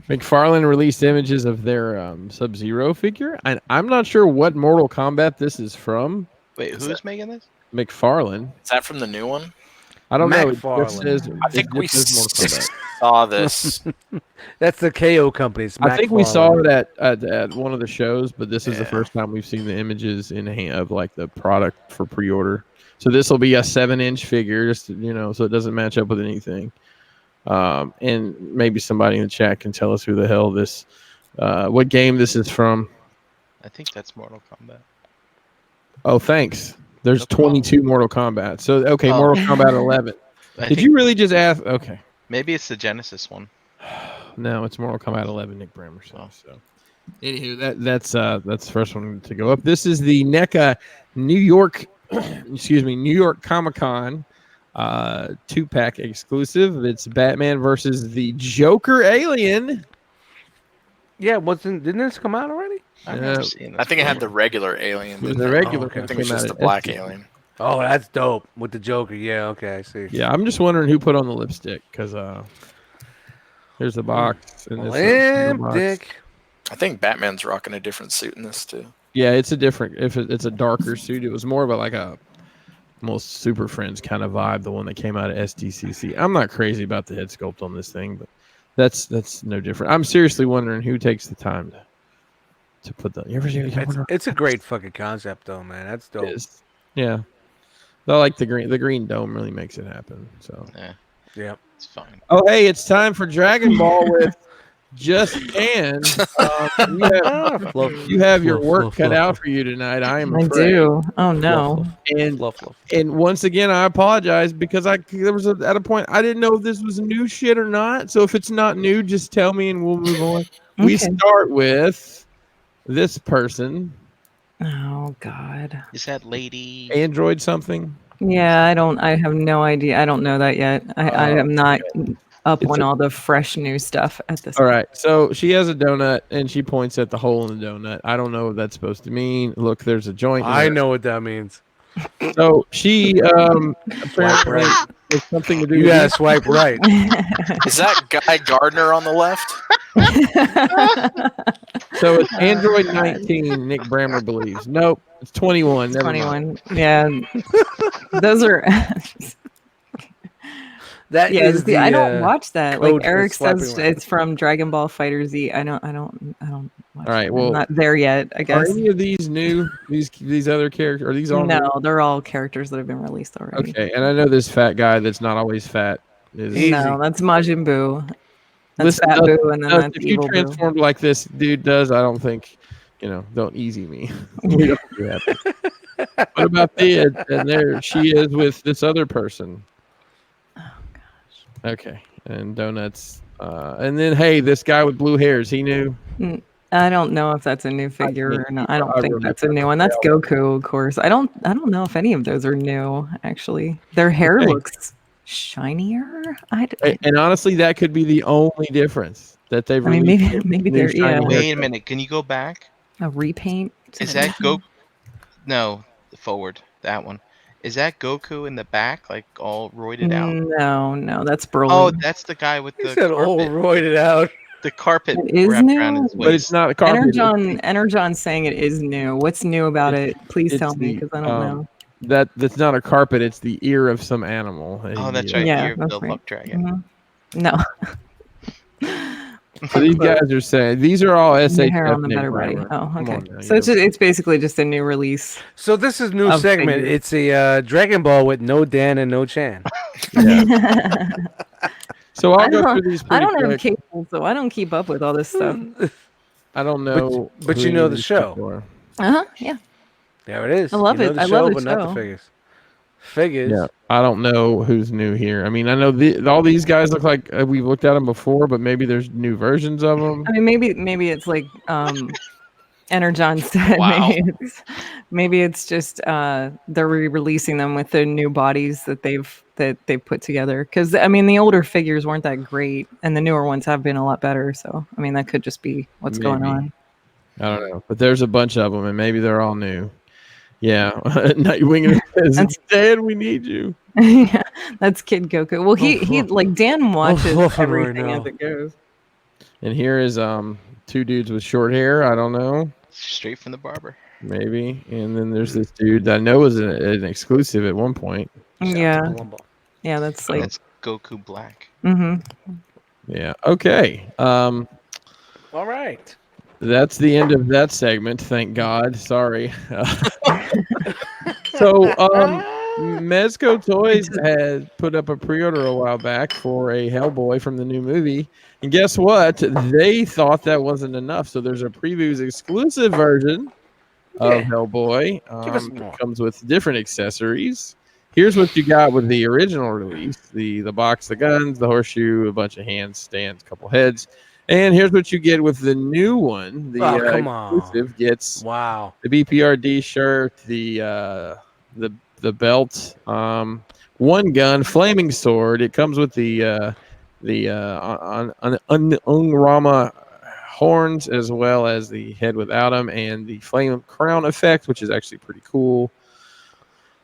[SPEAKER 1] McFarlane released images of their Sub-Zero figure, and I'm not sure what Mortal Kombat this is from.
[SPEAKER 4] Wait, who's making this?
[SPEAKER 1] McFarlane.
[SPEAKER 5] is that from the new one?
[SPEAKER 1] I don't know. It
[SPEAKER 2] McFarlane.
[SPEAKER 1] just says,
[SPEAKER 5] I think we
[SPEAKER 1] Mortal Kombat.
[SPEAKER 5] saw this.
[SPEAKER 2] That's the KO company. It's
[SPEAKER 1] I think we
[SPEAKER 2] McFarlane.
[SPEAKER 1] saw it at one of the shows, but this is the
[SPEAKER 5] Yeah.
[SPEAKER 1] first time we've seen the images in hand of like the product for pre-order. So this will be a 7-inch figure, just so it doesn't match up with anything. And maybe somebody in the chat can tell us who the hell this, what game this is from.
[SPEAKER 4] I think that's Mortal Kombat.
[SPEAKER 1] Oh, thanks. There's
[SPEAKER 4] No problem.
[SPEAKER 1] 22 Mortal Kombat. So okay,
[SPEAKER 4] Oh.
[SPEAKER 1] Mortal Kombat 11.
[SPEAKER 4] I
[SPEAKER 1] Did
[SPEAKER 4] think
[SPEAKER 1] you really just ask? Okay.
[SPEAKER 4] maybe it's the Genesis one.
[SPEAKER 1] No, it's Mortal Kombat 11. Nick Brammer says so. Anywho, that's the first one to go up. This is the NECA New York, New York Comic-Con 2-pack exclusive. It's Batman versus the Joker alien.
[SPEAKER 2] Yeah, didn't this come out already?
[SPEAKER 4] I've
[SPEAKER 1] Yeah.
[SPEAKER 4] never seen this.
[SPEAKER 5] I think it had the
[SPEAKER 4] before.
[SPEAKER 5] regular alien.
[SPEAKER 1] The
[SPEAKER 5] didn't it?
[SPEAKER 1] regular
[SPEAKER 2] okay.
[SPEAKER 5] I think it's
[SPEAKER 1] came
[SPEAKER 5] just
[SPEAKER 1] out
[SPEAKER 5] the
[SPEAKER 1] at
[SPEAKER 5] black
[SPEAKER 1] SDCC.
[SPEAKER 5] alien.
[SPEAKER 2] Oh, that's dope with the Joker. Yeah, okay, I see.
[SPEAKER 1] Yeah, I'm just wondering who put on the lipstick because here's the box and this
[SPEAKER 2] Limp
[SPEAKER 1] box.
[SPEAKER 2] dick.
[SPEAKER 5] I think Batman's rocking a different suit in this too.
[SPEAKER 1] Yeah, it's a different. It's a darker suit. It was more of a almost Super Friends kind of vibe. The one that came out of SDCC. I'm not crazy about the head sculpt on this thing, but that's no different. I'm seriously wondering who takes the time to put the. You ever see?
[SPEAKER 2] It's a great fucking concept, though, man. That's dope.
[SPEAKER 1] It is. Yeah, I like the green. The green dome really makes it happen. So.
[SPEAKER 4] Yeah,
[SPEAKER 2] Yeah.
[SPEAKER 4] it's fine.
[SPEAKER 1] Oh, hey, it's time for Dragon Ball with Just Can. You have your work cut out for you tonight. I am
[SPEAKER 3] I
[SPEAKER 1] afraid.
[SPEAKER 3] do. Oh no.
[SPEAKER 1] And
[SPEAKER 2] Fluff.
[SPEAKER 1] and once again, I apologize because there was at a point I didn't know if this was new shit or not. So if it's not new, just tell me and we'll move on. We
[SPEAKER 3] Okay.
[SPEAKER 1] start with this person,
[SPEAKER 3] Oh God.
[SPEAKER 4] Is that lady?
[SPEAKER 1] Android something.
[SPEAKER 3] Yeah, I have no idea. I don't know that yet. I am not up
[SPEAKER 1] It's
[SPEAKER 3] on
[SPEAKER 1] a-
[SPEAKER 3] all the fresh new stuff at this.
[SPEAKER 1] All right, so she has a donut and she points at the hole in the donut. I don't know what that's supposed to mean. Look, there's a joint. in
[SPEAKER 2] I
[SPEAKER 1] there.
[SPEAKER 2] know what that means.
[SPEAKER 1] So she apparently has something to do.
[SPEAKER 2] You
[SPEAKER 1] with
[SPEAKER 2] gotta swipe right.
[SPEAKER 5] Is that Guy Gardner on the left?
[SPEAKER 1] So it's Android 19. Nick Brammer believes. Nope, it's 21. Never mind.
[SPEAKER 3] 21. Yeah. Those are
[SPEAKER 2] That
[SPEAKER 3] yeah,
[SPEAKER 2] is the,
[SPEAKER 3] I don't watch that.
[SPEAKER 2] code
[SPEAKER 3] Like
[SPEAKER 2] for
[SPEAKER 3] Eric
[SPEAKER 2] swiping
[SPEAKER 3] says
[SPEAKER 2] right.
[SPEAKER 3] it's from Dragon Ball Fighter Z. I don't watch
[SPEAKER 1] All right,
[SPEAKER 3] that.
[SPEAKER 1] well,
[SPEAKER 3] I'm not there yet, I
[SPEAKER 1] Are
[SPEAKER 3] guess.
[SPEAKER 1] any of these new? These other characters? Are these all new?
[SPEAKER 3] No, they're all characters that have been released already.
[SPEAKER 1] Okay, and I know this fat guy that's not always fat is.
[SPEAKER 2] Easy.
[SPEAKER 3] No, that's Majin Buu. That's
[SPEAKER 1] Listen,
[SPEAKER 3] Fat
[SPEAKER 1] Dust-
[SPEAKER 3] Buu, and then
[SPEAKER 1] Dust,
[SPEAKER 3] that's
[SPEAKER 1] if you
[SPEAKER 3] Evil Buu.
[SPEAKER 1] transformed like this dude does, I don't think, don't easy me. We don't do that. What about this? And there she is with this other person.
[SPEAKER 3] Oh gosh.
[SPEAKER 1] Okay, and donuts. And then hey, this guy with blue hair, is he new?
[SPEAKER 3] I don't know if that's a new figure
[SPEAKER 1] think
[SPEAKER 3] or not.
[SPEAKER 1] he
[SPEAKER 3] I don't
[SPEAKER 1] probably
[SPEAKER 3] think that's a
[SPEAKER 1] remembers
[SPEAKER 3] new one. That's Goku, of course. I don't know if any of those are new. Actually, their hair
[SPEAKER 1] Okay.
[SPEAKER 3] looks shinier.
[SPEAKER 1] And honestly, that could be the only difference that they've.
[SPEAKER 3] I mean,
[SPEAKER 1] released
[SPEAKER 3] maybe
[SPEAKER 1] new
[SPEAKER 3] they're
[SPEAKER 1] shiny
[SPEAKER 3] yeah,
[SPEAKER 4] Wait a
[SPEAKER 1] haircut.
[SPEAKER 4] minute. Can you go back?
[SPEAKER 3] a repaint.
[SPEAKER 4] Is that Goku? No, forward. That one. Is that Goku in the back, like all roided out?
[SPEAKER 3] No, that's Broly.
[SPEAKER 4] Oh, that's the guy with
[SPEAKER 2] He
[SPEAKER 4] the
[SPEAKER 2] said all
[SPEAKER 4] carpet.
[SPEAKER 2] roided out.
[SPEAKER 4] The carpet
[SPEAKER 3] It is
[SPEAKER 4] wrapped
[SPEAKER 3] new?
[SPEAKER 4] around his
[SPEAKER 1] but it's
[SPEAKER 4] waist.
[SPEAKER 1] not a carpet.
[SPEAKER 3] Energon's saying it is new. What's new about it? Please
[SPEAKER 1] It's
[SPEAKER 3] tell me,
[SPEAKER 1] the
[SPEAKER 3] because I don't know.
[SPEAKER 1] that's not a carpet. It's the ear of some animal.
[SPEAKER 4] Oh, that's right.
[SPEAKER 3] Yeah,
[SPEAKER 4] Ear of
[SPEAKER 3] that's
[SPEAKER 4] the
[SPEAKER 3] right.
[SPEAKER 4] luck dragon.
[SPEAKER 3] No.
[SPEAKER 1] So these guys are saying these are all
[SPEAKER 3] The hair
[SPEAKER 1] SHF
[SPEAKER 3] on the
[SPEAKER 1] Nick
[SPEAKER 3] better body.
[SPEAKER 1] Brammer.
[SPEAKER 3] Oh,
[SPEAKER 1] Come
[SPEAKER 3] okay.
[SPEAKER 1] on now,
[SPEAKER 3] So
[SPEAKER 1] you
[SPEAKER 3] it's basically just a new release.
[SPEAKER 2] So this is new
[SPEAKER 3] Of
[SPEAKER 2] segment.
[SPEAKER 3] figures.
[SPEAKER 2] It's a Dragon Ball with no Dan and no Chan.
[SPEAKER 1] So I'll go through these
[SPEAKER 3] I
[SPEAKER 1] pretty
[SPEAKER 3] don't have
[SPEAKER 1] quick.
[SPEAKER 3] cable, so I don't keep up with all this stuff.
[SPEAKER 1] I don't know,
[SPEAKER 2] but
[SPEAKER 1] who
[SPEAKER 2] you
[SPEAKER 1] any
[SPEAKER 2] know
[SPEAKER 1] of
[SPEAKER 2] the
[SPEAKER 1] these
[SPEAKER 2] show.
[SPEAKER 1] people are.
[SPEAKER 3] Yeah.
[SPEAKER 2] There it is.
[SPEAKER 3] I love
[SPEAKER 2] you know
[SPEAKER 3] it.
[SPEAKER 2] The
[SPEAKER 3] I
[SPEAKER 2] show,
[SPEAKER 3] love the
[SPEAKER 2] but not the
[SPEAKER 3] show.
[SPEAKER 2] figures. Figures.
[SPEAKER 1] Yeah, I don't know who's new here. I mean, I know all these guys look like we've looked at them before, but maybe there's new versions of them.
[SPEAKER 3] I mean, maybe it's like Energon said.
[SPEAKER 5] Wow.
[SPEAKER 3] Maybe it's just they're re-releasing them with the new bodies that they've put together. Because I mean, the older figures weren't that great, and the newer ones have been a lot better. So I mean, that could just be what's going
[SPEAKER 1] Maybe.
[SPEAKER 3] on.
[SPEAKER 1] I don't know, but there's a bunch of them, and maybe they're all new. Yeah, Nightwing says,
[SPEAKER 3] That's-
[SPEAKER 1] "Dad, we need you."
[SPEAKER 3] Yeah, that's Kid Goku. Well, he like Dan watches
[SPEAKER 2] fluffing right
[SPEAKER 3] everything as
[SPEAKER 2] now.
[SPEAKER 3] it goes.
[SPEAKER 1] And here is two dudes with short hair. I don't know,
[SPEAKER 4] Straight from the barber.
[SPEAKER 1] maybe. And then there's this dude that I know was an exclusive at one point.
[SPEAKER 3] Yeah,
[SPEAKER 2] Palumbo.
[SPEAKER 3] yeah, that's like.
[SPEAKER 4] That's Goku Black.
[SPEAKER 1] Yeah. Okay.
[SPEAKER 2] All right.
[SPEAKER 1] That's the end of that segment. Thank God. Sorry. So, Mezco Toys had put up a pre-order a while back for a Hellboy from the new movie, and guess what? They thought that wasn't enough. So there's a previews exclusive version of Hellboy.
[SPEAKER 2] Give us more.
[SPEAKER 1] It comes with different accessories. Here's what you got with the original release: the box, the guns, the horseshoe, a bunch of hands, stands, couple heads. And here's what you get with the new one. The
[SPEAKER 2] come on.
[SPEAKER 1] exclusive gets
[SPEAKER 2] Wow.
[SPEAKER 1] the BPRD shirt, the belt, one gun, flaming sword. It comes with the Unrama horns as well as the head without them and the flame crown effect, which is actually pretty cool.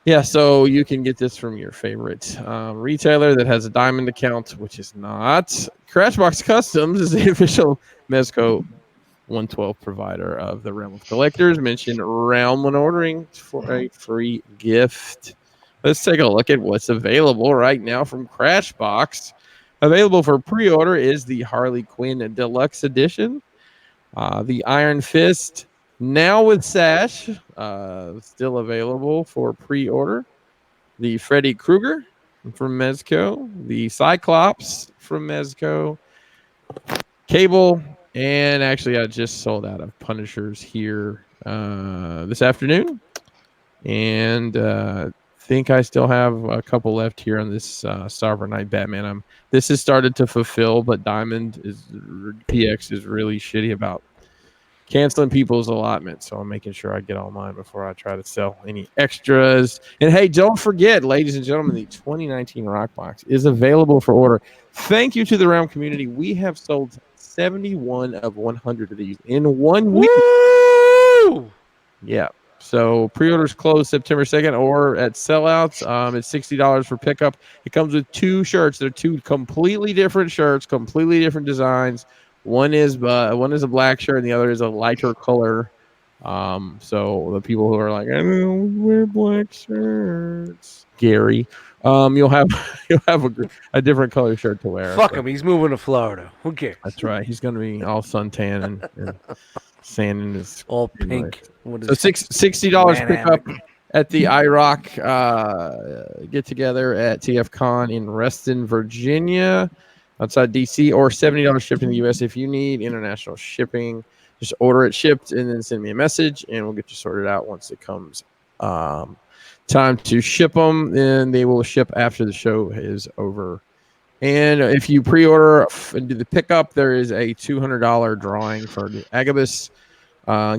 [SPEAKER 1] Yeah, so you can get this from your favorite retailer that has a diamond account, which is not Crashbox Customs, is the official Mezco 112 provider of the Realm of Collectors. Mention Realm when ordering for a free gift. Let's take a look at what's available right now from Crashbox. Available for pre-order is the Harley Quinn Deluxe Edition, the Iron Fist, now with Sash, still available for pre-order. The Freddy Krueger from Mezco, the Cyclops from Mezco, Cable, and actually I just sold out of Punishers here this afternoon, and think I still have a couple left here on this Sovereign Knight Batman. This has started to fulfill, but PX is really shitty about canceling people's allotment, so I'm making sure I get all mine before I try to sell any extras. And hey, don't forget, ladies and gentlemen, the 2019 Rock Box is available for order. Thank you to the Realm community. We have sold 71 of 100 of these in 1 week.
[SPEAKER 2] Woo!
[SPEAKER 1] Yeah. So pre-orders close September 2nd or at sellouts. It's $60 for pickup. It comes with two shirts. They're two completely different shirts, completely different designs. One is a black shirt and the other is a lighter color. So the people who are like, I don't wear black shirts, Gary, you'll have a different color shirt to wear.
[SPEAKER 2] Fuck him. He's moving to Florida. Who cares?
[SPEAKER 1] That's right. He's gonna be all suntan and sand in his
[SPEAKER 2] All pink. What
[SPEAKER 1] So
[SPEAKER 2] is
[SPEAKER 1] $60
[SPEAKER 2] Man
[SPEAKER 1] pickup at the IROC get together at TFCon in Reston, Virginia, outside DC, or $70 shipped in the US. If you need international shipping, just order it shipped and then send me a message, and we'll get you sorted out once it comes time to ship them. Then they will ship after the show is over. And if you pre-order and do the pickup, there is a $200 drawing for the Agabus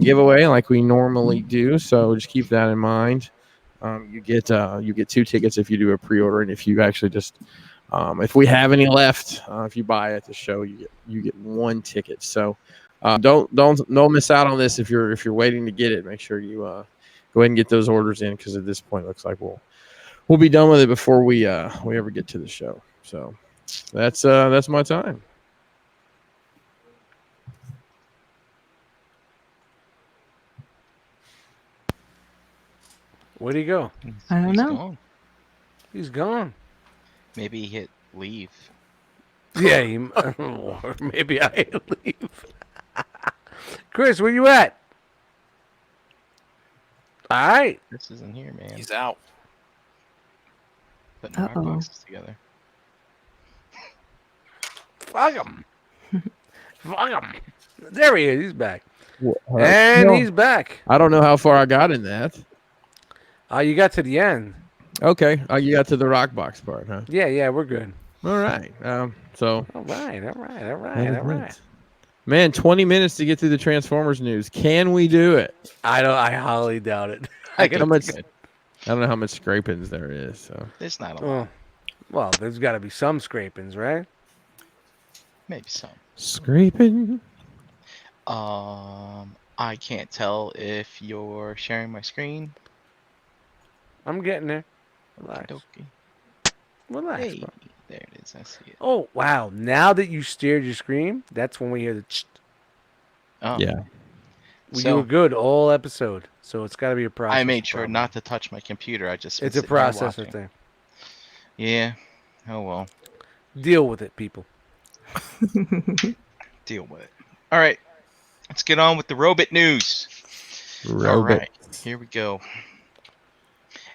[SPEAKER 1] giveaway like we normally do. So just keep that in mind. You get 2 tickets if you do a pre-order, and if you actually just if we have any left, if you buy at the show, you get 1 ticket. So don't miss out on this if you're waiting to get it. Make sure you go ahead and get those orders in, because at this point it looks like we'll be done with it before we ever get to the show. So that's my time.
[SPEAKER 2] Where'd he go?
[SPEAKER 3] I don't
[SPEAKER 4] He's
[SPEAKER 3] know.
[SPEAKER 4] gone.
[SPEAKER 2] He's gone.
[SPEAKER 4] Maybe he hit leave.
[SPEAKER 2] Yeah, or maybe I leave. Chris, where you at? All right.
[SPEAKER 4] This isn't here, man.
[SPEAKER 5] He's out.
[SPEAKER 4] Putting rock
[SPEAKER 3] Uh-oh.
[SPEAKER 4] boxes together.
[SPEAKER 2] Fuck him. Fuck him. There he is. He's back.
[SPEAKER 1] Well,
[SPEAKER 2] And
[SPEAKER 1] no,
[SPEAKER 2] he's back.
[SPEAKER 1] I don't know how far I got in that.
[SPEAKER 2] You got to the end.
[SPEAKER 1] Okay, you got to the rock box part, huh?
[SPEAKER 2] Yeah, we're good.
[SPEAKER 1] All right. So
[SPEAKER 2] All right.
[SPEAKER 1] man, 20 minutes to get through the Transformers news. Can we do it?
[SPEAKER 2] I highly doubt it.
[SPEAKER 4] I
[SPEAKER 1] How much? I don't know how much scrapings there is. So
[SPEAKER 4] There's not a lot.
[SPEAKER 2] Well, there's got to be some scrapings, right?
[SPEAKER 4] Maybe some.
[SPEAKER 1] scraping.
[SPEAKER 4] I can't tell if you're sharing my screen.
[SPEAKER 2] I'm getting there. Relax.
[SPEAKER 4] Okey-dokey.
[SPEAKER 2] Relax.
[SPEAKER 4] Hey,
[SPEAKER 2] Bro.
[SPEAKER 4] there it is. I see it.
[SPEAKER 2] Oh, wow. Now that you steered your screen, that's when we hear the ch.
[SPEAKER 4] Oh,
[SPEAKER 1] Yeah.
[SPEAKER 2] You were good all episode, so it's got to be a process.
[SPEAKER 4] I made sure not to touch my computer. I just
[SPEAKER 2] It's
[SPEAKER 4] been
[SPEAKER 2] a
[SPEAKER 4] sitting here
[SPEAKER 2] processor
[SPEAKER 4] watching.
[SPEAKER 2] thing.
[SPEAKER 4] Yeah. Oh well.
[SPEAKER 2] Deal with it, people.
[SPEAKER 4] Deal with it. All right. Let's get on with the robot news. All right. Here we go.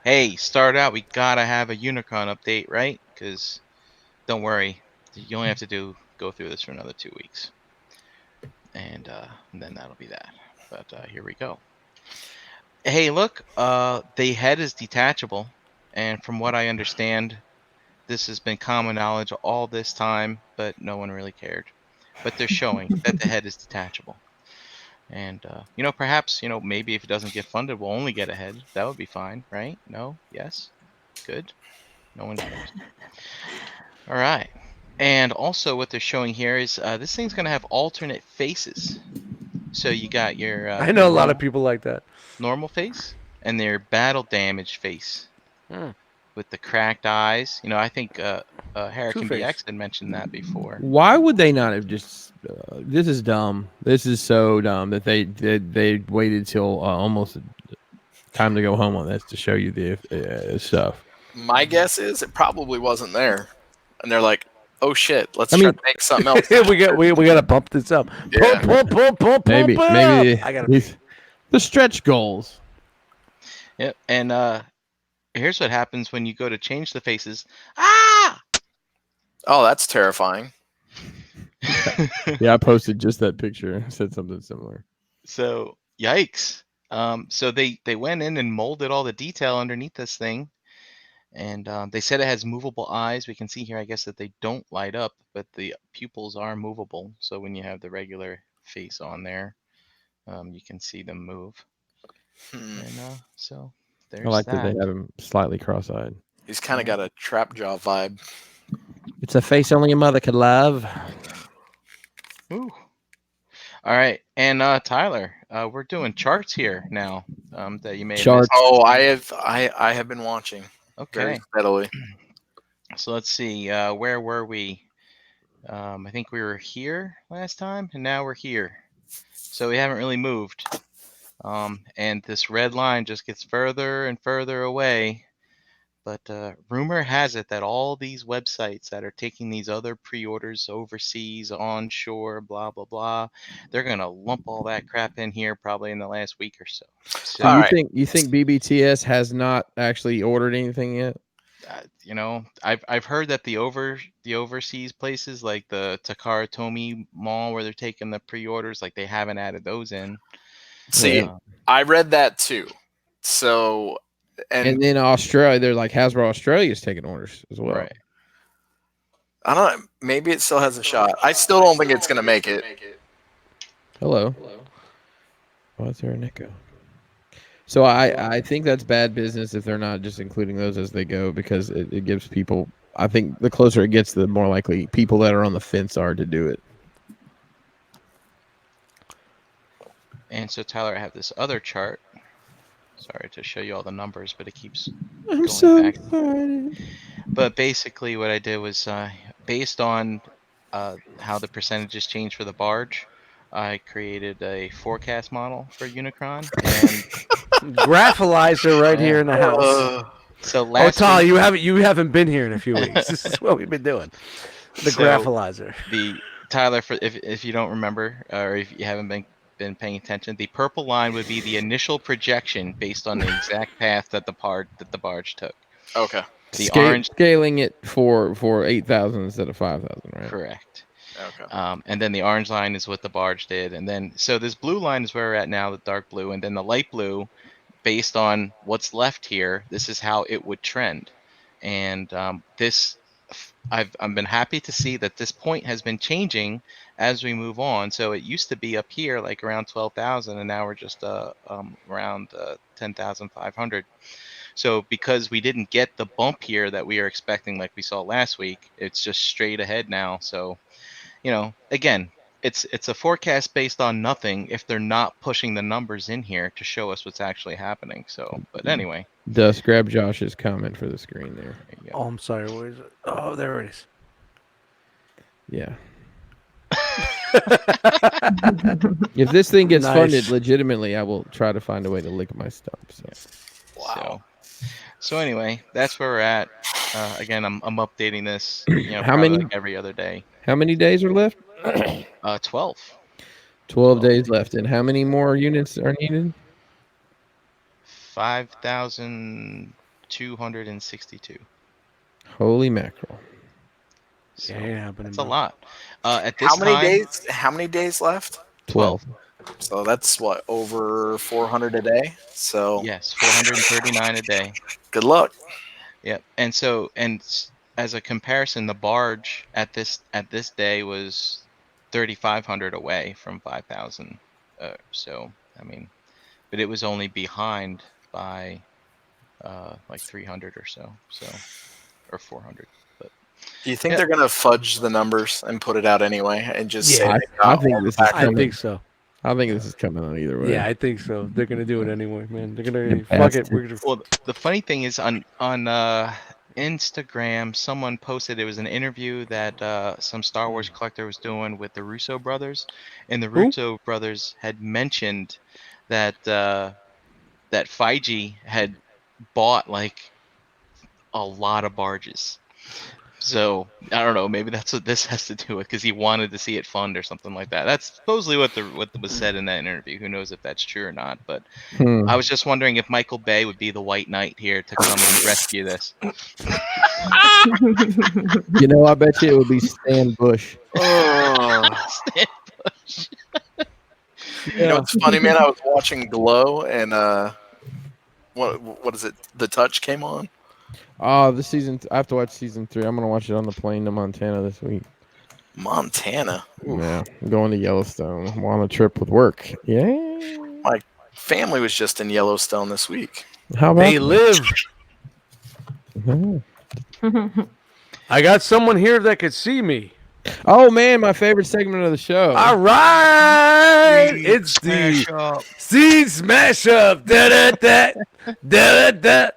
[SPEAKER 4] Hey, start out. We gotta have a Unicron update, right? Because don't worry, you only have to go through this for another 2 weeks, and then that'll be that. But here we go. Hey, look, the head is detachable, and from what I understand, this has been common knowledge all this time, but no one really cared. But they're showing that the head is detachable. And, perhaps, maybe if it doesn't get funded, we'll only get a head. That would be fine, right? No? Yes? Good? No one cares. All right. And also what they're showing here is this thing's going to have alternate faces. So you got your...
[SPEAKER 2] I know a lot of people like that.
[SPEAKER 4] Normal face and their battle damaged face.
[SPEAKER 2] Hmm.
[SPEAKER 4] With the cracked eyes. I think Hurricane
[SPEAKER 2] Two-Face.
[SPEAKER 4] BX had mentioned that before.
[SPEAKER 1] Why would they not have just? This is dumb. This is so dumb that they waited till almost time to go home on this to show you the stuff.
[SPEAKER 5] My guess is it probably wasn't there, and they're like, "Oh shit, let's try to make something else."
[SPEAKER 2] we got to bump this up.
[SPEAKER 5] Yeah.
[SPEAKER 2] Pump
[SPEAKER 1] Maybe
[SPEAKER 2] up. I gotta be.
[SPEAKER 1] the stretch goals.
[SPEAKER 4] Yep. And here's what happens when you go to change the faces. Ah!
[SPEAKER 5] Oh, that's terrifying.
[SPEAKER 1] Yeah, I posted just that picture. Said something similar.
[SPEAKER 4] So yikes. So they went in and molded all the detail underneath this thing. And they said it has movable eyes. We can see here, I guess, that they don't light up, but the pupils are movable. So when you have the regular face on there, you can see them move. And so there's
[SPEAKER 1] I like
[SPEAKER 4] that.
[SPEAKER 1] that they have him slightly cross-eyed.
[SPEAKER 5] He's kind of got a trap jaw vibe.
[SPEAKER 1] It's a face only a mother could love.
[SPEAKER 4] Ooh. All right, and Tyler, we're doing charts here now. That you may have
[SPEAKER 1] Charts.
[SPEAKER 4] missed.
[SPEAKER 5] Oh, I have been watching very
[SPEAKER 4] Okay.
[SPEAKER 5] steadily.
[SPEAKER 4] So let's see. Where were we? I think we were here last time, and now we're here. So we haven't really moved. And this red line just gets further and further away. But rumor has it that all these websites that are taking these other pre-orders overseas, onshore, blah, blah, blah, they're going to lump all that crap in here probably in the last week or so.
[SPEAKER 1] So
[SPEAKER 5] All
[SPEAKER 1] you
[SPEAKER 5] right.
[SPEAKER 1] think BBTS has not actually ordered anything yet?
[SPEAKER 4] I've heard that the overseas places like the Takara Tomy Mall where they're taking the pre-orders, like they haven't added those in.
[SPEAKER 5] See, I read that too. So,
[SPEAKER 1] And then Australia, they're like Hasbro Australia is taking orders as well.
[SPEAKER 4] Right.
[SPEAKER 5] I don't know. Maybe it still has a shot. I still don't think it's going to make it.
[SPEAKER 1] Hello. Why is there an echo? So I think that's bad business if they're not just including those as they go, because it gives people, I think the closer it gets, the more likely people that are on the fence are to do it.
[SPEAKER 4] And so, Tyler, I have this other chart. Sorry to show you all the numbers, but it keeps
[SPEAKER 1] I'm
[SPEAKER 4] going
[SPEAKER 1] so
[SPEAKER 4] back.
[SPEAKER 1] excited.
[SPEAKER 4] But basically what I did was based on how the percentages change for the barge, I created a forecast model for Unicron. And
[SPEAKER 2] Graphalizer right here in the house.
[SPEAKER 4] So
[SPEAKER 2] Oh,
[SPEAKER 4] last
[SPEAKER 2] Tali,
[SPEAKER 4] week,
[SPEAKER 2] you haven't been here in a few weeks. This is what we've been doing. The
[SPEAKER 4] so
[SPEAKER 2] graphalizer.
[SPEAKER 4] the Tyler, for if you don't remember or if you haven't been paying attention, the purple line would be the initial projection based on the exact path that the barge took.
[SPEAKER 5] Okay.
[SPEAKER 4] The orange,
[SPEAKER 1] Scaling it for 8,000 instead of 5,000, right?
[SPEAKER 4] correct.
[SPEAKER 5] Okay.
[SPEAKER 4] And then the orange line is what the barge did, and then so this blue line is where we're at now, the dark blue, and then the light blue, based on what's left here, this is how it would trend. And I've been happy to see that this point has been changing as we move on. So it used to be up here like around 12,000, and now we're just around 10,500. So because we didn't get the bump here that we are expecting, like we saw last week, it's just straight ahead now. So again, it's a forecast based on nothing if they're not pushing the numbers in here to show us what's actually happening. So, but anyway,
[SPEAKER 1] Dust, grab Josh's comment for the screen there.
[SPEAKER 4] there you
[SPEAKER 2] Oh,
[SPEAKER 4] go.
[SPEAKER 2] I'm sorry. Where is it? Oh, there it is.
[SPEAKER 1] Yeah. If this thing gets
[SPEAKER 2] Nice.
[SPEAKER 1] funded legitimately, I will try to find a way to lick my stump. So.
[SPEAKER 5] Wow.
[SPEAKER 4] So anyway, that's where we're at. Again, I'm updating this,
[SPEAKER 1] How
[SPEAKER 4] probably
[SPEAKER 1] many-
[SPEAKER 4] like every other day.
[SPEAKER 1] How many days are left?
[SPEAKER 4] 12.
[SPEAKER 1] 12 days left. And how many more units are needed?
[SPEAKER 4] 5,262.
[SPEAKER 1] Holy mackerel.
[SPEAKER 4] So
[SPEAKER 2] Yeah, ain't happening,
[SPEAKER 4] that's a
[SPEAKER 2] bro.
[SPEAKER 4] lot. At this
[SPEAKER 5] How many
[SPEAKER 4] time,
[SPEAKER 5] days? How many days left?
[SPEAKER 1] 12.
[SPEAKER 5] So that's what, over 400 a day. So
[SPEAKER 4] yes, 439 a day.
[SPEAKER 5] good luck.
[SPEAKER 4] Yep. And so, as a comparison, the barge at this day was 3,500 away from 5,000. So I mean, but it was only behind by like 300 or so, or 400. But
[SPEAKER 5] Do you think
[SPEAKER 4] Yeah.
[SPEAKER 5] they're gonna fudge the numbers and put it out anyway, and just say
[SPEAKER 2] Yeah,
[SPEAKER 5] they got
[SPEAKER 1] I
[SPEAKER 5] all
[SPEAKER 1] think
[SPEAKER 5] the
[SPEAKER 1] this is
[SPEAKER 5] back-
[SPEAKER 2] I
[SPEAKER 1] coming.
[SPEAKER 2] think so.
[SPEAKER 1] I think this is coming on either way.
[SPEAKER 2] Yeah, I think so. They're gonna do it anyway, man. They're gonna
[SPEAKER 1] You
[SPEAKER 2] fuck it.
[SPEAKER 1] bastard.
[SPEAKER 2] We're gonna.
[SPEAKER 4] well, the funny thing is on Instagram, someone posted it was an interview that some Star Wars collector was doing with the Russo brothers, and the
[SPEAKER 2] Who?
[SPEAKER 4] Russo brothers had mentioned that that Feige had bought like a lot of barges. So I don't know. Maybe that's what this has to do with, because he wanted to see it fund or something like that. That's supposedly what was said in that interview. Who knows if that's true or not? But I was just wondering if Michael Bay would be the White Knight here to come and rescue this.
[SPEAKER 1] I bet you it would be Stan Bush.
[SPEAKER 5] Oh. You know what's funny, man? I was watching Glow, and what is it? The Touch came on.
[SPEAKER 1] Oh, the season. I have to watch season 3. I'm gonna watch it on the plane to Montana this week.
[SPEAKER 5] Montana. Oof.
[SPEAKER 1] Yeah, I'm going to Yellowstone. I'm on a trip with work. Yeah.
[SPEAKER 5] My family was just in Yellowstone this week.
[SPEAKER 1] How about
[SPEAKER 2] They live.
[SPEAKER 1] Mhm.
[SPEAKER 2] I got someone here that could see me.
[SPEAKER 1] Oh man, my favorite segment of the show.
[SPEAKER 2] All right, it's the Seed Smash Up. Da da da da da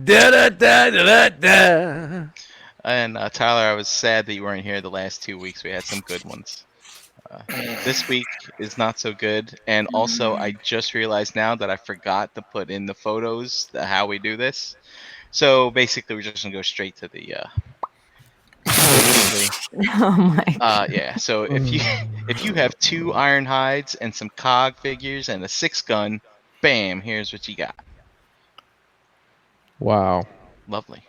[SPEAKER 2] da da da da.
[SPEAKER 4] And Tyler, I was sad that you weren't here the last 2 weeks. We had some good ones. This week is not so good, and also I just realized now that I forgot to put in the photos how we do this. So basically, we're just gonna go straight to the.
[SPEAKER 3] Oh my.
[SPEAKER 4] Yeah. So if you have 2 iron hides and some cog figures and a 6-gun, bam! Here's what you got.
[SPEAKER 1] Wow.
[SPEAKER 4] Lovely.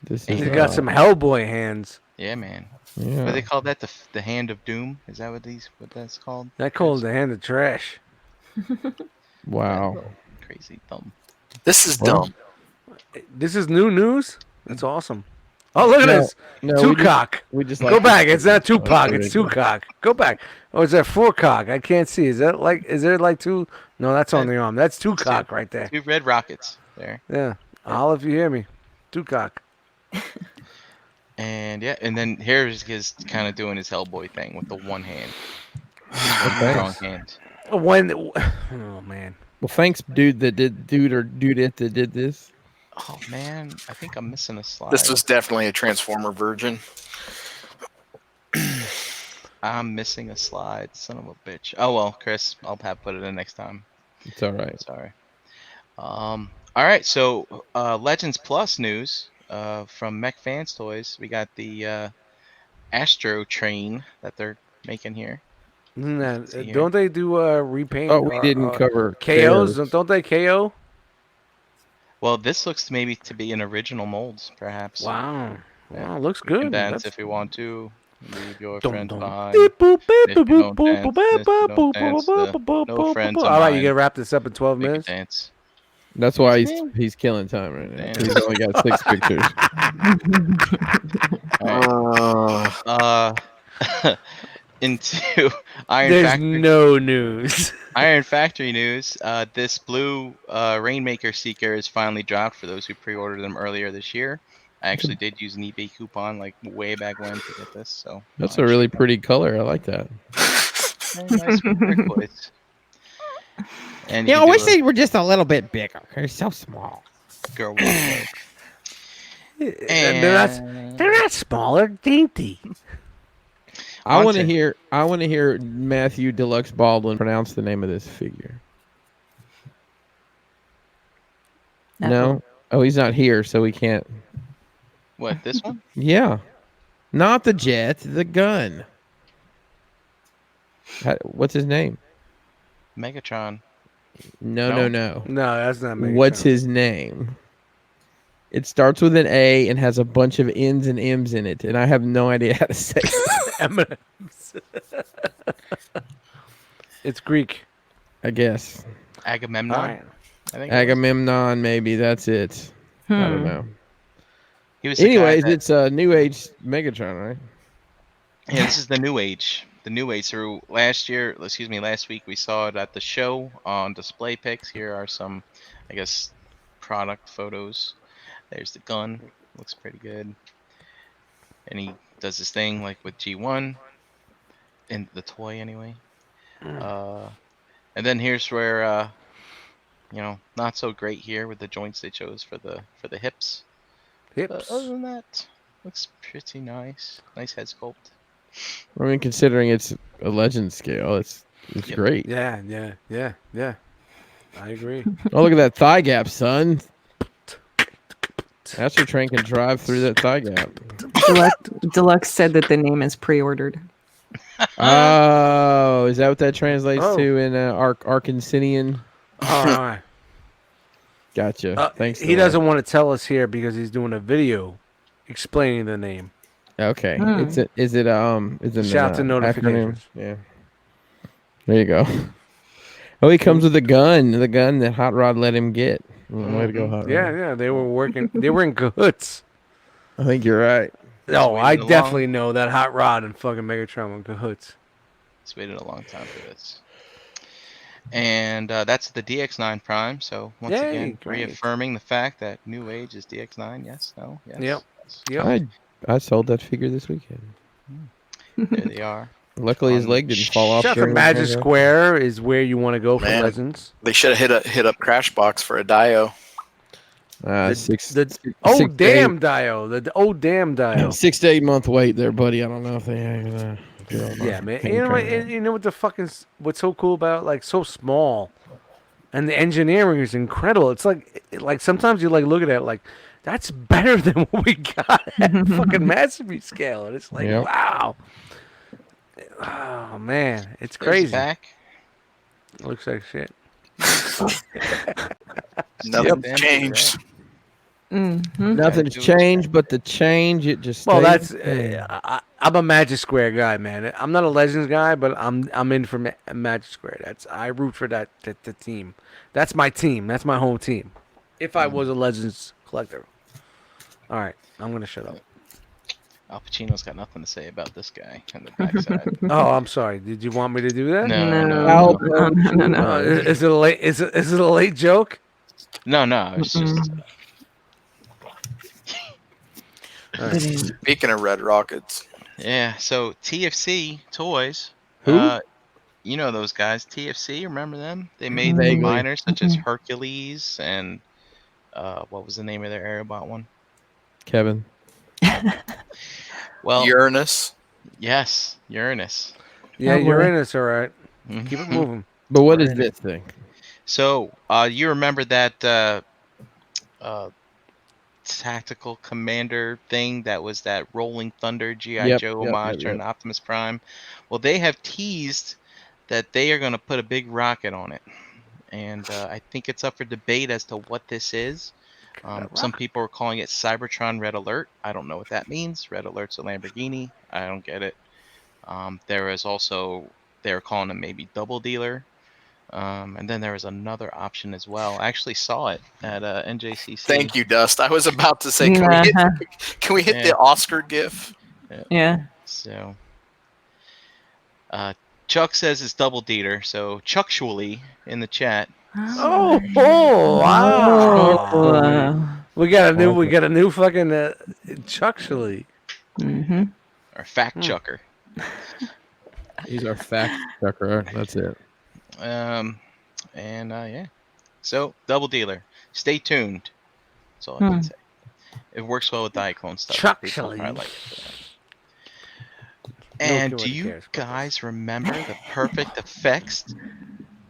[SPEAKER 1] This
[SPEAKER 2] He's
[SPEAKER 1] is
[SPEAKER 2] got some Hellboy hands.
[SPEAKER 4] Yeah, man. What do
[SPEAKER 1] Yeah.
[SPEAKER 4] they call that? The Hand of Doom? Is that what that's called?
[SPEAKER 2] I call it the hand of trash.
[SPEAKER 1] Wow.
[SPEAKER 4] Crazy dumb.
[SPEAKER 5] This is
[SPEAKER 1] Well,
[SPEAKER 5] dumb.
[SPEAKER 2] This is new news. That's awesome. Oh, look at
[SPEAKER 1] No,
[SPEAKER 2] this.
[SPEAKER 1] No,
[SPEAKER 2] Tupac.
[SPEAKER 1] We just
[SPEAKER 2] Go
[SPEAKER 1] like
[SPEAKER 2] back. It's not
[SPEAKER 1] Oh,
[SPEAKER 2] Tupac.
[SPEAKER 1] there
[SPEAKER 2] It's
[SPEAKER 1] you go.
[SPEAKER 2] Tupac. Go back. Oh, is that 4-cock? I can't see. Is there like 2? No, that's on the arm. That's 2-cock right there.
[SPEAKER 4] 2 red rockets there.
[SPEAKER 2] Yeah. Holla if you hear me. 2-cock.
[SPEAKER 4] And yeah, and then here's his kind of doing his Hellboy thing with the one hand.
[SPEAKER 1] thanks.
[SPEAKER 4] Strong hand.
[SPEAKER 2] When? Oh man.
[SPEAKER 1] Well, thanks, dude. That did this.
[SPEAKER 4] Oh man, I think I'm missing a slide.
[SPEAKER 5] This was definitely a Transformer virgin.
[SPEAKER 4] I'm missing a slide, son of a bitch. Oh well, Chris, I'll have put it in next time.
[SPEAKER 1] It's all right.
[SPEAKER 4] Sorry. All right, so Legends Plus news from Mech Fans Toys. We got the Astro Train that they're making here. See here.
[SPEAKER 2] Don't they do repaint
[SPEAKER 1] Oh, we didn't
[SPEAKER 2] or
[SPEAKER 1] cover
[SPEAKER 2] KOs?
[SPEAKER 1] theirs.
[SPEAKER 2] Don't they KO?
[SPEAKER 4] Well, this looks maybe to be in original molds, perhaps.
[SPEAKER 2] Wow.
[SPEAKER 4] Yeah.
[SPEAKER 2] Wow, looks
[SPEAKER 4] We can
[SPEAKER 2] good.
[SPEAKER 4] dance
[SPEAKER 2] That's
[SPEAKER 4] if we want to. Leave your
[SPEAKER 2] dum
[SPEAKER 4] friends
[SPEAKER 2] dum.
[SPEAKER 4] behind.
[SPEAKER 2] Beep, boop, beep,
[SPEAKER 4] If you
[SPEAKER 2] boop,
[SPEAKER 4] don't
[SPEAKER 2] boop,
[SPEAKER 4] dance,
[SPEAKER 2] boop,
[SPEAKER 4] if you
[SPEAKER 2] boop,
[SPEAKER 4] don't
[SPEAKER 2] boop,
[SPEAKER 4] dance,
[SPEAKER 2] boop,
[SPEAKER 4] the
[SPEAKER 2] boop,
[SPEAKER 4] no
[SPEAKER 2] boop,
[SPEAKER 4] friends
[SPEAKER 2] boop.
[SPEAKER 4] of
[SPEAKER 2] All right, you
[SPEAKER 4] mine.
[SPEAKER 2] gotta wrap this up in 12
[SPEAKER 4] Make a
[SPEAKER 2] minutes.
[SPEAKER 4] dance.
[SPEAKER 1] That's why
[SPEAKER 4] Yes,
[SPEAKER 1] he's killing time right now.
[SPEAKER 4] Damn.
[SPEAKER 1] He's only got 6 pictures.
[SPEAKER 4] All right. Into Iron
[SPEAKER 2] There's
[SPEAKER 4] Factory.
[SPEAKER 2] no news.
[SPEAKER 4] Iron Factory news. This blue Rainmaker Seeker is finally dropped for those who pre-ordered them earlier this year. I actually did use an eBay coupon like way back when to get this, so
[SPEAKER 1] That's
[SPEAKER 4] I'll
[SPEAKER 1] a really
[SPEAKER 4] actually-
[SPEAKER 1] pretty color. I like that.
[SPEAKER 4] Very nice turquoise. And
[SPEAKER 6] You
[SPEAKER 4] you
[SPEAKER 6] know, I
[SPEAKER 4] can
[SPEAKER 6] wish
[SPEAKER 4] do
[SPEAKER 6] they were just a little bit bigger. They're so small.
[SPEAKER 4] a girl walk
[SPEAKER 2] They're not small. They're dainty.
[SPEAKER 1] I want to
[SPEAKER 4] Onto-
[SPEAKER 1] hear. I want to hear Matthew Deluxe Baldwin pronounce the name of this figure. No. Oh, he's not here, so we can't.
[SPEAKER 4] What, this one?
[SPEAKER 1] Yeah, not the jet, the gun. What's his name?
[SPEAKER 4] Megatron.
[SPEAKER 1] No,
[SPEAKER 4] No?
[SPEAKER 1] no, no.
[SPEAKER 2] No, that's not me.
[SPEAKER 1] What's his name? It starts with an A and has a bunch of N's and M's in it, and I have no idea how to say it.
[SPEAKER 2] M&M's. It's Greek.
[SPEAKER 1] I guess
[SPEAKER 4] Agamemnon.
[SPEAKER 2] All right.
[SPEAKER 4] I think. it was.
[SPEAKER 1] Agamemnon, maybe that's it. I don't know.
[SPEAKER 4] He was the guy
[SPEAKER 1] Anyways,
[SPEAKER 4] that-
[SPEAKER 1] it's a New Age Megatron, right?
[SPEAKER 4] Yeah, this is the new age. The new age. So last week we saw it at the show on display pics. Here are some, I guess, product photos. There's the gun. Looks pretty good. And he does this thing like with G1 in the toy anyway. And then here's where not so great here with the joints they chose for the hips. But
[SPEAKER 2] Hips.
[SPEAKER 4] other than that, looks pretty nice. Nice head sculpt.
[SPEAKER 1] I mean, considering it's a legend scale, it's
[SPEAKER 4] Yep.
[SPEAKER 1] great.
[SPEAKER 2] Yeah. I agree.
[SPEAKER 1] Oh, look at that thigh gap, son. Astro Train can drive through that thigh gap.
[SPEAKER 3] Deluxe said that the name is pre-ordered.
[SPEAKER 1] Oh, is that what that translates
[SPEAKER 2] Oh.
[SPEAKER 1] to in Arkansinian?
[SPEAKER 2] All right.
[SPEAKER 1] Gotcha. Thanks.
[SPEAKER 2] He doesn't want to tell us here because he's doing a video explaining the name.
[SPEAKER 1] Okay.
[SPEAKER 3] Hmm.
[SPEAKER 1] Is it
[SPEAKER 2] Shout to notifications.
[SPEAKER 1] acronym? Yeah. There you go. Oh, he comes with a gun. The gun that Hot Rod let him get. Way to go, Hot Rod.
[SPEAKER 2] Yeah. They were working. They were in cahoots.
[SPEAKER 1] I think you're right.
[SPEAKER 2] No, I
[SPEAKER 4] waiting along.
[SPEAKER 2] definitely know that Hot Rod and fucking Megatron were in cahoots.
[SPEAKER 4] It's waited a long time for this. And that's the DX9 Prime. So once
[SPEAKER 2] Yay,
[SPEAKER 4] again,
[SPEAKER 2] great.
[SPEAKER 4] reaffirming the fact that New Age is DX9. Yes, no, yes.
[SPEAKER 2] Yep.
[SPEAKER 4] yes.
[SPEAKER 2] Yep.
[SPEAKER 1] I sold that figure this weekend.
[SPEAKER 4] There they are.
[SPEAKER 1] Luckily, his
[SPEAKER 4] On
[SPEAKER 1] leg didn't fall off.
[SPEAKER 2] Shout out to
[SPEAKER 1] during the
[SPEAKER 2] Magic
[SPEAKER 1] transaction.
[SPEAKER 2] Square is where you want to go for
[SPEAKER 5] Man.
[SPEAKER 2] Legends.
[SPEAKER 5] They should have hit up Crashbox for a Dio.
[SPEAKER 2] The-
[SPEAKER 1] Six
[SPEAKER 2] the-
[SPEAKER 1] to
[SPEAKER 2] Oh
[SPEAKER 1] eight-
[SPEAKER 2] damn Dio! The damn Dio!
[SPEAKER 1] 6 to 8 month wait there, buddy. I don't know if they have
[SPEAKER 2] Yeah, man. You know what the fucking what's so cool about it? Like so small, and the engineering is incredible. It's like sometimes you like look at it like that's better than what we got at fucking masterpiece scale, and it's like
[SPEAKER 1] Yep.
[SPEAKER 2] wow. Oh man, it's
[SPEAKER 4] There's
[SPEAKER 2] crazy.
[SPEAKER 4] Back.
[SPEAKER 2] Looks like shit.
[SPEAKER 5] Nothing
[SPEAKER 4] Damn,
[SPEAKER 5] changed.
[SPEAKER 3] Mm-hmm.
[SPEAKER 1] Nothing's changed, but the change it just.
[SPEAKER 2] Well,
[SPEAKER 1] stays
[SPEAKER 2] that's
[SPEAKER 1] the same.
[SPEAKER 2] I'm a Magic Square guy, man. I'm not a Legends guy, but I'm in for Magic Square. I root for that the team. That's my team. That's my home team. If I was a Legends collector. All right, I'm gonna shut up.
[SPEAKER 4] Al Pacino's got nothing to say about this guy on the backside.
[SPEAKER 2] Oh, I'm sorry. Did you want me to do that?
[SPEAKER 4] No.
[SPEAKER 3] No.
[SPEAKER 2] Is it a late? Is it a late joke?
[SPEAKER 4] No, it's just
[SPEAKER 5] Speaking of Red Rockets,
[SPEAKER 4] yeah. So TFC Toys.
[SPEAKER 1] Who?
[SPEAKER 4] You know those guys, TFC. Remember them? They made
[SPEAKER 1] Vaguely.
[SPEAKER 4] miners such as Hercules and what was the name of their Aerobot one?
[SPEAKER 1] Kevin.
[SPEAKER 4] Well,
[SPEAKER 5] Uranus.
[SPEAKER 4] yes, Uranus.
[SPEAKER 2] Yeah,
[SPEAKER 3] Oh,
[SPEAKER 2] you're
[SPEAKER 3] boy.
[SPEAKER 2] in this, all right.
[SPEAKER 4] Mhm.
[SPEAKER 2] Keep it moving.
[SPEAKER 1] But what is
[SPEAKER 2] Right.
[SPEAKER 1] this thing?
[SPEAKER 4] So, you remember that uh, tactical commander thing that was that Rolling Thunder G.I.
[SPEAKER 1] Yep,
[SPEAKER 4] Joe
[SPEAKER 1] yep,
[SPEAKER 4] homage
[SPEAKER 1] yep,
[SPEAKER 4] during
[SPEAKER 1] yep.
[SPEAKER 4] Optimus Prime? Well, they have teased that they are going to put a big rocket on it. And I think it's up for debate as to what this is. Some people are calling it Cybertron Red Alert. I don't know what that means. Red Alert's a Lamborghini. I don't get it. There is also, they're calling him maybe Double Dealer. And then there was another option as well. I actually saw it at NJCC.
[SPEAKER 5] Thank you, Dust. I was about to say,
[SPEAKER 3] Yeah.
[SPEAKER 5] can we hit
[SPEAKER 4] Yeah.
[SPEAKER 5] the Oscar GIF?
[SPEAKER 3] Yeah.
[SPEAKER 4] So, Chuck says it's Double Dealer. So, Chucksually in the chat.
[SPEAKER 2] Oh,
[SPEAKER 3] Oh.
[SPEAKER 2] wow. We got a new fucking Chucksually.
[SPEAKER 3] Mm-hmm.
[SPEAKER 4] Or Fact Chucker.
[SPEAKER 1] He's our fact checker. That's it.
[SPEAKER 4] And yeah. So, Double Dealer. Stay tuned. That's all I can say. It works well with Diaclone stuff. People
[SPEAKER 2] Chucksually.
[SPEAKER 4] probably like it. And do you guys remember the Perfect Effects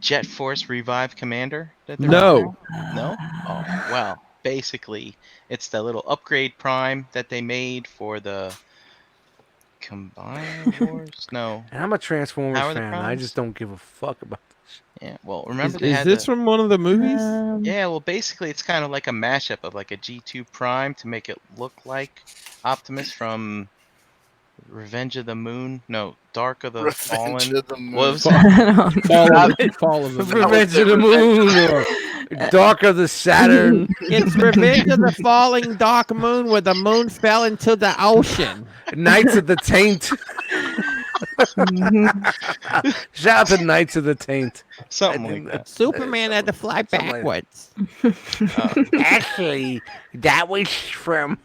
[SPEAKER 4] Jet Force Revive Commander? That they're
[SPEAKER 1] No.
[SPEAKER 4] offering? No? Oh, well, basically, it's the little upgrade prime that they made for the Combined Wars? No.
[SPEAKER 2] And I'm a Transformers
[SPEAKER 4] How are the
[SPEAKER 2] fan. I
[SPEAKER 4] primes?
[SPEAKER 2] just don't give a fuck about this.
[SPEAKER 4] Yeah, well, remember they
[SPEAKER 1] Is
[SPEAKER 4] had
[SPEAKER 1] this from one of the movies?
[SPEAKER 4] Yeah, well, basically, it's kind of like a mashup of like a G2 Prime to make it look like Optimus from Revenge of the Moon. No, Dark of the
[SPEAKER 5] Revenge
[SPEAKER 4] Fallen.
[SPEAKER 5] of the Moon.
[SPEAKER 4] What was that?
[SPEAKER 1] Fall of the Moon.
[SPEAKER 2] Revenge of the Moon or Dark of the Saturn.
[SPEAKER 6] It's Revenge of the Falling Dark Moon where the moon fell into the ocean.
[SPEAKER 2] Knights of the Taint. Shout out to Knights of the Taint.
[SPEAKER 4] Something like that.
[SPEAKER 6] Superman had to fly backwards.
[SPEAKER 7] Actually, that was from.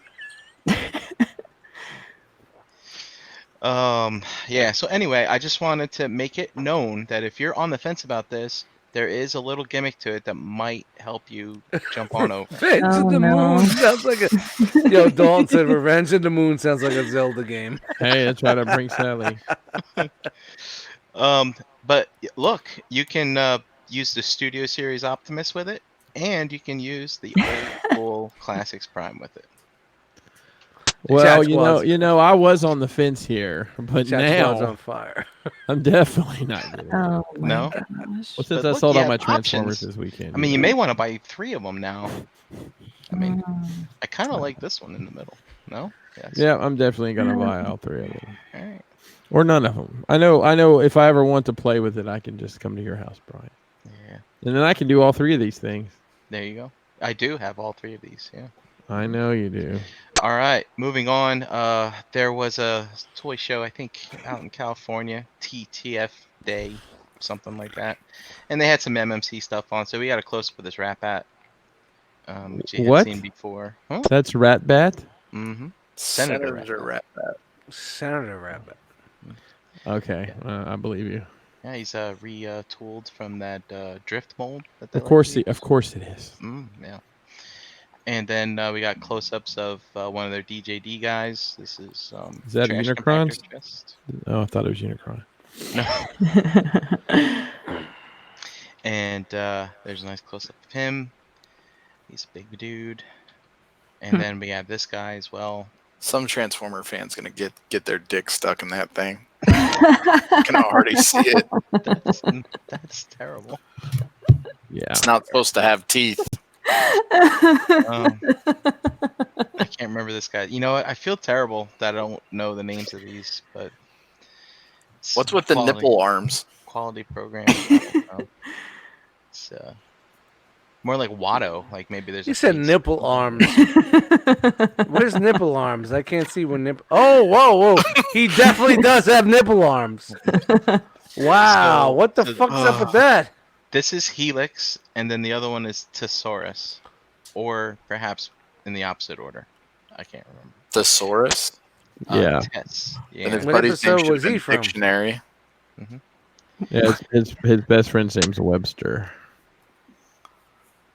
[SPEAKER 4] Yeah, so anyway, I just wanted to make it known that if you're on the fence about this, there is a little gimmick to it that might help you jump on over.
[SPEAKER 2] Revenge of the Moon sounds like a. Yo, Dalton said Revenge of the Moon sounds like a Zelda game.
[SPEAKER 1] Hey, let's try to bring Sally.
[SPEAKER 4] But look, you can use the Studio Series Optimus with it, and you can use the old school Classics Prime with it.
[SPEAKER 1] Well, you know, I was on the fence here, but
[SPEAKER 2] now
[SPEAKER 1] now
[SPEAKER 2] on fire.
[SPEAKER 1] I'm definitely not doing it.
[SPEAKER 3] Oh, my
[SPEAKER 4] No?
[SPEAKER 3] gosh.
[SPEAKER 1] Well, since
[SPEAKER 4] But
[SPEAKER 1] I
[SPEAKER 4] look,
[SPEAKER 1] sold
[SPEAKER 4] you
[SPEAKER 1] all my
[SPEAKER 4] have
[SPEAKER 1] Transformers
[SPEAKER 4] options.
[SPEAKER 1] this weekend.
[SPEAKER 4] I mean, you may want to buy 3 of them now. I mean, I kind of like this one in the middle. No? Yes.
[SPEAKER 1] Yeah, I'm definitely gonna buy all 3 of them,
[SPEAKER 4] All right.
[SPEAKER 1] or none of them. I know. If I ever want to play with it, I can just come to your house, Brian,
[SPEAKER 4] Yeah.
[SPEAKER 1] and then I can do all 3 of these things.
[SPEAKER 4] There you go. I do have all 3 of these. Yeah.
[SPEAKER 1] I know you do.
[SPEAKER 4] All right, moving on. There was a toy show, I think, out in California, TTF Day, something like that, and they had some MMC stuff on. So we got a close up of this Rat Bat, which you had seen before. Huh?
[SPEAKER 1] That's Rat Bat.
[SPEAKER 4] Mm-hmm.
[SPEAKER 5] Senator
[SPEAKER 4] Rat Bat.
[SPEAKER 2] Senator Rabbit.
[SPEAKER 1] Okay, I believe you.
[SPEAKER 4] Yeah, he's retooled from that drift mold. That they
[SPEAKER 1] Of course it is.
[SPEAKER 4] Yeah. And then we got close-ups of one of their DJD guys. This is
[SPEAKER 1] Is that
[SPEAKER 4] trash
[SPEAKER 1] Unicron?
[SPEAKER 4] compactor chest.
[SPEAKER 1] Oh, I thought it was Unicron.
[SPEAKER 4] No. And there's a nice close-up of him. He's a big dude. And then we have this guy as well.
[SPEAKER 5] Some Transformer fan's gonna get their dick stuck in that thing. I can already see it.
[SPEAKER 4] That's terrible.
[SPEAKER 1] Yeah.
[SPEAKER 5] It's not supposed to have teeth.
[SPEAKER 4] I can't remember this guy. You know what? I feel terrible that I don't know the names of these, but it's
[SPEAKER 5] What's with the nipple arms?
[SPEAKER 4] Quality program. It's more like Watto. Like maybe there's.
[SPEAKER 2] You said nipple arms. Where's nipple arms? I can't see when nipple. Oh, whoa. He definitely does have nipple arms. Wow, what the fuck's up with that?
[SPEAKER 4] This is Helix, and then the other one is Thesaurus, or perhaps in the opposite order. I can't remember.
[SPEAKER 5] Thesaurus?
[SPEAKER 1] Yeah.
[SPEAKER 4] Tess.
[SPEAKER 5] And
[SPEAKER 4] Yeah.
[SPEAKER 5] his
[SPEAKER 2] What
[SPEAKER 5] buddy's name
[SPEAKER 2] episode
[SPEAKER 5] should
[SPEAKER 2] was
[SPEAKER 5] have
[SPEAKER 2] he
[SPEAKER 5] been
[SPEAKER 2] from?
[SPEAKER 5] Dictionary.
[SPEAKER 1] Yeah, his best friend's name's Webster.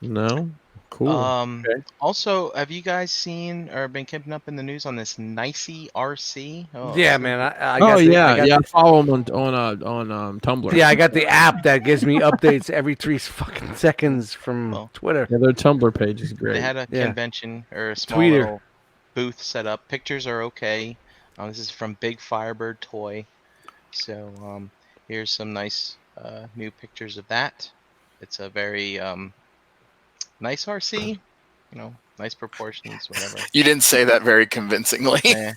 [SPEAKER 1] No? Cool. Okay.
[SPEAKER 4] Also, have you guys seen or been keeping up in the news on this Nicey R.C.? Oh,
[SPEAKER 2] Yeah,
[SPEAKER 4] it's gonna
[SPEAKER 2] man.
[SPEAKER 4] be-
[SPEAKER 2] I
[SPEAKER 1] Oh
[SPEAKER 2] got the, I
[SPEAKER 1] yeah,
[SPEAKER 2] got
[SPEAKER 1] yeah.
[SPEAKER 2] the-
[SPEAKER 1] Follow them on Tumblr.
[SPEAKER 2] yeah, I got the app that gives me updates every 3 fucking seconds from
[SPEAKER 4] Well,
[SPEAKER 2] Twitter.
[SPEAKER 1] Yeah, their Tumblr page is
[SPEAKER 4] They
[SPEAKER 1] great.
[SPEAKER 4] had a
[SPEAKER 2] Yeah.
[SPEAKER 4] convention or a small
[SPEAKER 2] Tweeter.
[SPEAKER 4] little booth set up. Pictures are okay. This is from Big Firebird Toy. So here's some nice new pictures of that. It's a very nice RC. Nice proportions, whatever.
[SPEAKER 5] You didn't say that very convincingly.
[SPEAKER 4] Eh.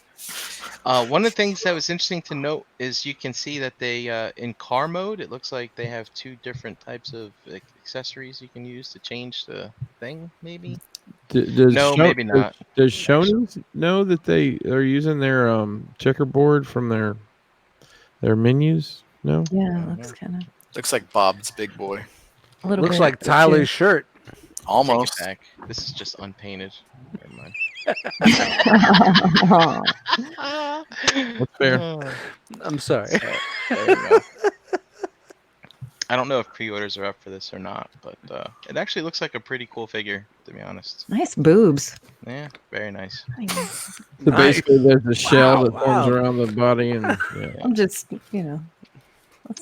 [SPEAKER 4] One of the things that was interesting to note is you can see that they in car mode, it looks like they have 2 different types of accessories you can use to change the thing. Maybe no, maybe not.
[SPEAKER 1] Does Shoney's know that they are using their checkerboard from their menus? No.
[SPEAKER 3] Yeah, looks kind of
[SPEAKER 5] Looks like Bob's Big Boy.
[SPEAKER 3] a little
[SPEAKER 2] Looks
[SPEAKER 3] bit.
[SPEAKER 2] like Tyler's shirt.
[SPEAKER 5] Almost.
[SPEAKER 4] Take it back. This is just unpainted. Never mind.
[SPEAKER 1] That's fair.
[SPEAKER 2] I'm sorry.
[SPEAKER 4] So, there you go. I don't know if pre-orders are up for this or not, but it actually looks like a pretty cool figure, to be honest.
[SPEAKER 3] Nice boobs.
[SPEAKER 4] Yeah, very nice.
[SPEAKER 1] So basically, there's a shell that forms
[SPEAKER 2] wow.
[SPEAKER 1] around the body, and yeah.
[SPEAKER 3] I'm just,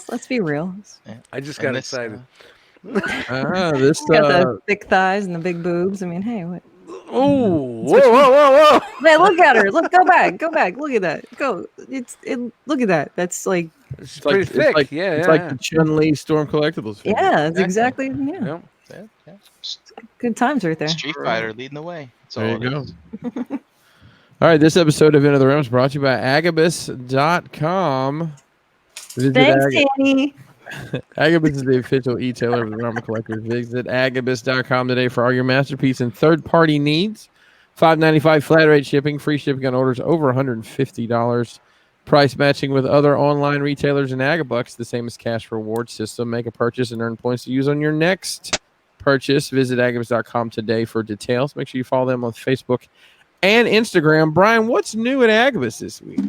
[SPEAKER 3] let's be real.
[SPEAKER 2] I just
[SPEAKER 4] And
[SPEAKER 2] got
[SPEAKER 4] this,
[SPEAKER 2] excited.
[SPEAKER 1] This
[SPEAKER 3] Got the thick thighs and the big boobs. I mean, hey, what?
[SPEAKER 2] Oh, whoa.
[SPEAKER 3] Man, look at her. Look, go back. Look at that. Go. Look at that. That's like,
[SPEAKER 2] It's pretty thick.
[SPEAKER 1] It's like,
[SPEAKER 2] yeah,
[SPEAKER 1] it's
[SPEAKER 2] yeah.
[SPEAKER 1] like the Chun-Li Storm Collectibles figure.
[SPEAKER 3] yeah, it's
[SPEAKER 4] Exactly.
[SPEAKER 3] exactly, yeah.
[SPEAKER 2] Yep.
[SPEAKER 4] yeah.
[SPEAKER 3] Good times right there.
[SPEAKER 4] Street Fighter leading the way. That's
[SPEAKER 1] There
[SPEAKER 4] all
[SPEAKER 1] you
[SPEAKER 4] it
[SPEAKER 1] go.
[SPEAKER 4] is.
[SPEAKER 1] All right, this episode of Into the Realm is brought to you by Agabucks.com. Visit
[SPEAKER 3] Thanks, Danny.
[SPEAKER 1] Agabus is the official e-tailer of the Realm of Collectors. Visit Agabus.com today for all your masterpiece and third-party needs. $5.95 flat rate shipping, free shipping on orders over $150. Price matching with other online retailers and Agabucks, the same as cash reward system. Make a purchase and earn points to use on your next purchase. Visit Agabus.com today for details. Make sure you follow them on Facebook and Instagram. Brian, what's new at Agabus this week?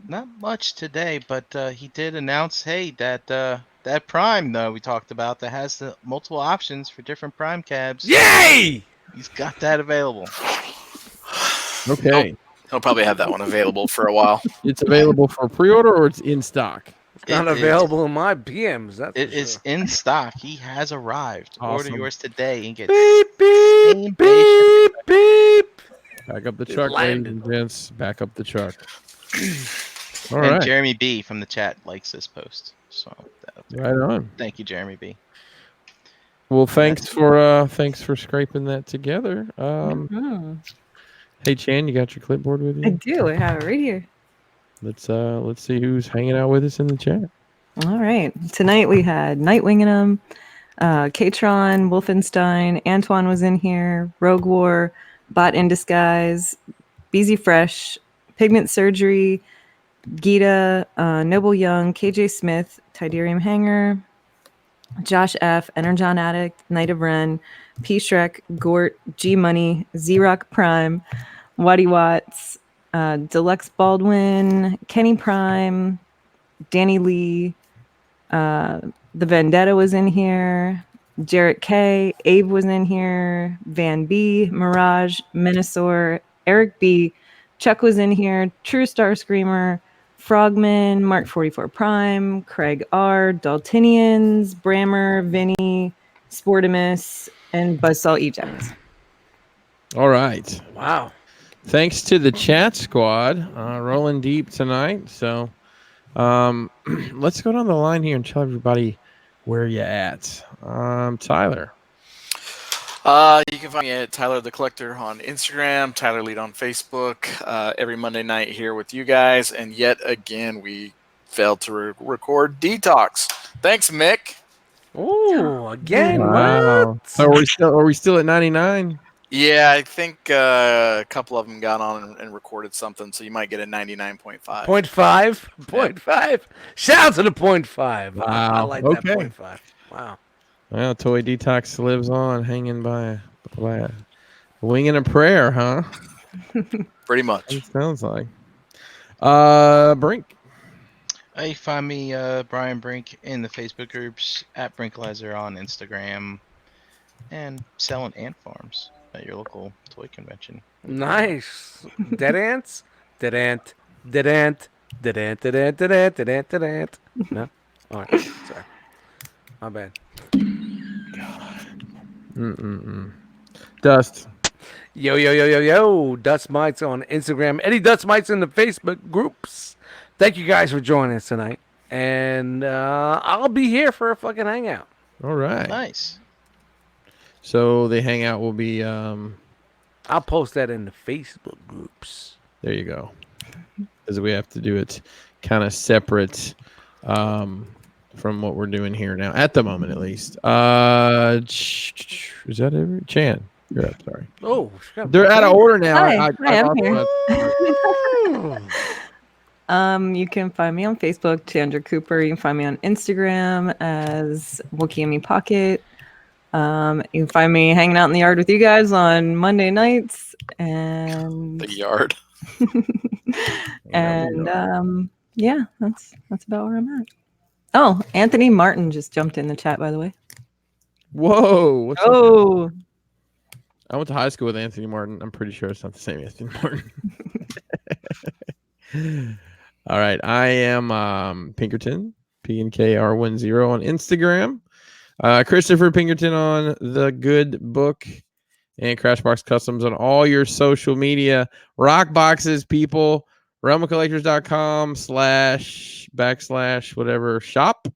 [SPEAKER 4] Not much today, but he did announce, hey, that Prime we talked about that has the multiple options for different Prime cabs.
[SPEAKER 2] Yay!
[SPEAKER 4] He's got that available.
[SPEAKER 1] Okay.
[SPEAKER 5] He'll probably have that one available for a while.
[SPEAKER 1] It's available for pre-order or it's in stock?
[SPEAKER 2] It's not
[SPEAKER 4] It is-
[SPEAKER 2] available in my PMs. That's
[SPEAKER 4] It
[SPEAKER 2] for
[SPEAKER 4] is
[SPEAKER 2] sure.
[SPEAKER 4] in stock. He has arrived. Order
[SPEAKER 1] Awesome.
[SPEAKER 4] yours today and get
[SPEAKER 2] Beep,
[SPEAKER 4] same
[SPEAKER 2] beep,
[SPEAKER 4] day
[SPEAKER 2] beep, beep.
[SPEAKER 1] Back up the
[SPEAKER 2] It
[SPEAKER 1] truck, ladies
[SPEAKER 2] landed.
[SPEAKER 1] and gents. Back up the truck. All
[SPEAKER 4] and
[SPEAKER 1] right.
[SPEAKER 4] Jeremy B from the chat likes this post. So
[SPEAKER 1] Right on.
[SPEAKER 4] thank you, Jeremy B.
[SPEAKER 1] Well, thanks for scraping that together.
[SPEAKER 3] Mhm.
[SPEAKER 1] Hey Chan, you got your clipboard with
[SPEAKER 3] I
[SPEAKER 1] you?
[SPEAKER 3] do. I have it right here.
[SPEAKER 1] Let's see who's hanging out with us in the chat.
[SPEAKER 3] All right. Tonight we had Nightwing in them, Katron, Wolfenstein, Antoine was in here, Rogue War, Bot in Disguise, BZ Fresh, Pigment Surgery, Gita, Noble Young, KJ Smith, Tidarium Hanger, Josh F, Energon Addict, Knight of Ren, P Shrek, Gort, G Money, Z-Rock Prime, Waddy Watts, Deluxe Baldwin, Kenny Prime, Danny Lee, The Vendetta was in here, Jarrett K, Abe was in here, Van B, Mirage, Minosaur, Eric B, Chuck was in here, True Star Screamer, Frogman, Mark 44 Prime, Craig R, Daltinians, Brammer, Vinny, Sportimus, and Buzzsaw Eject.
[SPEAKER 1] All right.
[SPEAKER 2] Wow.
[SPEAKER 1] Thanks to the chat squad, rolling deep tonight. So, let's go down the line here and tell everybody where you at. Tyler.
[SPEAKER 5] You can find me at Tyler the Collector on Instagram, Tyler Lead on Facebook, every Monday night here with you guys. And yet again, we failed to record Detox. Thanks, Mick.
[SPEAKER 2] Oh, again.
[SPEAKER 1] Wow.
[SPEAKER 2] What?
[SPEAKER 1] So are we still at 99?
[SPEAKER 5] Yeah, I think a couple of them got on and recorded something, so you might get a 99.5.
[SPEAKER 2] 0.5? 0.5? Shout out to the 0.5. I
[SPEAKER 1] Wow.
[SPEAKER 2] like
[SPEAKER 1] Okay.
[SPEAKER 2] that 0.5. Wow.
[SPEAKER 1] Well, Toy Detox lives on, hanging by a wing and a prayer, huh?
[SPEAKER 5] Pretty much.
[SPEAKER 1] It sounds like. Brink.
[SPEAKER 4] You find me Brian Brink in the Facebook groups at Brinklizer on Instagram. and selling ant farms at your local toy convention.
[SPEAKER 2] Nice. Dead ants? Dead ant. Dead ant. Dead ant. Dead ant. Dead ant. Dead ant. Dead ant. No? All right. Sorry. My bad.
[SPEAKER 1] Dust.
[SPEAKER 2] Yo. Dust Mites on Instagram. Eddie Dust Mites in the Facebook groups. Thank you guys for joining us tonight. And I'll be here for a fucking hangout.
[SPEAKER 1] All right.
[SPEAKER 4] Nice.
[SPEAKER 1] So the hangout will be.
[SPEAKER 2] I'll post that in the Facebook groups.
[SPEAKER 1] There you go. Because we have to do it kind of separate from what we're doing here now, at the moment at least. Is that every? Chan, you're up. Sorry.
[SPEAKER 2] Oh,
[SPEAKER 1] They're out of order now.
[SPEAKER 3] Hi, I'm
[SPEAKER 1] also
[SPEAKER 3] here. You can find me on Facebook, Chandra Cooper. You can find me on Instagram as Wookiee Pocket. You can find me hanging out in the yard with you guys on Monday nights, and
[SPEAKER 5] The yard.
[SPEAKER 3] and yeah, that's about where I'm at. Oh, Anthony Martin just jumped in the chat, by the way.
[SPEAKER 1] Whoa. What's up?
[SPEAKER 3] Oh,
[SPEAKER 1] I went to high school with Anthony Martin. I'm pretty sure it's not the same Anthony Martin. All right. I am Pinkerton, PNKR10 on Instagram. Christopher Pinkerton on The Good Book, and Crashbox Customs on all your social media. Rock boxes, people. realmofcollectors.com// shop.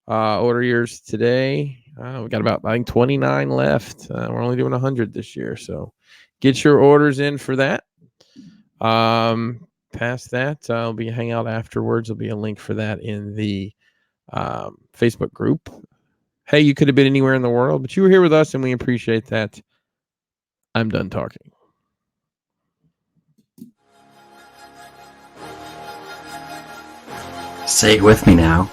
[SPEAKER 1] Order yours today. We got about, I think, 29 left. We're only doing 100 this year, so get your orders in for that. Past that, I'll be hang out afterwards. There'll be a link for that in the Facebook group. Hey, you could have been anywhere in the world, but you were here with us, and we appreciate that. I'm done talking.
[SPEAKER 8] Say it with me now.